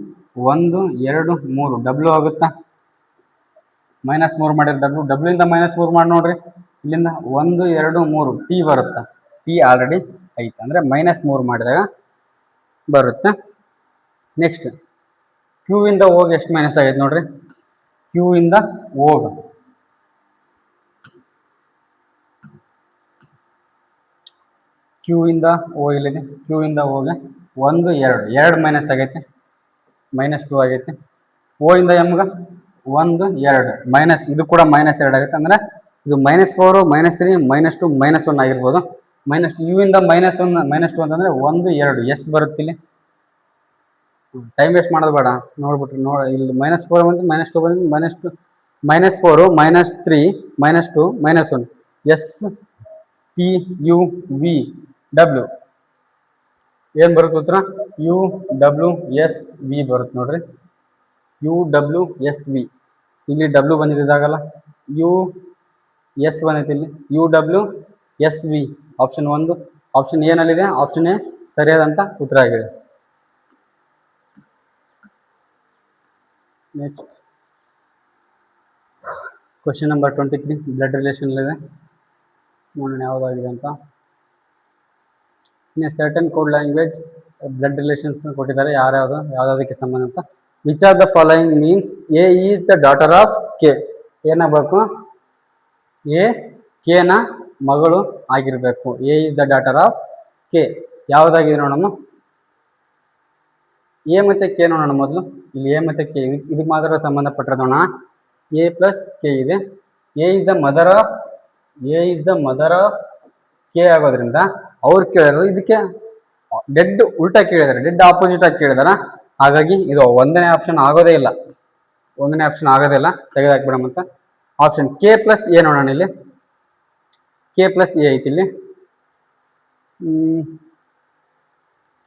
1 2 3 ಡಬ್ಲ್ಯೂ ಆಗುತ್ತಾ. -3 ಮಾಡಿದ್ರೆ ಡಬ್ಲ್ಯೂ ಇಂದ -3 ಮಾಡಿ ನೋಡ್ರಿ. ಇಲ್ಲಿಂದ 1 2 3 ಟಿ ಬರುತ್ತಾ. ಟಿ ಆಲ್ರೆಡಿ ಐತೆ ಅಂದರೆ -3 ಮಾಡಿದಾಗ ಬರುತ್ತೆ. ನೆಕ್ಸ್ಟ್ ಕ್ಯೂ ಇಂದ ಹೋಗಿ ಎಷ್ಟು ಮೈನಸ್ ಆಗೈತೆ ನೋಡ್ರಿ. ಕ್ಯೂ ಇಂದ ಹೋಗ ಕ್ಯೂ ಇಂದ ಓ ಇಲ್ಲಿದೆ. ಕ್ಯೂ ಇಂದ ಹೋಗಿ 1 2 ಮೈನಸ್ ಆಗೈತೆ, -2 ಆಗೈತೆ. ಓ ಇಂದ ಎಮ್ಗೆ 1 2 ಮೈನಸ್, ಇದು ಕೂಡ -2 ಆಗುತ್ತೆ. ಅಂದರೆ ಇದು -4 -3 -2 -1 ಆಗಿರ್ಬೋದು. ಯು ಇಂದ -2 ಅಂತಂದರೆ 1 2 ಎಸ್ ಬರುತ್ತೆ. ಇಲ್ಲಿ ಟೈಮ್ ವೇಸ್ಟ್ ಮಾಡೋದು ಬೇಡ, ನೋಡ್ಬಿಟ್ರಿ. ಇಲ್ಲಿ -4 ಬಂದು -2 ಬಂದು -4 -3 -2 -1 S T U V W ಏನು ಬರುತ್ತೆ ಉತ್ತರ UWSV ಬರುತ್ತೆ ನೋಡ್ರಿ. UWSV ಇಲ್ಲಿ ಡಬ್ಲ್ಯೂ ಬಂದಿದ್ದಾಗಲ್ಲ, US ಬಂದೈತಿ ಇಲ್ಲಿ, UWSV ಆಪ್ಷನ್ 1 ಆಪ್ಷನ್ ಏನಲ್ಲಿದೆ, ಆಪ್ಷನ್ ಎ ಸರಿಯಾದಂಥ ಉತ್ತರ ಆಗಿದೆ. Next question number 23 blood relation ಇದೆ, ನೋಡೋಣ ಯಾವುದಾಗಿದೆ ಅಂತ. ಇನ್ನು certain code language blood relations ಕೊಟ್ಟಿದ್ದಾರೆ, ಯಾವುದಕ್ಕೆ ಸಂಬಂಧ ಅಂತ. Which are the following means A is the daughter of K. ಏನಾಗಬೇಕು, ಎ ಕೆ ನ ಮಗಳು ಆಗಿರಬೇಕು. A is the daughter of K ಯಾವುದಾಗಿದೆ ನೋಡೋಣ. ಎ ಮತ್ತೆ ಕೆ ನೋಡೋಣ ಮೊದಲು. ಇಲ್ಲಿ ಎ ಮತ್ತೆ ಕೆ ಇದಕ್ಕೆ ಮಾತ್ರ ಸಂಬಂಧಪಟ್ಟರೆ ನೋಡೋಣ. ಎ ಪ್ಲಸ್ ಕೆ ಇದೆ. A is the mother of K ಆಗೋದ್ರಿಂದ ಅವ್ರು ಕೇಳಿದ್ರು ಇದಕ್ಕೆ ಡೆಡ್ ಉಲ್ಟಾ ಕೇಳಿದಾರೆ, ಡೆಡ್ ಆಪೋಸಿಟ್ ಆಗಿ ಕೇಳಿದಾರ. ಹಾಗಾಗಿ ಇದು ಒಂದನೇ ಆಪ್ಷನ್ ಆಗೋದೇ ಇಲ್ಲ, ತೆಗೆದಾಕ್ಬಿಡಮ್ ಅಂತ. ಆಪ್ಷನ್ ಕೆ ಪ್ಲಸ್ ಎ ನೋಡೋಣ. ಇಲ್ಲಿ ಕೆ ಪ್ಲಸ್ ಎ ಐತಿ ಇಲ್ಲಿ.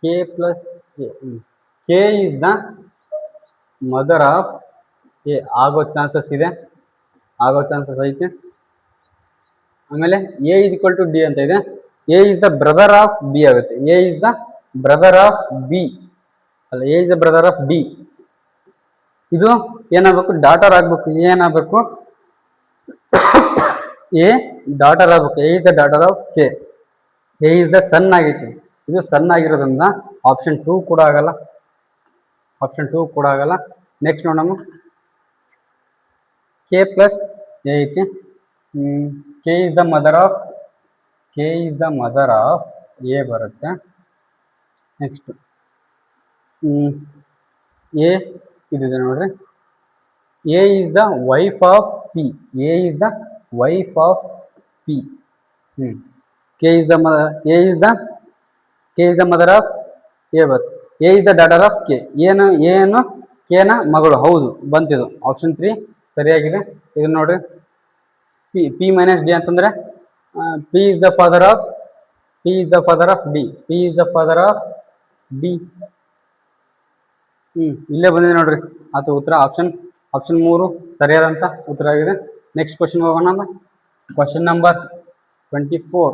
K plus A, K is the mother of A ಆಗೋ ಚಾನ್ಸಸ್ ಐತೆ. ಆಮೇಲೆ A is equal to D ಅಂತ ಇದೆ. A is the brother of B ಆಗುತ್ತೆ. A is the brother of B ಅಲ್ಲ, A is the brother of D. ಇದು ಏನಾಗಬೇಕು, ಡಾಟರ್ ಆಗ್ಬೇಕು. ಏನಾಗಬೇಕು, ಎ ಡಾಟರ್ ಆಗ್ಬೇಕು. A is the daughter of K. A is the son ಆಗೈತಿ. ಇದು ಸನ್ ಆಗಿರೋದ್ರಿಂದ ಆಪ್ಷನ್ 2 ಕೂಡ ಆಗಲ್ಲ. ನೆಕ್ಸ್ಟ್ ನೋಡೋಣ, ಕೆ ಪ್ಲಸ್ ಎ ಐತಿ. K is the mother of A ಬರುತ್ತೆ. ನೆಕ್ಸ್ಟ್ ಎ ಇದಿದೆ ನೋಡ್ರಿ. A is the wife of P. K is the mother of A ಬರುತ್ತೆ. A is the daughter of K. ಏನು ಕೆನ ಮಗಳು. ಹೌದು, ಬಂತಿದು ಆಪ್ಷನ್ 3 ಸರಿಯಾಗಿದೆ. ಇದು ನೋಡ್ರಿ, ಪಿ ಮೈನಸ್ ಡಿ ಅಂತಂದ್ರೆ P is the father of D. ಇಲ್ಲೇ ಬಂದಿದೆ ನೋಡ್ರಿ, ಅದು ಉತ್ತರ ಆಪ್ಷನ್ 3 ಸರಿಯಾದಂತ ಉತ್ತರ ಆಗಿದೆ. ನೆಕ್ಸ್ಟ್ ಕ್ವಶನ್ ಹೋಗೋಣ. Question number 24.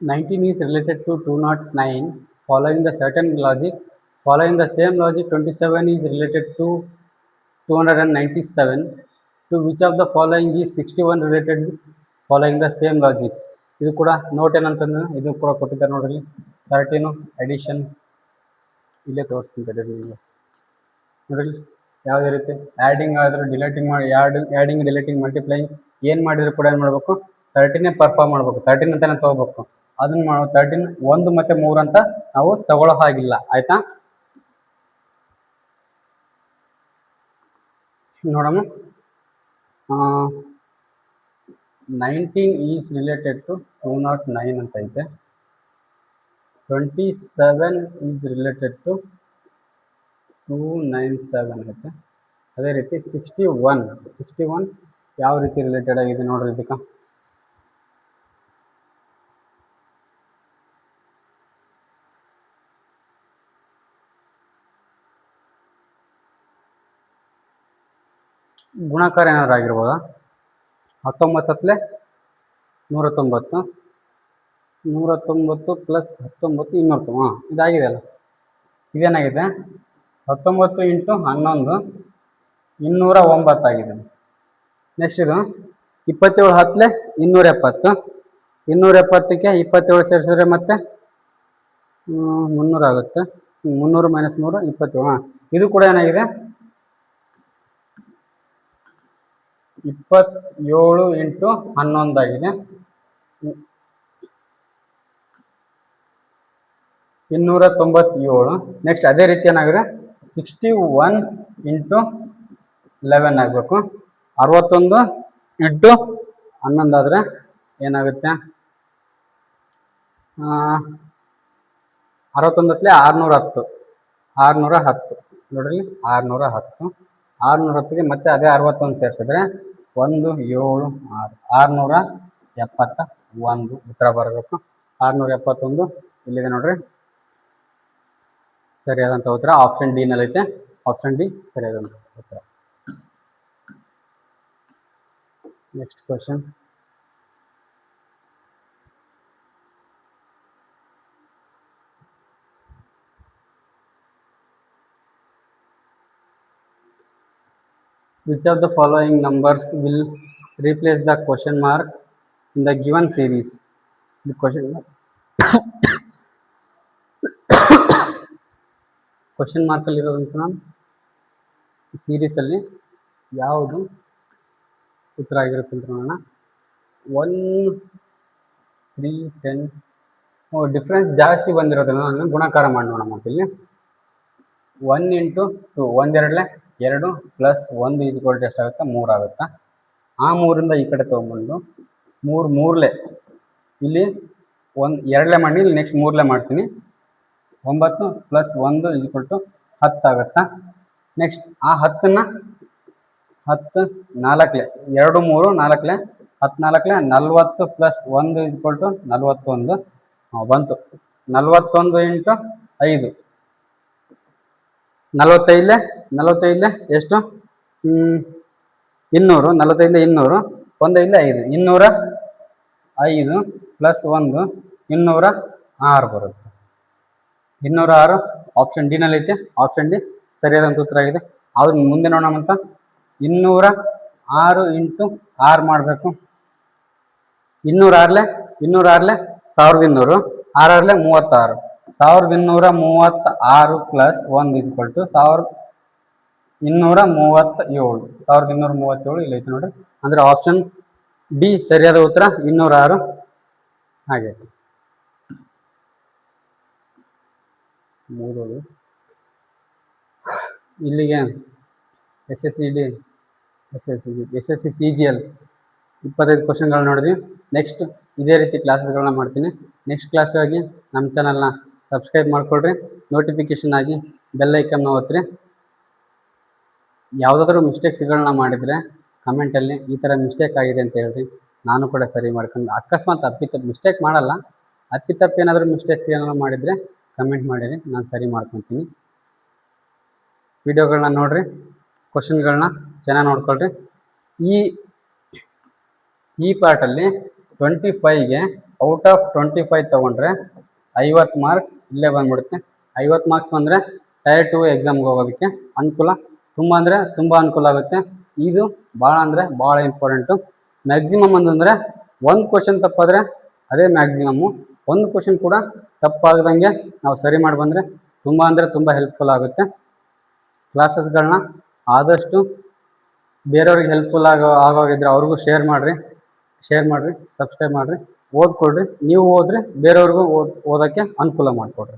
"19 is related to 209 following the certain logic. Following the same logic, 27 is related to 297. To which of the following is 61 related following the same logic?" ಇದು ಕೂಡ ನೋಟ್ ಏನಂತಂದ್ರೆ ಇದು ಕೂಡ ಕೊಟ್ಟಿದ್ದಾರೆ ನೋಡ್ರಿ. 13 ಅಡಿಷನ್ ಇಲ್ಲೇ ತೋರಿಸ್ತೀನಿ ನೋಡ್ರಿ. ಯಾವುದೇ ರೀತಿ ಆ್ಯಡಿಂಗ್ ಆದರೂ ಡಿಲೀಟಿಂಗ್ ಮಾಡಿ, ಆ್ಯಡಿಂಗ್ ಡಿಲೀಟಿಂಗ್ ಮಲ್ಟಿಪ್ಲೈಯಿಂಗ್ ಏನು ಮಾಡಿದ್ರು ಕೂಡ ಏನು ಮಾಡಬೇಕು, 13 ಪರ್ಫಾರ್ಮ್ ಮಾಡಬೇಕು. 13 ಅಂತಾನೆ ತಗೋಬೇಕು. ಅದನ್ನ ಮಾಡೋ 13 1 ಮತ್ತು 3 ಅಂತ ನಾವು ತಗೊಳ್ಳೋ ಹಾಗಿಲ್ಲ, ಆಯ್ತಾ. ನೋಡೋಣ, 19 ಈಸ್ ರಿಲೇಟೆಡ್ ಟು 209 ಅಂತ ಐತೆ. 27 ಈಸ್ ರಿಲೇಟೆಡ್ ಟು 297 ಐತೆ. ಅದೇ ರೀತಿ 61 ಯಾವ ರೀತಿ ರಿಲೇಟೆಡ್ ಆಗಿದೆ ನೋಡ್ರಿ. ಇದಕ್ಕೆ ಗುಣಾಕಾರ ಏನಾದ್ರು ಆಗಿರ್ಬೋದಾ. 19 190, 190 ಪ್ಲಸ್ 19 290. ಇದಾಗಿದೆ ಅಲ್ಲ. ಇದೇನಾಗಿದೆ, 19 ಇಂಟು 11 209 ಆಗಿದೆ. ನೆಕ್ಸ್ಟ್ ಇದು 27 10 270. 270ಕ್ಕೆ 27 ಸೇರಿಸಿದ್ರೆ ಮತ್ತೆ 300 ಆಗುತ್ತೆ. 300 ಮೈನಸ್ 3 27. ಇದು ಕೂಡ ಏನಾಗಿದೆ, 27 ಇಂಟು 11 ಆಗಿದೆ. 297. ನೆಕ್ಸ್ಟ್ ಅದೇ ರೀತಿ ಏನಾಗಿದೆ, 61 ಇಂಟು 11 ಆಗಬೇಕು. 61 ಇಂಟು 11 ಆದರೆ ಏನಾಗುತ್ತೆ, 61 610 610 ನೋಡ್ರಿ 610 610ಗೆ ಮತ್ತೆ ಅದೇ 61 ಸೇರಿಸಿದ್ರೆ 1 7 6 671 ಉತ್ತರ ಬರಬೇಕು. 671 ಇಲ್ಲಿದೆ ನೋಡ್ರಿ. ಸರಿಯಾದಂಥ ಉತ್ತರ ಆಪ್ಷನ್ ಡಿ ನಲ್ಲೈತೆ. ಆಪ್ಷನ್ ಡಿ ಸರಿಯಾದಂಥ ಉತ್ತರ. Next question. Which of the following numbers will replace the question mark in the given series? The question mark ಅಲ್ಲಿರೋದಂತ ಸೀರೀಸ್ ಅಲ್ಲಿ ಯಾವುದು ಉತ್ತರ ಆಗಿರುತ್ತೆ ಅಂತ ನೋಡೋಣ. 1 3 10 ಡಿಫ್ರೆನ್ಸ್ ಜಾಸ್ತಿ ಬಂದಿರೋದ್ರಿಂದ ನಾನು ಗುಣಾಕಾರ ಮಾಡಿ ನೋಡೋಣ. ಮತ್ತೆ ಇಲ್ಲಿ 1 × 2 1 2 ಪ್ಲಸ್ 1 ಈಸ್ಕೊಲ್ಟ್ ಎಷ್ಟಾಗುತ್ತೆ 3 ಆಗುತ್ತಾ. ಆ 3ರಿಂದ ಈ ಕಡೆ ತೊಗೊಂಡ್ಬಂದು 3 ಇಲ್ಲಿ 2 ಮಾಡಿ ಇಲ್ಲಿ ನೆಕ್ಸ್ಟ್ 3 ಮಾಡ್ತೀನಿ. 9 ಪ್ಲಸ್ 1 ಈಸ್ಕೊಲ್ಟು 10 ಆಗುತ್ತಾ. ನೆಕ್ಸ್ಟ್ ಆ 10ನ್ನ 10 4 2 3 4 14 40 ಪ್ಲಸ್ 1 ಈಸ್ಕೊಲ್ಟು 41 ಬಂತು. 41 × 5 45 ಎಷ್ಟು 200 45 200 1 5 205 ಪ್ಲಸ್ 1 206 ಬರುತ್ತೆ. 206 ಆಪ್ಷನ್ ಡಿ ನಲ್ಲಿ ಐತೆ. ಆಪ್ಷನ್ ಡಿ ಸರಿಯಾದಂಥ ಉತ್ತರ ಆಗಿದೆ. ಆದ್ರೆ ಮುಂದೆ ನೋಡೋಣ ಅಂತ 206 × 6 ಮಾಡಬೇಕು. 206 1200 6 6 36 1236 ಪ್ಲಸ್ 1 ಈಸ್ಕೊಲ್ಟು 1237 1237 ಇಲ್ಲಿ ಐತೆ ನೋಡ್ರಿ. ಅಂದ್ರೆ ಆಪ್ಷನ್ ಡಿ ಸರಿಯಾದ ಉತ್ತರ 206 ಆಗೈತೆ. ಇಲ್ಲಿಗೆ SSC CGL 25 ಕ್ವಶನ್ಗಳು ನೋಡಿದ್ವಿ. ನೆಕ್ಸ್ಟ್ ಇದೇ ರೀತಿ ಕ್ಲಾಸಸ್ಗಳನ್ನ ಮಾಡ್ತೀನಿ. ನೆಕ್ಸ್ಟ್ ಕ್ಲಾಸಾಗಿ ನಮ್ಮ ಚಾನಲ್ನ ಸಬ್ಸ್ಕ್ರೈಬ್ ಮಾಡ್ಕೊಳ್ರಿ. ನೋಟಿಫಿಕೇಶನ್ ಆಗಿ ಬೆಲ್ ಐಕನ್ನ ಒತ್ತಿರಿ. ಯಾವುದಾದ್ರೂ ಮಿಸ್ಟೇಕ್ಸ್ಗಳನ್ನ ಮಾಡಿದರೆ ಕಮೆಂಟಲ್ಲಿ ಈ ಥರ ಮಿಸ್ಟೇಕ್ ಆಗಿದೆ ಅಂತ ಹೇಳ್ರಿ. ನಾನು ಕೂಡ ಸರಿ ಮಾಡ್ಕೊಂಡು ಅಕಸ್ಮಾತ್ ಅಪ್ಪಿತಪ್ಪು ಮಿಸ್ಟೇಕ್ ಮಾಡಲ್ಲ, ಅಪ್ಪಿತಪ್ಪು ಏನಾದರೂ ಮಿಸ್ಟೇಕ್ಸ್ ಏನಾದ್ರು ಮಾಡಿದರೆ ಕಮೆಂಟ್ ಮಾಡಿರಿ, ನಾನು ಸರಿ ಮಾಡ್ಕೊತೀನಿ. ವಿಡಿಯೋಗಳನ್ನ ನೋಡಿರಿ, ಕ್ವಶನ್ಗಳನ್ನ ಚೆನ್ನಾಗಿ ನೋಡ್ಕೊಳ್ರಿ. ಈ ಪಾರ್ಟಲ್ಲಿ 25ಗೆ ಔಟ್ ಆಫ್ 25 ತೊಗೊಂಡ್ರೆ 50 ಮಾರ್ಕ್ಸ್ ಇಲ್ಲೇ ಬಂದ್ಬಿಡುತ್ತೆ. 50 ಮಾರ್ಕ್ಸ್ ಬಂದರೆ ಟೈರ್ 2 ಎಕ್ಸಾಮ್ಗೆ ಹೋಗೋದಕ್ಕೆ ಅನುಕೂಲ, ತುಂಬ ಅಂದರೆ ತುಂಬ ಅನುಕೂಲ ಆಗುತ್ತೆ. ಇದು ಭಾಳ ಅಂದರೆ ಭಾಳ ಇಂಪಾರ್ಟೆಂಟು. ಮ್ಯಾಕ್ಸಿಮಮ್ ಅಂತಂದರೆ 1 ಕ್ವಶನ್ ತಪ್ಪಾದರೆ ಅದೇ ಮ್ಯಾಕ್ಸಿಮಮ್ಮು. 1 ಕ್ವಶನ್ ಕೂಡ ತಪ್ಪಾಗದಂಗೆ ನಾವು ಸರಿ ಮಾಡಿ ಬಂದರೆ ತುಂಬ ಅಂದರೆ ತುಂಬ ಹೆಲ್ಪ್ಫುಲ್ ಆಗುತ್ತೆ. ಕ್ಲಾಸಸ್ಗಳನ್ನ ಆದಷ್ಟು ಬೇರೆಯವ್ರಿಗೆ ಹೆಲ್ಪ್ಫುಲ್ ಆಗೋಗಿದ್ರೆ ಅವ್ರಿಗೂ ಶೇರ್ ಮಾಡಿರಿ, ಸಬ್ಸ್ಕ್ರೈಬ್ ಮಾಡಿರಿ, ಓದ್ಕೊಳ್ರಿ. ನೀವು ಓದ್ರಿ, ಬೇರೆಯವ್ರಿಗೂ ಓದೋಕ್ಕೆ ಅನುಕೂಲ ಮಾಡಿಕೊಡ್ರಿ.